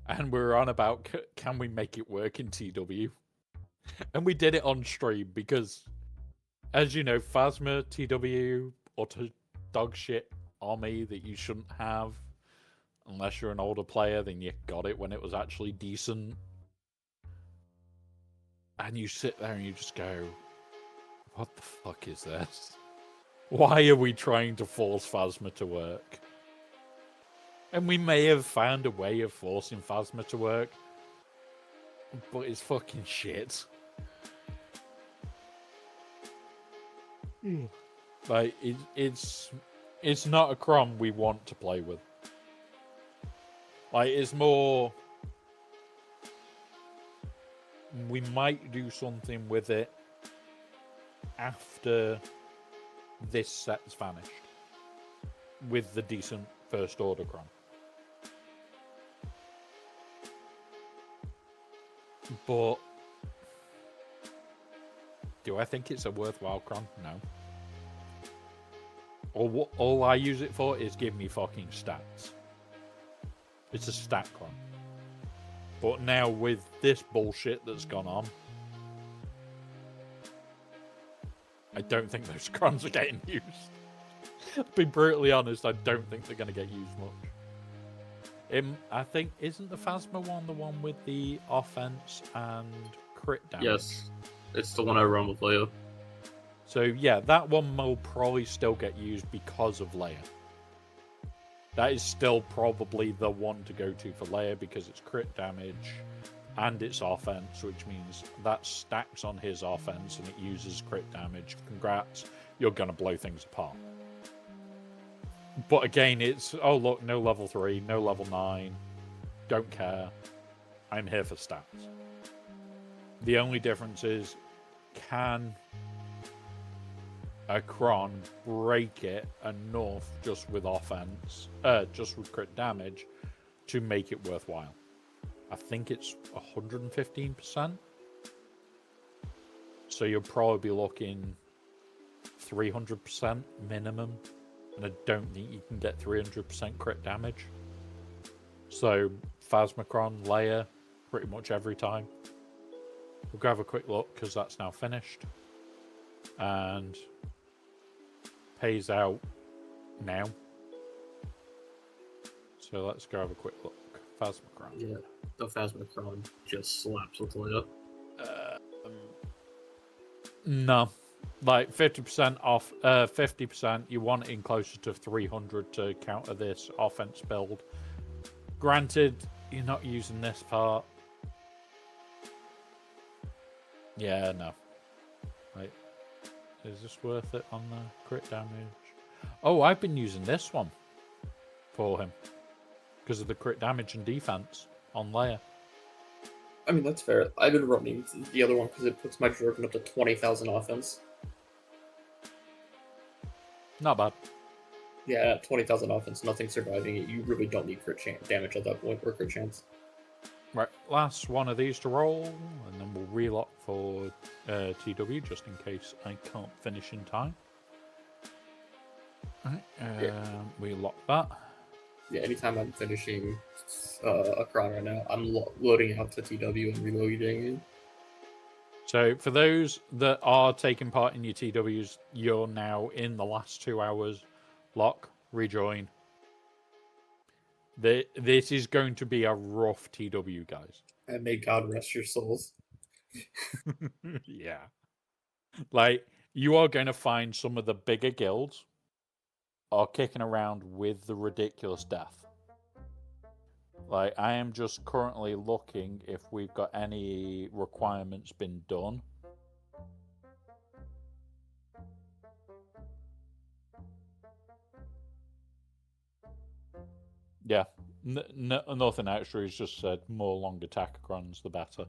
And we were on about, can we make it work in TW? And we did it on stream because, as you know, Phasma, TW, auto dog shit army that you shouldn't have. Unless you're an older player, then you got it when it was actually decent. And you sit there and you just go, what the fuck is this? Why are we trying to force Phasma to work? And we may have found a way of forcing Phasma to work, but it's fucking shit. Like, it's not a cron we want to play with. Like, it's more... We might do something with it after this set's vanished. With the decent first order cron. But... do I think it's a worthwhile cron? No. All I use it for is give me fucking stats. It's a stat cron. But now with this bullshit that's gone on, I don't think those crons are getting used. To be brutally honest, I don't think they're going to get used much. I think, isn't the Phasma one the one with the offense and crit damage? Yes, it's the one I run with Leia. So yeah, that one will probably still get used because of Leia. That is still probably the one to go to for Leia because it's crit damage and it's offense, which means that stacks on his offense and it uses crit damage. Congrats, you're going to blow things apart. But again, it's, oh look, no level 3, no level 9, don't care. I'm here for stats. The only difference is, can a cron break it enough just with offense, just with crit damage, to make it worthwhile? I think it's 115%. So you'll probably be looking 300% minimum, and I don't think you can get 300% crit damage. So Phasmacron, Leia, pretty much every time. We'll go have a quick look because that's now finished. And pays out now. So let's go have a quick look. Phasmacron. Yeah, the Phasmacron just slaps with Leia. No. Like 50% off, 50%, you want it in closer to 300 to counter this offense build. Granted, you're not using this part. Yeah, no. Right. Is this worth it on the crit damage? Oh, I've been using this one for him because of the crit damage and defense on Leia. I mean, that's fair. I've been running the other one because it puts my Jordan up to 20,000 offense. Not bad. Yeah, at 20,000 offense, nothing surviving it. You really don't need crit damage at that point, or crit chance. Right, last one of these to roll, and then we'll relock for TW just in case I can't finish in time. Right, we lock that. Yeah, anytime I'm finishing a cron right now, I'm loading out to TW and reloading it. So for those that are taking part in your TWs, you're now in the last 2 hours. Lock, rejoin. This is going to be a rough TW, guys. And may God rest your souls. Yeah. Like, you are going to find some of the bigger guilds are kicking around with the ridiculous death. Like, I am just currently looking if we've got any requirements been done. Yeah, nothing extra. He's just said more long attack crons, the better.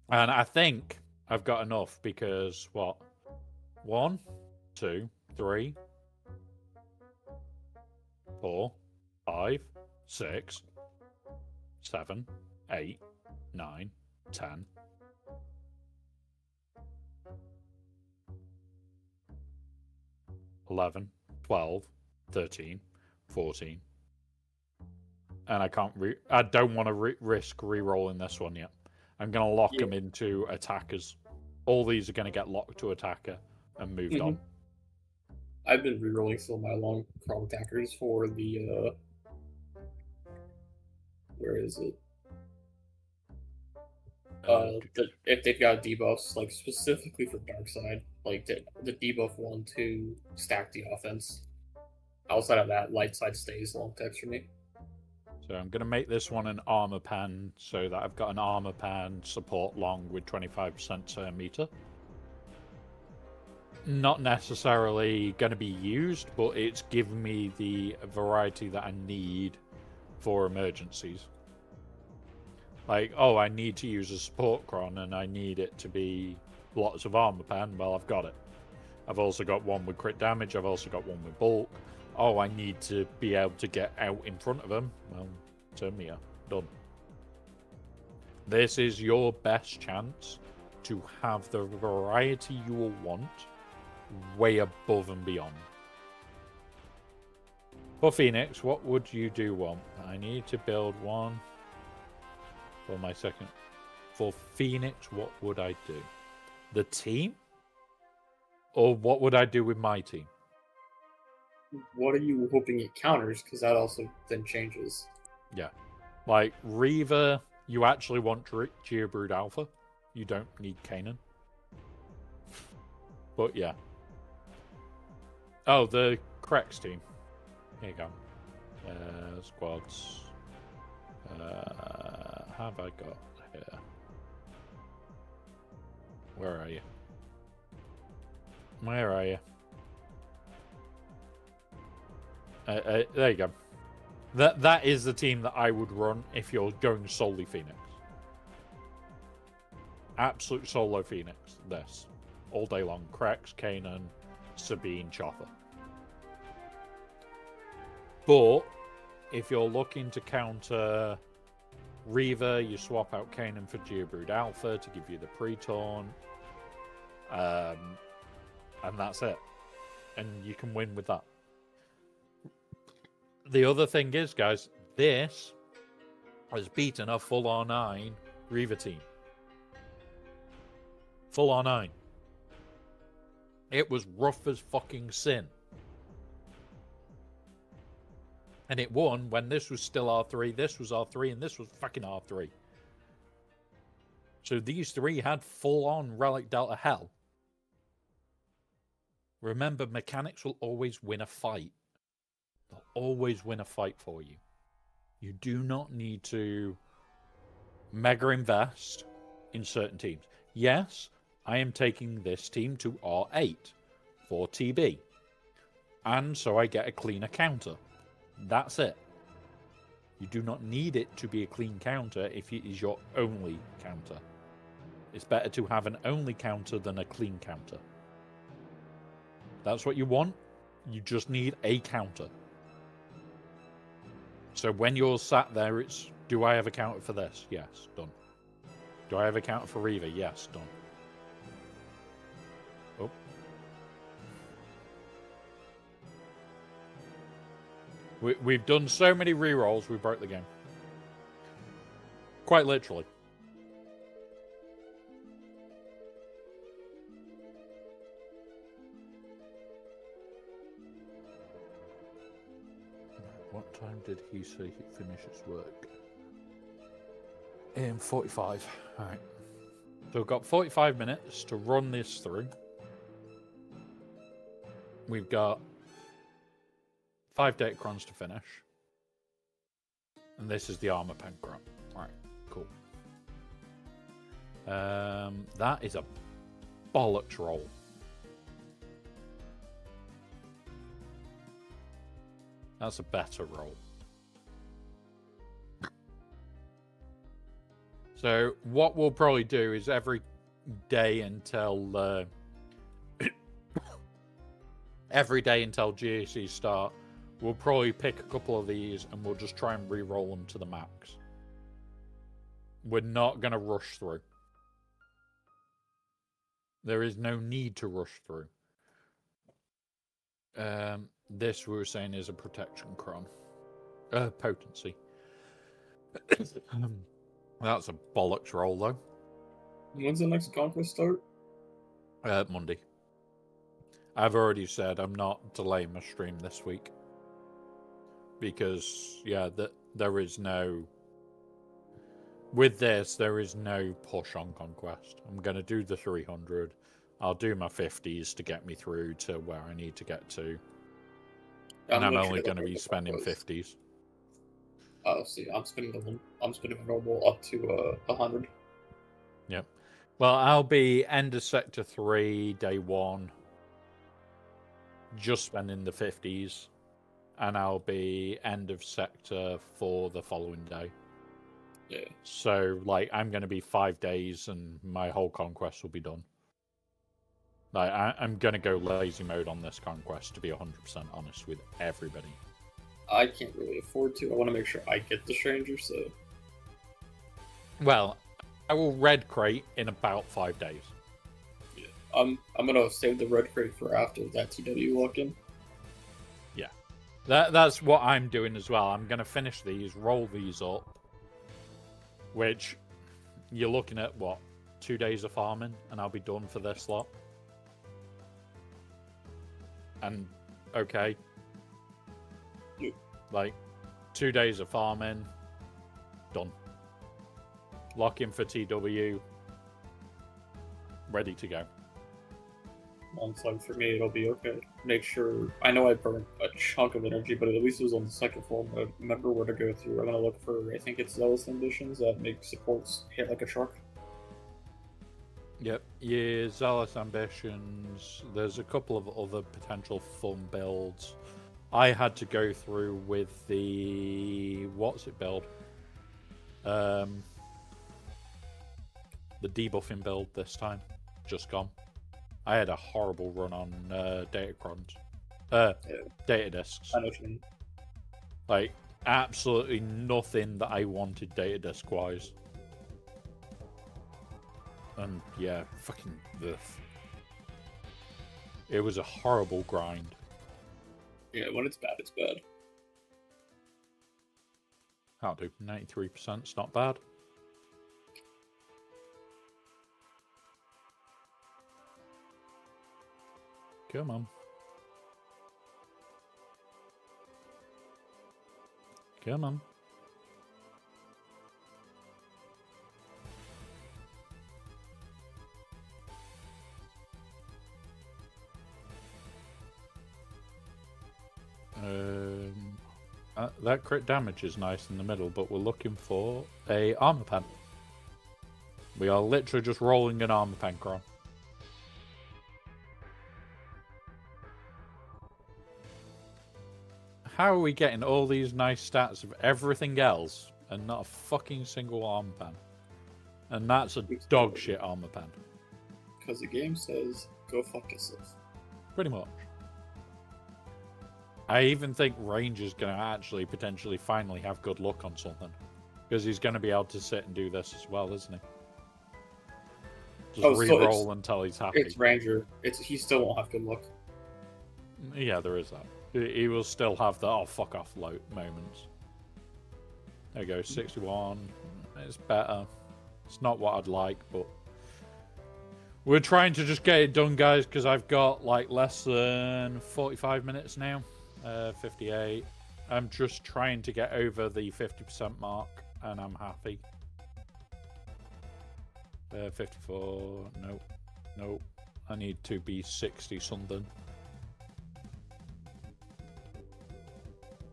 And I think I've got enough because, what? 1, 2, 3, 4, 5, 6, 7, 8, 9, 10. 11, 12, 13, 14. And I can't I don't want to risk re-rolling this one yet. I'm going to lock them into attackers. All these are going to get locked to attacker and moved on. I've been re-rolling some of my long cron attackers for the where is it? If they've got debuffs, like specifically for dark side, like the debuff one to stack the offense. Outside of that, light side stays long text for me. So I'm going to make this one an armor pan so that I've got an armor pan support long with 25% meter. Not necessarily going to be used, but it's given me the variety that I need for emergencies. Like, oh, I need to use a support cron and I need it to be lots of armor pan. Well, I've got it. I've also got one with crit damage. I've also got one with bulk. Oh, I need to be able to get out in front of them. Well, turn me up. Done. This is your best chance to have the variety you will want way above and beyond. For Phoenix, what would you do want? I need to build one for my second. For Phoenix, what would I do? The team? Or what would I do with my team? What are you hoping it counters? Because that also then changes. Yeah. Like, Reaver, you actually want Geobrood Alpha. You don't need Kanan. But yeah. Oh, the Crex team. Here you go. Squads. Have I got here? Where are you? Where are you? There you go. That is the team that I would run if you're going solely Phoenix. Absolute solo Phoenix. This. All day long. Crex, Kanan, Sabine, Chopper. But if you're looking to counter Reaver, you swap out Kanan for Geobrood Alpha to give you the pre-taunt. And that's it. And you can win with that. The other thing is, guys, this has beaten a full R9 Reaver team. Full R9. It was rough as fucking sin. And it won when this was still R3, this was R3, and this was fucking R3. So these three had full-on Relic Delta hell. Remember, mechanics will always win a fight. They'll always win a fight for you. You do not need to mega invest in certain teams. Yes, I am taking this team to R8 for TB. And so I get a cleaner counter. That's it. You do not need it to be a clean counter if it is your only counter. It's better to have an only counter than a clean counter. That's what you want. You just need a counter. So when you're sat there, it's, do I have a counter for this? Yes, done. Do I have a counter for Reaver? Yes, done. Oh. We've done so many rerolls, we broke the game. Quite literally. What time did he say he'd finish his work? In 45. Alright. So we've got 45 minutes to run this through. We've got 5 data crons to finish. And this is the armor pen cron. Alright, cool. That is a bollocks roll. That's a better roll. So what we'll probably do is every day until every day until GAC start, we'll probably pick a couple of these and we'll just try and re-roll them to the max. We're not going to rush through. There is no need to rush through. This we were saying is a protection cron. Potency. That's a bollocks roll though. When's the next conquest start? Monday. I've already said I'm not delaying my stream this week. Because, yeah, there is no... With this, there is no push on Conquest. I'm going to do the 300. I'll do my 50s to get me through to where I need to get to. Yeah, And I'm literally only going to looking be at the spending conquest. 50s. Oh, see, I'm spending the normal up to 100. Yep. Well, I'll be end of Sector 3, day 1, just spending the 50s. And I'll be end of Sector 4 the following day. Yeah. So, like, I'm going to be 5 days and my whole conquest will be done. Like, I'm going to go lazy mode on this conquest, to be 100% honest with everybody. I can't really afford to. I want to make sure I get the stranger, so... Well, I will red crate in about 5 days. Yeah. I'm gonna save the red crate for after that TW walk-in. Yeah. That's what I'm doing as well. I'm going to finish these, roll these up. Which, you're looking at, what, 2 days of farming? And I'll be done for this lot. And, okay. Yeah. Like, 2 days of farming, done. Lock in for TW, ready to go. So for me, it'll be okay. Make sure... I know I burned a chunk of energy, but at least it was on the second floor. I remember where to go through. I'm gonna look for, I think it's zealous ambitions that make supports hit like a truck. Yep, yeah, zealous ambitions. There's a couple of other potential fun builds. I had to go through with the... what's it build? The debuffing build this time. Just gone. I had a horrible run on data crons. Data discs. I know what you mean. Like, absolutely nothing that I wanted data disc wise. And yeah, fucking ugh. It was a horrible grind. Yeah, when it's bad, it's bad. How do 93%? It's not bad. Come on. Come on. That crit damage is nice in the middle, but we're looking for a armor pen. We are literally just rolling an armor pen, Cron. How are we getting all these nice stats of everything else and not a fucking single armor pen? And that's a dog shit armor pen. Because the game says, go fuck yourself. Pretty much. I even think Ranger's going to actually potentially finally have good luck on something. Because he's going to be able to sit and do this as well, isn't he? Just re-roll until he's happy. It's Ranger. He still won't have good luck. Yeah, there is that. He will still have the oh fuck off moments. There you go, 61. It's better. It's not what I'd like, but we're trying to just get it done, guys, because I've got like less than 45 minutes now. 58. I'm just trying to get over the 50% mark, and I'm happy. 54. Nope. Nope. I need to be 60 something.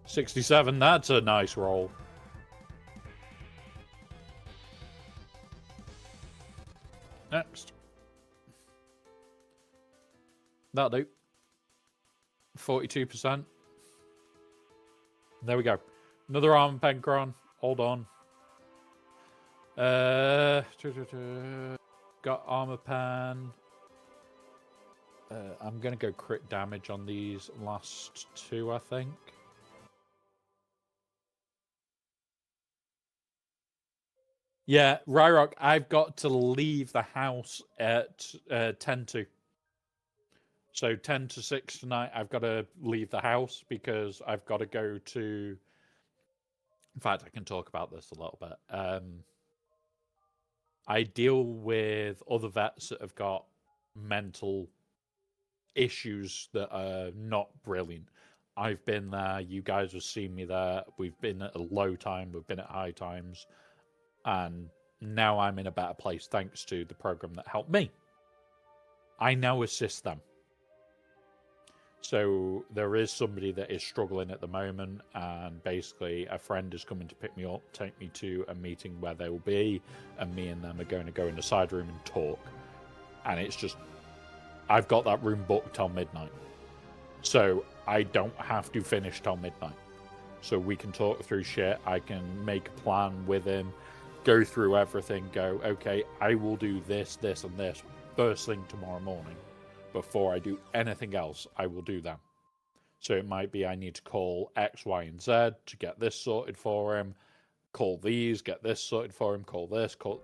67, that's a nice roll. Next. That'll do. 42%. There we go. Another armor pen, Cron. Hold on. Got armor pen. I'm going to go crit damage on these last two, I think. Yeah, Ryrock, I've got to leave the house at 10 to. So 10 to 6 tonight, I've got to leave the house because I've got to go to... In fact, I can talk about this a little bit. I deal with other vets that have got mental issues that are not brilliant. I've been there. You guys have seen me there. We've been at a low time. We've been at high times. And now I'm in a better place thanks to the program that helped me. I now assist them. So there is somebody that is struggling at the moment, and basically a friend is coming to pick me up, take me to a meeting where they will be, and me and them are going to go in the side room and talk. And it's just, I've got that room booked till midnight. So I don't have to finish till midnight. So we can talk through shit, I can make a plan with him, go through everything, go, okay, I will do this, this, and this first thing tomorrow morning. Before I do anything else, I will do that. So it might be I need to call X, Y, and Z to get this sorted for him, call these, get this sorted for him, call this, call...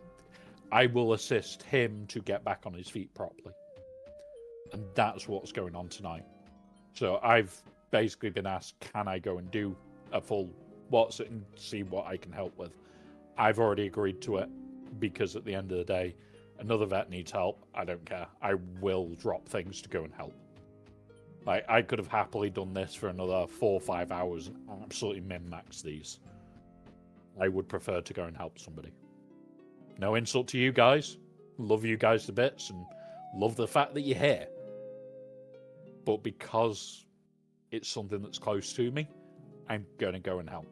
I will assist him to get back on his feet properly. And that's what's going on tonight. So I've basically been asked, can I go and do a full what's it and see what I can help with? I've already agreed to it, because at the end of the day, another vet needs help. I don't care. I will drop things to go and help. Like, I could have happily done this for another 4 or 5 hours and absolutely min-max these. I would prefer to go and help somebody. No insult to you guys. Love you guys to bits and love the fact that you're here. But because it's something that's close to me, I'm going to go and help.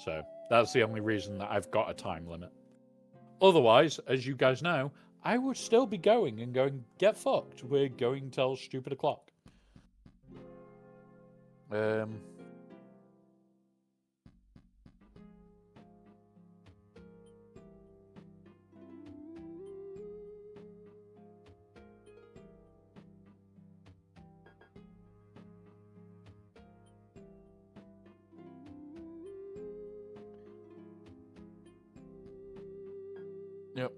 So that's the only reason that I've got a time limit. Otherwise, as you guys know, I would still be going and going, get fucked. We're going till stupid o'clock. Yep.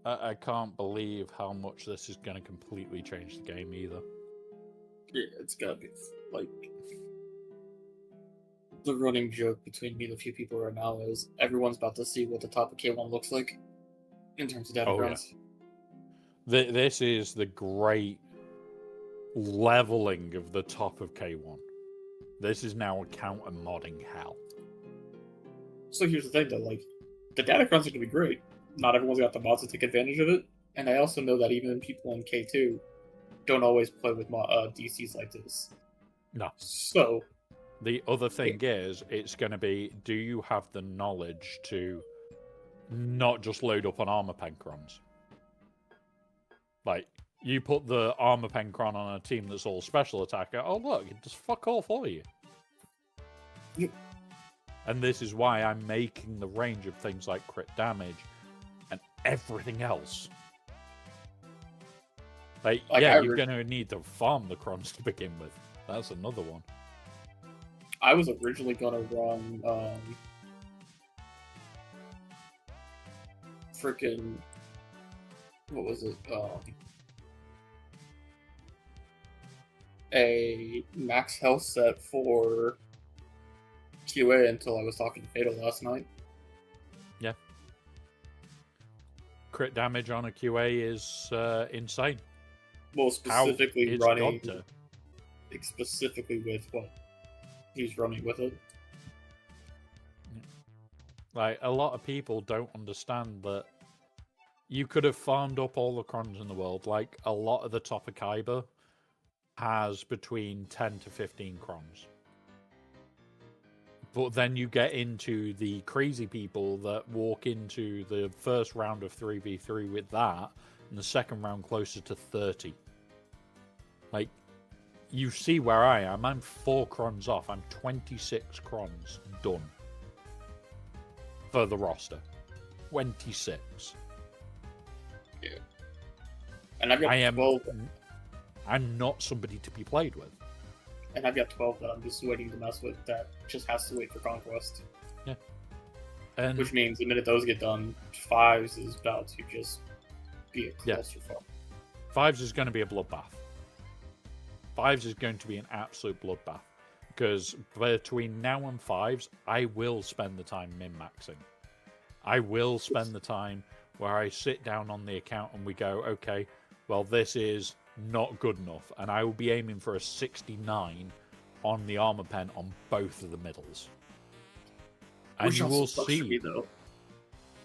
I can't believe how much this is going to completely change the game either. Yeah, it's gotta be like the running joke between me and a few people right now is everyone's about to see what the top of K1 looks like in terms of data crons. Yeah. This is the great leveling of the top of K1. This is now a counter modding hell. So here's the thing though, like the data crons are gonna be great. Not everyone's got the mods to take advantage of it, and I also know that even people in K2 don't always play with DCs like this. No. So the other thing is, it's going to be, do you have the knowledge to not just load up on armor pen crons? Like, you put the armor pen cron on a team that's all special attacker, oh look, it does fuck all for you. Yep. And this is why I'm making the range of things like crit damage and everything else. Like yeah, you're going to need to farm the crons to begin with. That's another one. I was originally going to run freaking what was it? A max health set for QA until I was talking to Fatal last night. Yeah. Crit damage on a QA is insane. Well, specifically running to... specifically with what he's running with it. Like, a lot of people don't understand that you could have farmed up all the crons in the world. Like, a lot of the top of Kyber has between 10 to 15 crons. But then you get into the crazy people that walk into the first round of 3v3 with that, and the second round closer to 30. Like, you see where I am. I'm 4 crons off. I'm 26 crons done for the roster. 26. Yeah. And I've got 12. I'm not somebody to be played with. And I've got 12 that I'm just waiting to mess with that just has to wait for Conquest. Yeah. And which means the minute those get done, 5s is about to just be a clusterfuck. 5s is going to be a bloodbath. 5s is going to be an absolute bloodbath. Because between now and 5s, I will spend the time min-maxing. I will spend the time where I sit down on the account and we go, okay, well, this is not good enough. And I will be aiming for a 69 on the armor pen on both of the middles. And Which you will see... see... though.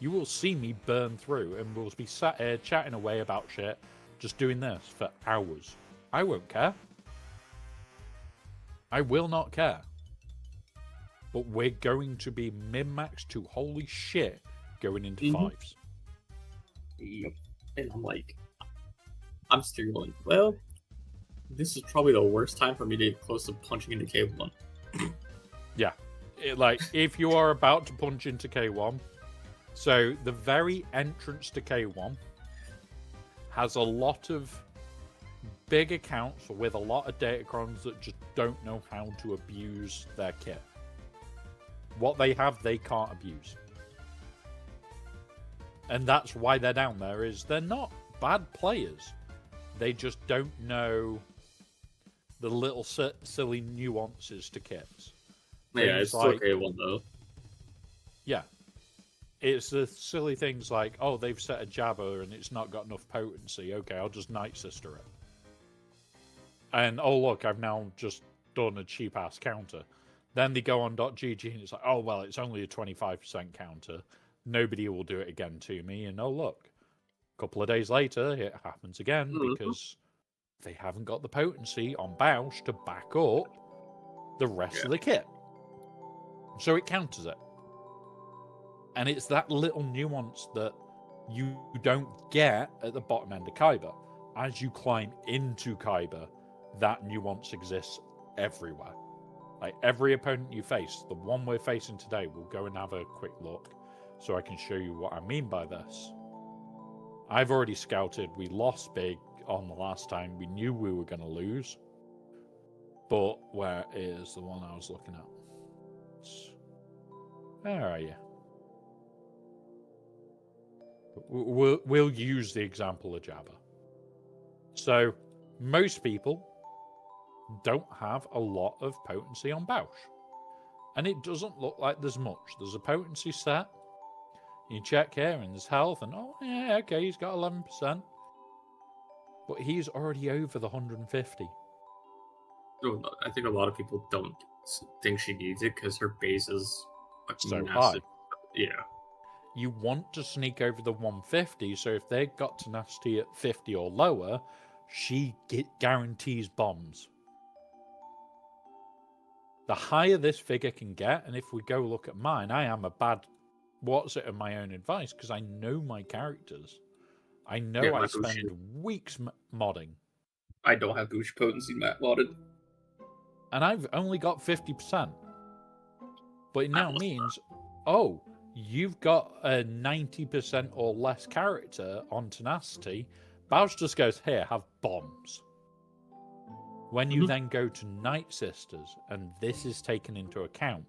You will see me burn through, and we'll be sat here chatting away about shit, just doing this for hours. I won't care. I will not care. But we're going to be min-max to holy shit going into fives. Yep. And I'm like, I'm still going, well, this is probably the worst time for me to get close to punching into K1. Yeah. Like, if you are about to punch into K1, so the very entrance to K1 has a lot of big accounts with a lot of datacrons that just don't know how to abuse their kit. What they have, they can't abuse. And that's why they're down there, is they're not bad players. They just don't know the little silly nuances to kits. Yeah, it's like, still K1 though. Yeah. It's the silly things like, oh, they've set a jabber and it's not got enough potency. Okay, I'll just Night Sister it. And, oh, look, I've now just done a cheap-ass counter. Then they go on .gg and it's like, oh, well, it's only a 25% counter. Nobody will do it again to me. And, oh, look, a couple of days later, it happens again because they haven't got the potency on Bausch to back up the rest of the kit. So it counters it. And it's that little nuance that you don't get at the bottom end of Kyber. As you climb into Kyber, that nuance exists everywhere. Like every opponent you face, the one we're facing today, we'll go and have a quick look so I can show you what I mean by this. I've already scouted. We lost big on the last time. We knew we were going to lose. But where is the one I was looking at? Where are you? We'll use the example of Jabba. So, most people don't have a lot of potency on Bausch. And it doesn't look like there's much. There's a potency set. You check here and there's health and, oh, yeah, okay, he's got 11%. But he's already over the 150. I think a lot of people don't think she needs it because her base is like so massive. high. Yeah. You want to sneak over the 150, so if they got tenacity at 50 or lower, she guarantees bombs. The higher this figure can get, and if we go look at mine, I am a bad what's it of my own advice because I know my characters. I know I spend weeks modding. I don't have Gooch potency modded. And I've only got 50%. But it now means, oh, you've got a 90% or less character on tenacity. Bausch just goes, here, have bombs. When you then go to Night Sisters, and this is taken into account,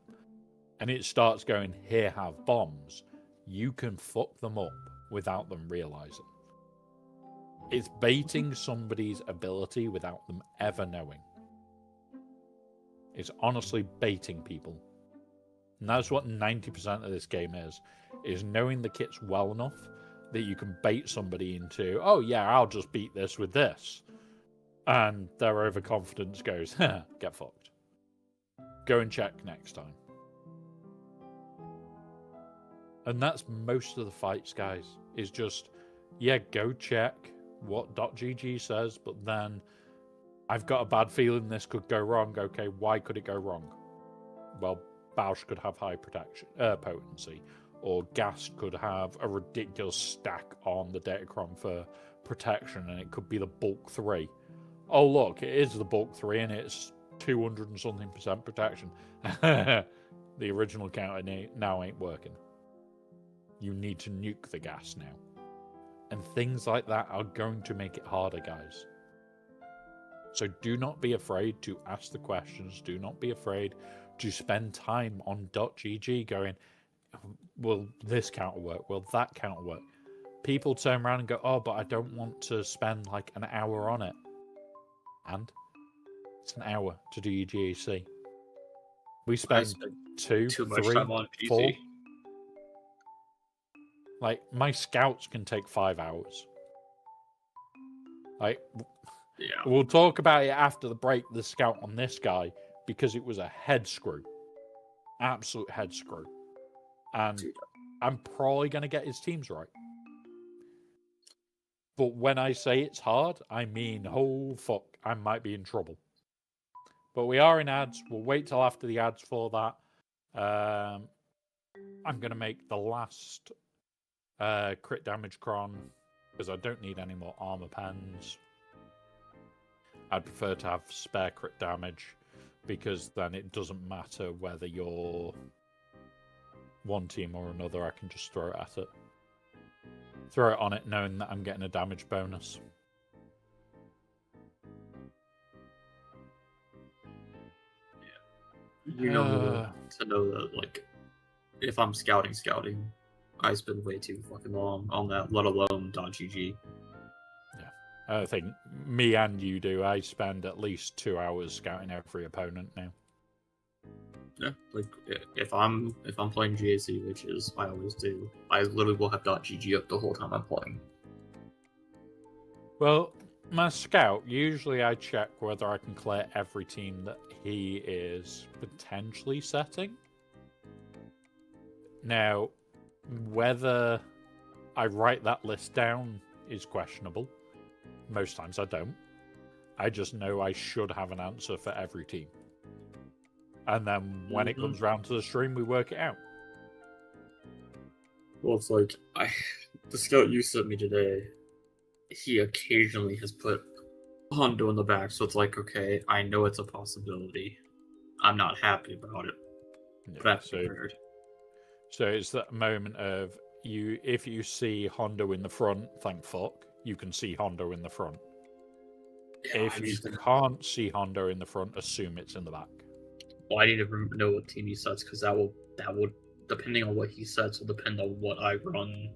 and it starts going, here, have bombs, you can fuck them up without them realizing. It's baiting somebody's ability without them ever knowing. It's honestly baiting people. And that's what 90% of this game is knowing the kits well enough that you can bait somebody into, oh yeah, I'll just beat this with this. And their overconfidence goes, get fucked. Go and check next time. And that's most of the fights, guys. Is just, yeah, go check what .gg says, but then I've got a bad feeling this could go wrong. Okay, why could it go wrong? Well, Bausch could have high potency, or Gast could have a ridiculous stack on the Datacron for protection, and it could be the bulk 3. Oh, look, it is the bulk 3, and it's 200 and something % protection. The original counter now ain't working. You need to nuke the gas now. And things like that are going to make it harder, guys. So do not be afraid to ask the questions. Do not be afraid to spend time on .gg going, will this counter work? Will that counter work? People turn around and go, oh, but I don't want to spend like an hour on it. And it's an hour to do your GAC. We spend too much 3, time on 4. Like, my scouts can take 5 hours. Like, yeah. We'll talk about it after the break, the scout on this guy, because it was a head screw. Absolute head screw. And I'm probably going to get his teams right. But when I say it's hard, I mean, oh fuck, I might be in trouble. But we are in ads. We'll wait till after the ads for that. I'm going to make the last crit damage cron because I don't need any more armor pens. I'd prefer to have spare crit damage because then it doesn't matter whether you're one team or another. I can just throw it at it. Throw it on it knowing that I'm getting a damage bonus. You know to know that, like, if I'm scouting, I spend way too fucking long on that, let alone .gg. Yeah, I think me and you do. I spend at least 2 hours scouting every opponent now. Yeah, like if I'm playing GAC, which is I always do, I literally will have .gg up the whole time I'm playing. Well, my scout, usually I check whether I can clear every team that he is potentially setting. Now, whether I write that list down is questionable. Most times I don't. I just know I should have an answer for every team. And then when it comes round to the stream, we work it out. Well, it's like, the scout you sent me today, he occasionally has put Hondo in the back, so it's like, okay, I know it's a possibility. I'm not happy about it. Yeah, But I'm prepared. So it's that moment of if you see Hondo in the front, thank fuck, you can see Hondo in the front. Yeah, If you can't see Hondo in the front, assume it's in the back. Well, I need to know what team he sets, because that will, depending on what he sets, will depend on what I run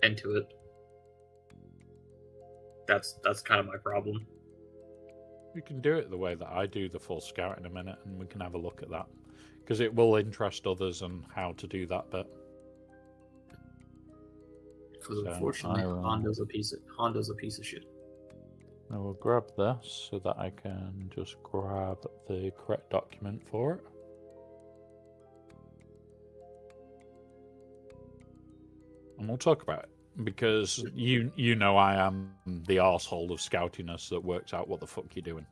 into it. That's kind of my problem. You can do it the way that I do the full scout in a minute, and we can have a look at that. Because it will interest others on how to do that bit. Because unfortunately, Hondo's a piece of shit. I will grab this so that I can just grab the correct document for it. And we'll talk about it. Because you know I am the arsehole of scoutiness that works out what the fuck you're doing.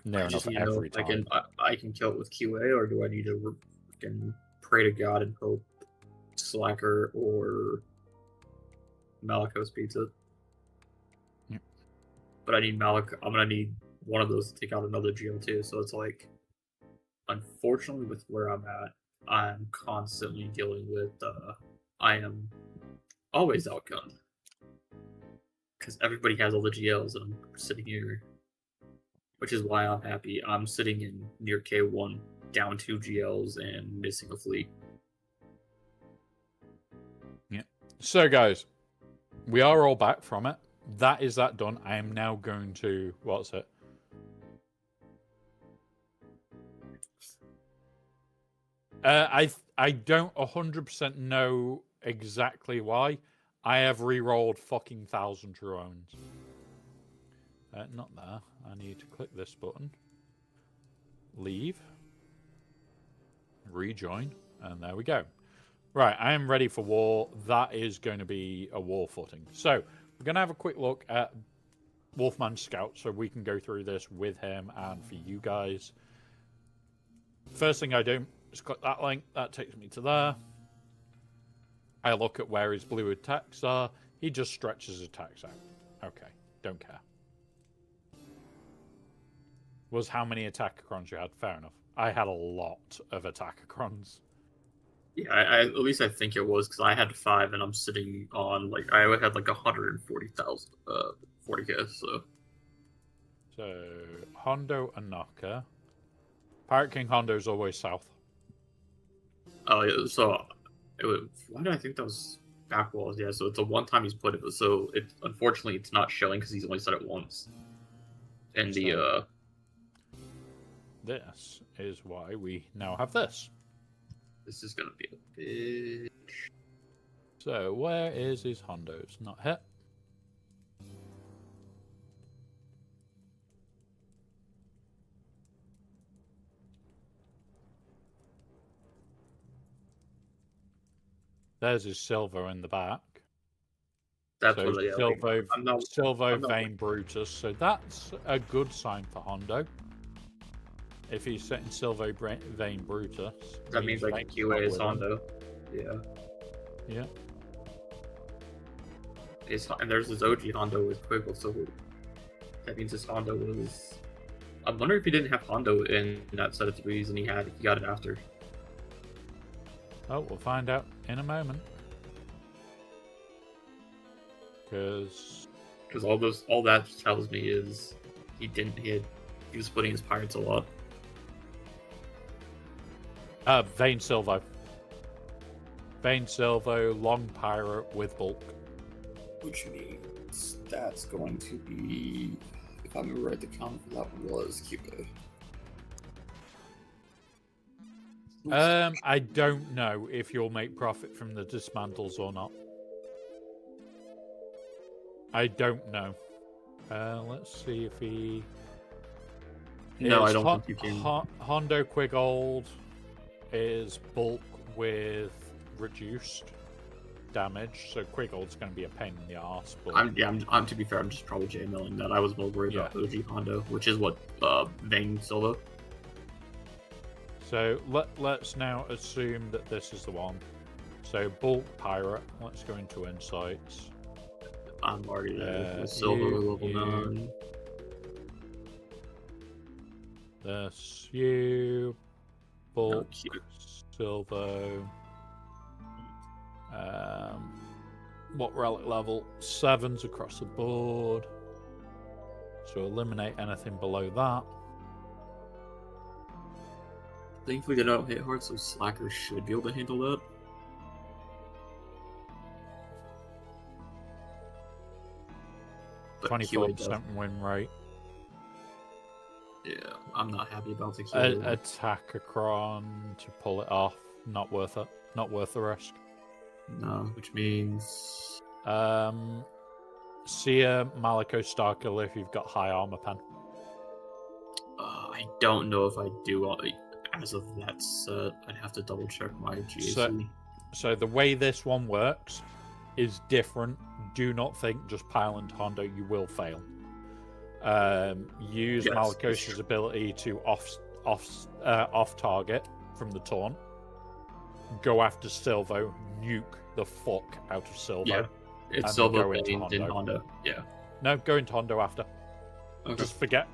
Near enough every time. I can kill it with QA, or do I need to pray to God and hope Slacker or Malicos beats it? Yeah. But I need I'm gonna need one of those to take out another GL2, so it's like, unfortunately with where I'm at, I'm constantly dealing with I am always outgunned. Because everybody has all the GLs and I'm sitting here. Which is why I'm happy. I'm sitting in near K1, down 2 GLs and missing a fleet. Yeah. So guys, we are all back from it. That is that done. I am now going to what's it? I don't 100% know exactly why. I have re-rolled fucking 1,000 drones. Not there. I need to click this button. Leave. Rejoin. And there we go. Right, I am ready for war. That is going to be a war footing. So, we're going to have a quick look at Wolfman Scout so we can go through this with him and for you guys. First thing I do is click that link. That takes me to there. I look at where his blue attacks are. He just stretches attacks out. Okay, don't care. Was how many attacker-crons you had? Fair enough. I had a lot of attacker-crons. Yeah, at least I think it was, because I had 5 and I'm sitting on, like, I had like 140,000, 40k, so. So, Hondo and Knocker. Pirate King Hondo is always south. Oh, yeah, so, why did I think that was back walls? Yeah, so it's a one time he's put it, so unfortunately it's not showing because he's only said it once. And so, this is why we now have this. This is going to be a bitch. So, where is his Hondos? Not hit. There's his Silvo in the back. That's So what. Yeah, Silvo, I'm not. Silvo I'm not- Vane Brutus. So that's a good sign for Hondo. If he's setting Silvo Vane Brutus, That means like Vane's QA not is with him. Hondo. Yeah. Yeah. And there's this OG Hondo with Quiggle, so that means his Hondo was. I wonder if he didn't have Hondo in that set of threes and he got it after. Oh, we'll find out in a moment. Because all that tells me is he was splitting his pirates a lot. Vane Silvo. Vane Silvo, long pirate with bulk. Which means that's going to be, if I remember right, the count for that one was Cuba. I don't know if you'll make profit from the dismantles or not. I don't know. Let's see if he. No, I Is don't think you can. Hondo Quiggold is bulk with reduced damage, so Quiggold's going to be a pain in the arse. But I'm to be fair, I'm just probably J-milling that. I was more worried about OG Hondo, which is what Vane Silva. so let's now assume that this is the one. So bulk pirate. Let's go into insights. I'm already there. With Silva level 9. That's you. Bulk. cute. Silvo. What relic level? 7s across the board. So eliminate anything below that. Thankfully, they don't hit hard, so Slacker should be able to handle that. But 24% win rate. Yeah, I'm not happy about the QA. Attack a cron to pull it off. Not worth it. Not worth the risk. No, which means Seer, Maliko, Starkiller if you've got high armor pen. I don't know if I do as of that set. I'd have to double check my GAC. So the way this one works is different. Do not think just pile into Hondo, you will fail. Use Yes, Malikos's ability to off target from the taunt. Go after Silvo, nuke the fuck out of Silvo. Yeah, it's and Silva go into in Hondo. Hondo. Yeah. No, go into Hondo after. Okay. Just forget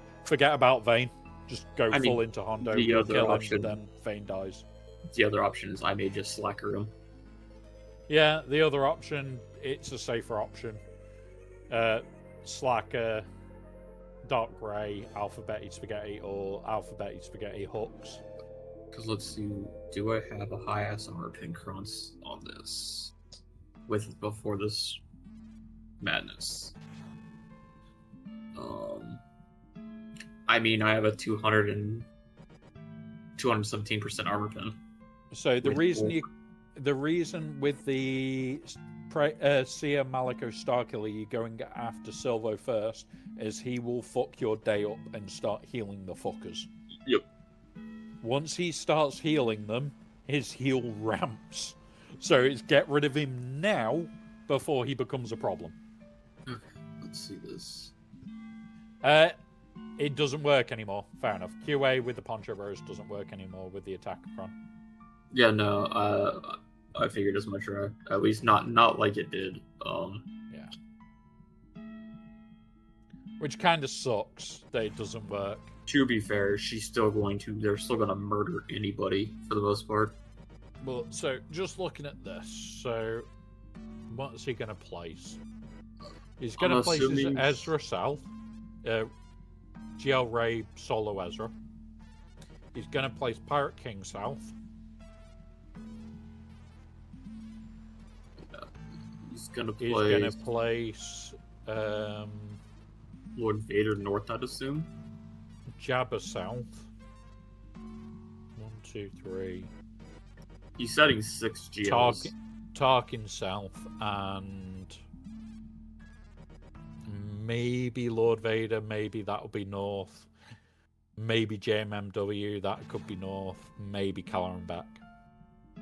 about Vane. Just go I full mean, into Hondo. the You'll other kill option- him, then Vane dies. The other option is I may just Slacker him. Yeah, the other option, it's a safer option. Slacker, Dark Grey, Alphabeti Spaghetti, or Alphabeti Spaghetti hooks. Because let's see, do I have a high ass armor pin crons on this before this madness? I mean, I have a 217% armor pin. So the With reason with the Seer Maliko Starkiller you're going after Silvo first is he will fuck your day up and start healing the fuckers. Yep. Once he starts healing them, his heal ramps. So it's get rid of him now before he becomes a problem. Okay, let's see this. It doesn't work anymore. Fair enough. QA with the Poncho Rose doesn't work anymore with the attack front. Yeah, no, I figured as much, right? At least not like it did. Yeah. Which kind of sucks that it doesn't work. To be fair, they're still gonna murder anybody for the most part. Well, so just looking at this, so what's he going to place? He's going to place his assuming- Ezra South, GL Ray solo Ezra. He's going to place Pirate King South. He's gonna He's play going to place Lord Vader North, I'd assume. Jabba South. 1, 2, 3. He's setting 6 GLs. Tarkin South and maybe Lord Vader, maybe that'll be North. Maybe JMMW, that could be North. Maybe Caloran back.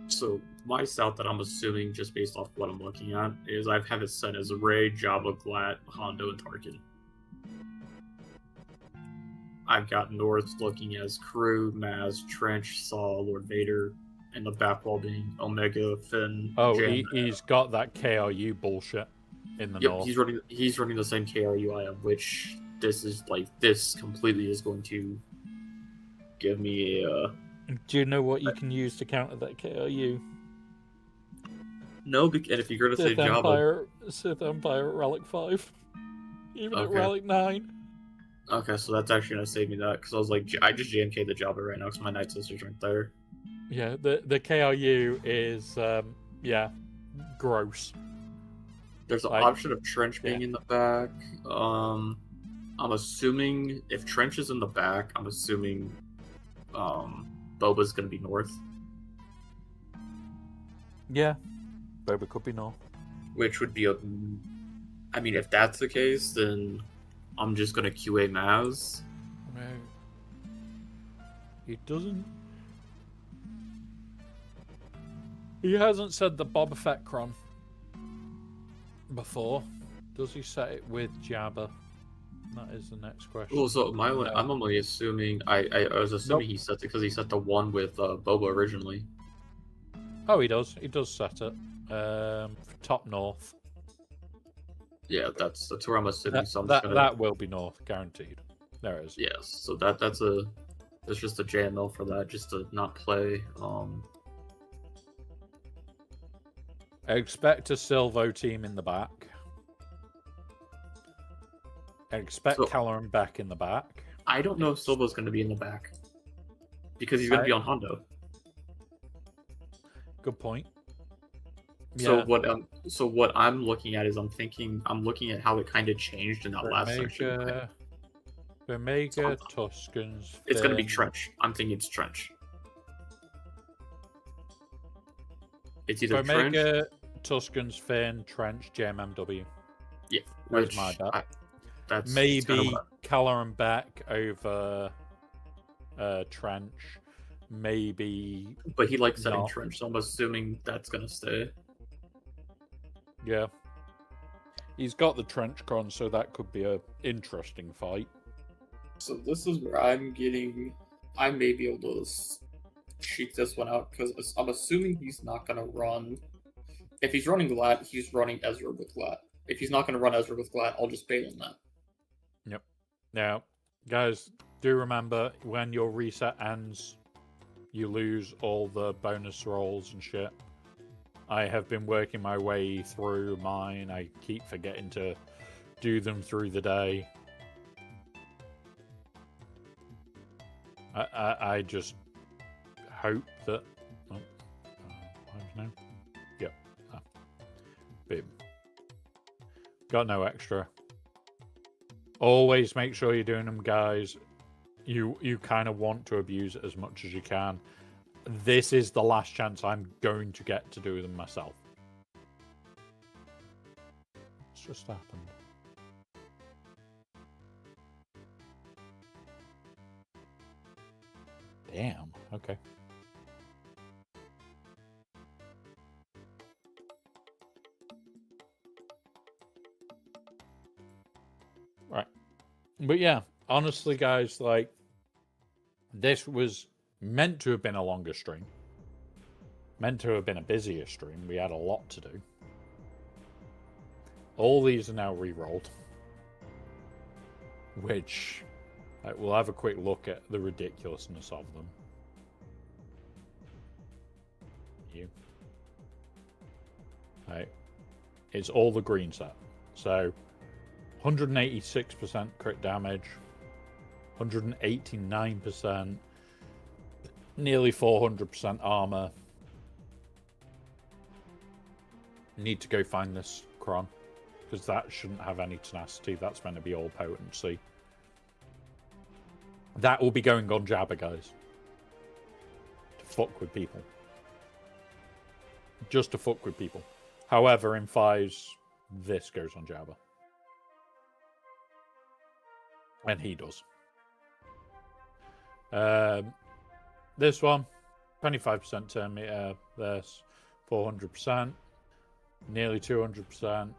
So my stout that I'm assuming, just based off what I'm looking at, is I have it set as Ray, Jabba, Glat, Hondo, and Tarkin. I've got North looking as Crew, Maz, Trench, Saw, Lord Vader, and the back wall being Omega, Finn. Oh, Jan. he's got that KRU bullshit in the Yep, north. he's running the same KRU I am, which this completely is going to give me a Do you know what you can use to counter that KRU? no. And if you're going to say Jabba, Sith Empire at Relic 5. Even at Okay. Relic 9. okay, so that's actually going to save me that because I was like, I just JMK the Jabba right now because my Night Sister's right there. Yeah, the KRU is, gross. There's an Like, option of Trench being in the back. I'm assuming if Trench is in the back, I'm assuming Boba's going to be north, Yeah. Boba could be north. which would be a. I mean, if that's the case, then I'm just going to QA Maz. No. He doesn't. He hasn't said the Boba Fett cron before. Does he set it with Jabba? That is the next question. Well, so I'm only assuming. I was assuming he set it because he set the one with Boba originally. Oh, he does. He does set it. Top north. Yeah, that's where I'm assuming. So I'm That, just gonna, that will be north, guaranteed. There it is. yes. So that's just a JML for that, just to not play. I expect a Silvo team in the back. I expect So- Caloran back in the back. I don't know if Silva's going to be in the back because he's going to be on Hondo. Good point. So Yeah. what I'm looking at is I'm looking at how it kind of changed in that last section. Omega, Tuscans. It's going to be Finn. Trench. I'm thinking it's Trench. It's either Trench. Omega, Tuscans, Finn, Trench, JMMW. Yeah, There's which my bet. that's Maybe kinda what Caloran back over Trench. Maybe, but he likes setting No. Trench, so I'm assuming that's going to stay. yeah. He's got the Trench con, so that could be a interesting fight. So this is where I may be able to cheat this one out because I'm assuming he's not going to run. If he's running Glat, he's running Ezra with Glat. If he's not going to run Ezra with Glat, I'll just bail on that. Now, guys, do remember when your reset ends, you lose all the bonus rolls and shit. I have been working my way through mine. I keep forgetting to do them through the day. I just hope that. No. Yep. Boom. Got no extra. Always make sure you're doing them, guys. You kind of want to abuse it as much as you can. This is the last chance I'm going to get to do them myself. It's just happened. Damn. Okay. Right. But yeah, honestly, guys, like, this was meant to have been a longer stream. Meant to have been a busier stream. We had a lot to do. All these are now re-rolled. Which, we'll have a quick look at the ridiculousness of them. Right. It's all the green set. So, 186% crit damage, 189%, nearly 400% armor. Need to go find this cron, because that shouldn't have any tenacity. That's meant to be all potency. That will be going on Jabba, guys. To fuck with people. Just to fuck with people. However, in 5s, this goes on Jabba. And he does. This one, 25% turn meter, this 400%, nearly 200%,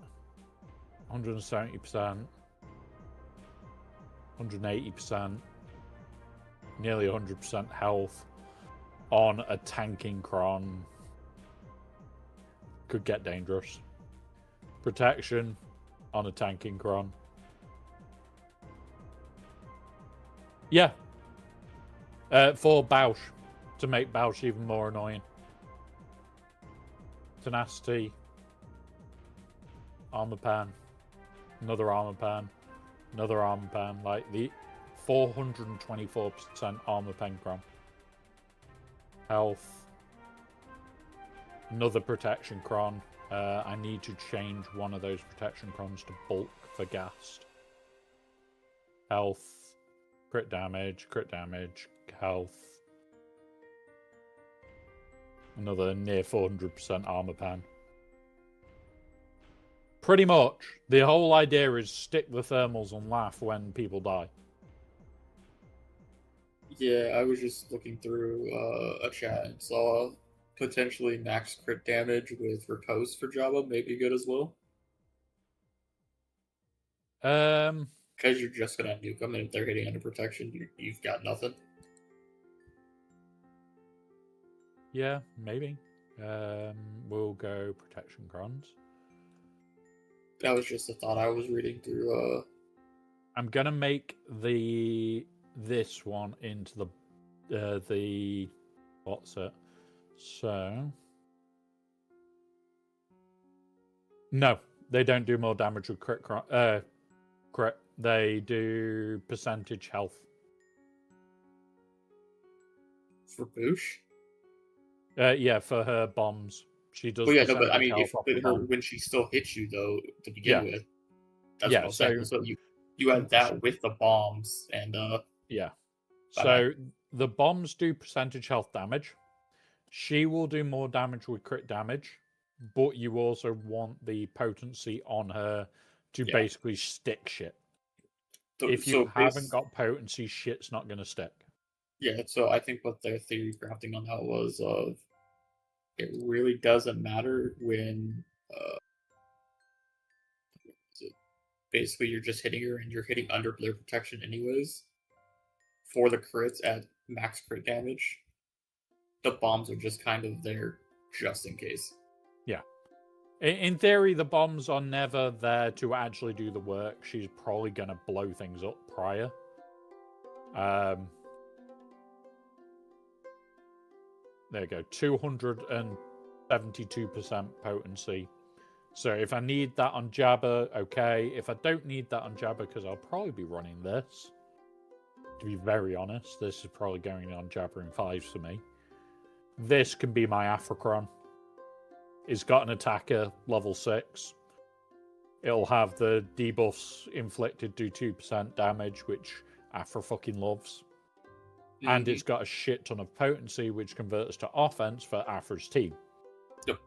170%, 180%, nearly 100% health on a tanking cron. Could get dangerous. Protection on a tanking cron. Yeah. For Bausch, to make Bausch even more annoying. Tenacity. Armor pan. Another armor pan. Another armor pan. Like the 424% armor pen cron. Health. Another protection cron. I need to change one of those protection crons to bulk for Gast. Health. Crit damage, health. Another near 400% armor pan. Pretty much, the whole idea is stick the thermals and laugh when people die. Yeah, I was just looking through a chat and saw potentially max crit damage with repose for Java may be good as well. Because you're just gonna nuke them, and if they're hitting under protection, you've got nothing. Yeah, maybe. We'll go protection crons. That was just a thought I was reading through. I'm gonna make this one into the what's it? So no, they don't do more damage with crit. Crit. They do percentage health. For Boosh? Yeah, for her bombs. She does. Well, yeah, no, but I mean, health off when she still hits you, though, to begin with, that's Yeah, what I'm saying. So you had that with the bombs, and yeah. So the bombs do percentage health damage. She will do more damage with crit damage, but you also want the potency on her to basically stick shit. If you haven't got potency, shit's not going to stick. Yeah, so I think what their theory crafting on that was it really doesn't matter when basically you're just hitting her and you're hitting under their protection anyways. For the crits at max crit damage, the bombs are just kind of there just in case. Yeah. In theory, the bombs are never there to actually do the work. She's probably going to blow things up prior. There you go. 272% potency. So if I need that on Jabba, okay. If I don't need that on Jabba, because I'll probably be running this. To be very honest, this is probably going on Jabba in 5s for me. This can be my Afrocron. It's got an attacker, level 6. It'll have the debuffs inflicted, do 2% damage, which Afro fucking loves. Mm-hmm. And it's got a shit ton of potency, which converts to offense for Afro's team. Yep.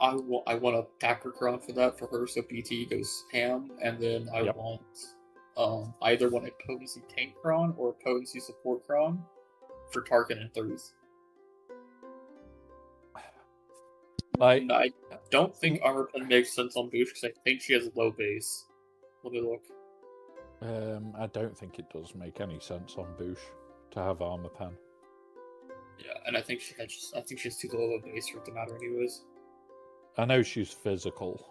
I want a attacker cron for that for her, so PT goes ham, and then I want either want a potency tank cron or a potency support cron for Tarkin and 3s. I don't think armor pen makes sense on Boosh because I think she has low base. Let me look. I don't think it does make any sense on Boosh to have armor pen. Yeah, and I think she has too low of a base for it to matter anyways. I know she's physical.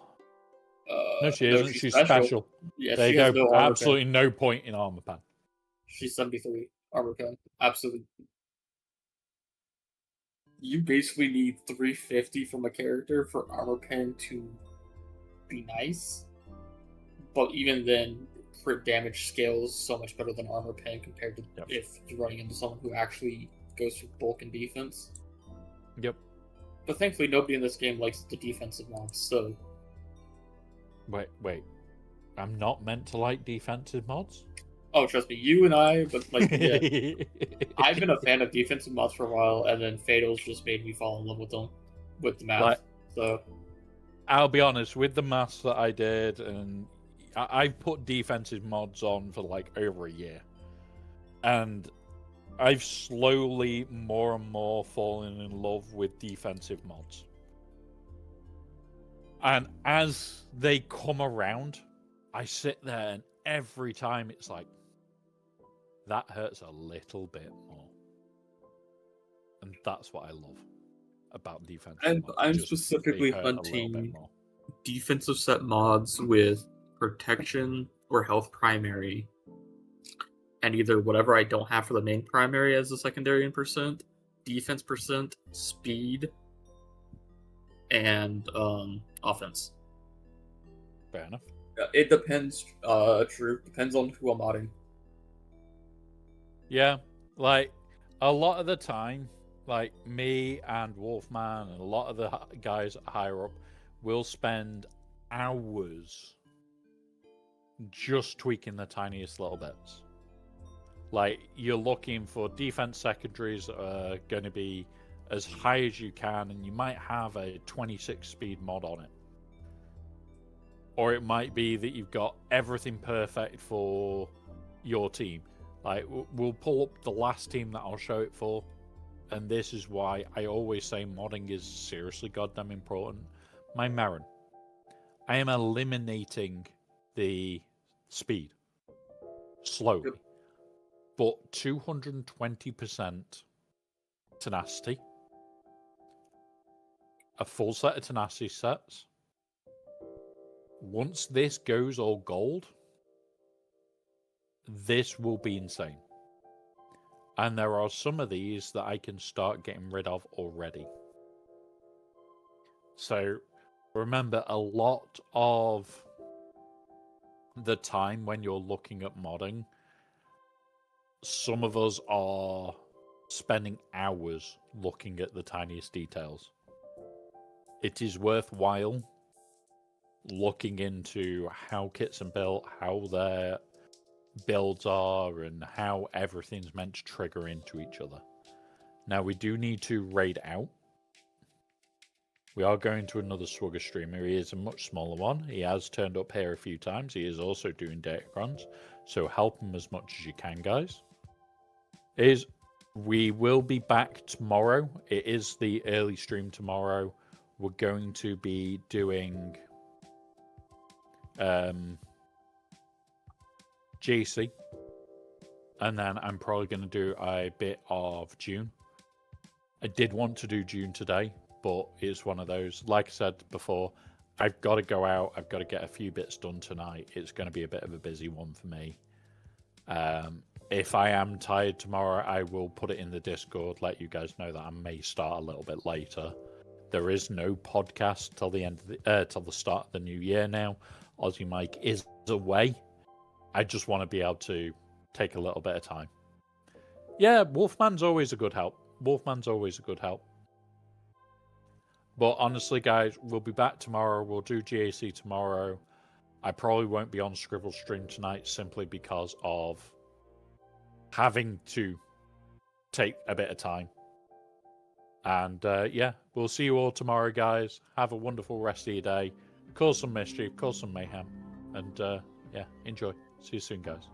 No, she isn't. She's special. Special. Yeah, there she you has go. No absolutely no point in armor pen. She's 73 armor pen. Absolutely. You basically need 350 from a character for armor pen to be nice. But even then, crit damage scales so much better than armor pen compared to if you're running into someone who actually goes for bulk and defense. Yep. But thankfully, nobody in this game likes the defensive mods, so... Wait. I'm not meant to like defensive mods? Oh, trust me, you and I, but yeah. I've been a fan of defensive mods for a while, and then Fatal's just made me fall in love with them, with the math. So, I'll be honest, with the maths that I did, and I've put defensive mods on for over a year. And I've slowly more and more fallen in love with defensive mods. And as they come around, I sit there and every time it's like, that hurts a little bit more. And that's what I love about defensive mods. I'm Just specifically they hurt a little bit hunting more. defensive set mods with protection or health primary, and either whatever I don't have for the main primary as a secondary in percent, defense percent, speed, and offense. Fair enough. It depends. True. Depends on who I'm modding. Yeah, like a lot of the time, like me and Wolfman and a lot of the guys higher up will spend hours just tweaking the tiniest little bits. Like, you're looking for defense secondaries that are going to be as high as you can, and you might have a 26 speed mod on it. Or it might be that you've got everything perfect for your team. Like, we'll pull up the last team that I'll show it for, and this is why I always say modding is seriously goddamn important. My Marin. I am eliminating the speed slowly. Yep. But 220% tenacity, a full set of tenacity sets. Once this goes all gold, this will be insane. And there are some of these that I can start getting rid of already. So remember, a lot of the time when you're looking at modding, some of us are spending hours looking at the tiniest details. It is worthwhile looking into how kits are built, how their builds are, and how everything's meant to trigger into each other. Now, we do need to raid out. We are going to another Swugger streamer. He is a much smaller one. He has turned up here a few times. He is also doing data crons, so help him as much as you can, guys. We will be back tomorrow. It is the early stream tomorrow. We're going to be doing GC, and then I'm probably going to do a bit of June. I did want to do June today, but it's one of those, like I said before, I've got to go out, I've got to get a few bits done tonight. It's going to be a bit of a busy one for me. If I am tired tomorrow, I will put it in the Discord, let you guys know that I may start a little bit later. There is no podcast till the end of till the start of the new year now. Aussie Mike is away. I just want to be able to take a little bit of time. Yeah, Wolfman's always a good help. Wolfman's always a good help. But honestly, guys, we'll be back tomorrow. We'll do GAC tomorrow. I probably won't be on Scribble stream tonight simply because of having to take a bit of time. And yeah, we'll see you all tomorrow, guys. Have a wonderful rest of your day. Cause some mischief, cause some mayhem. And yeah, enjoy. See you soon, guys.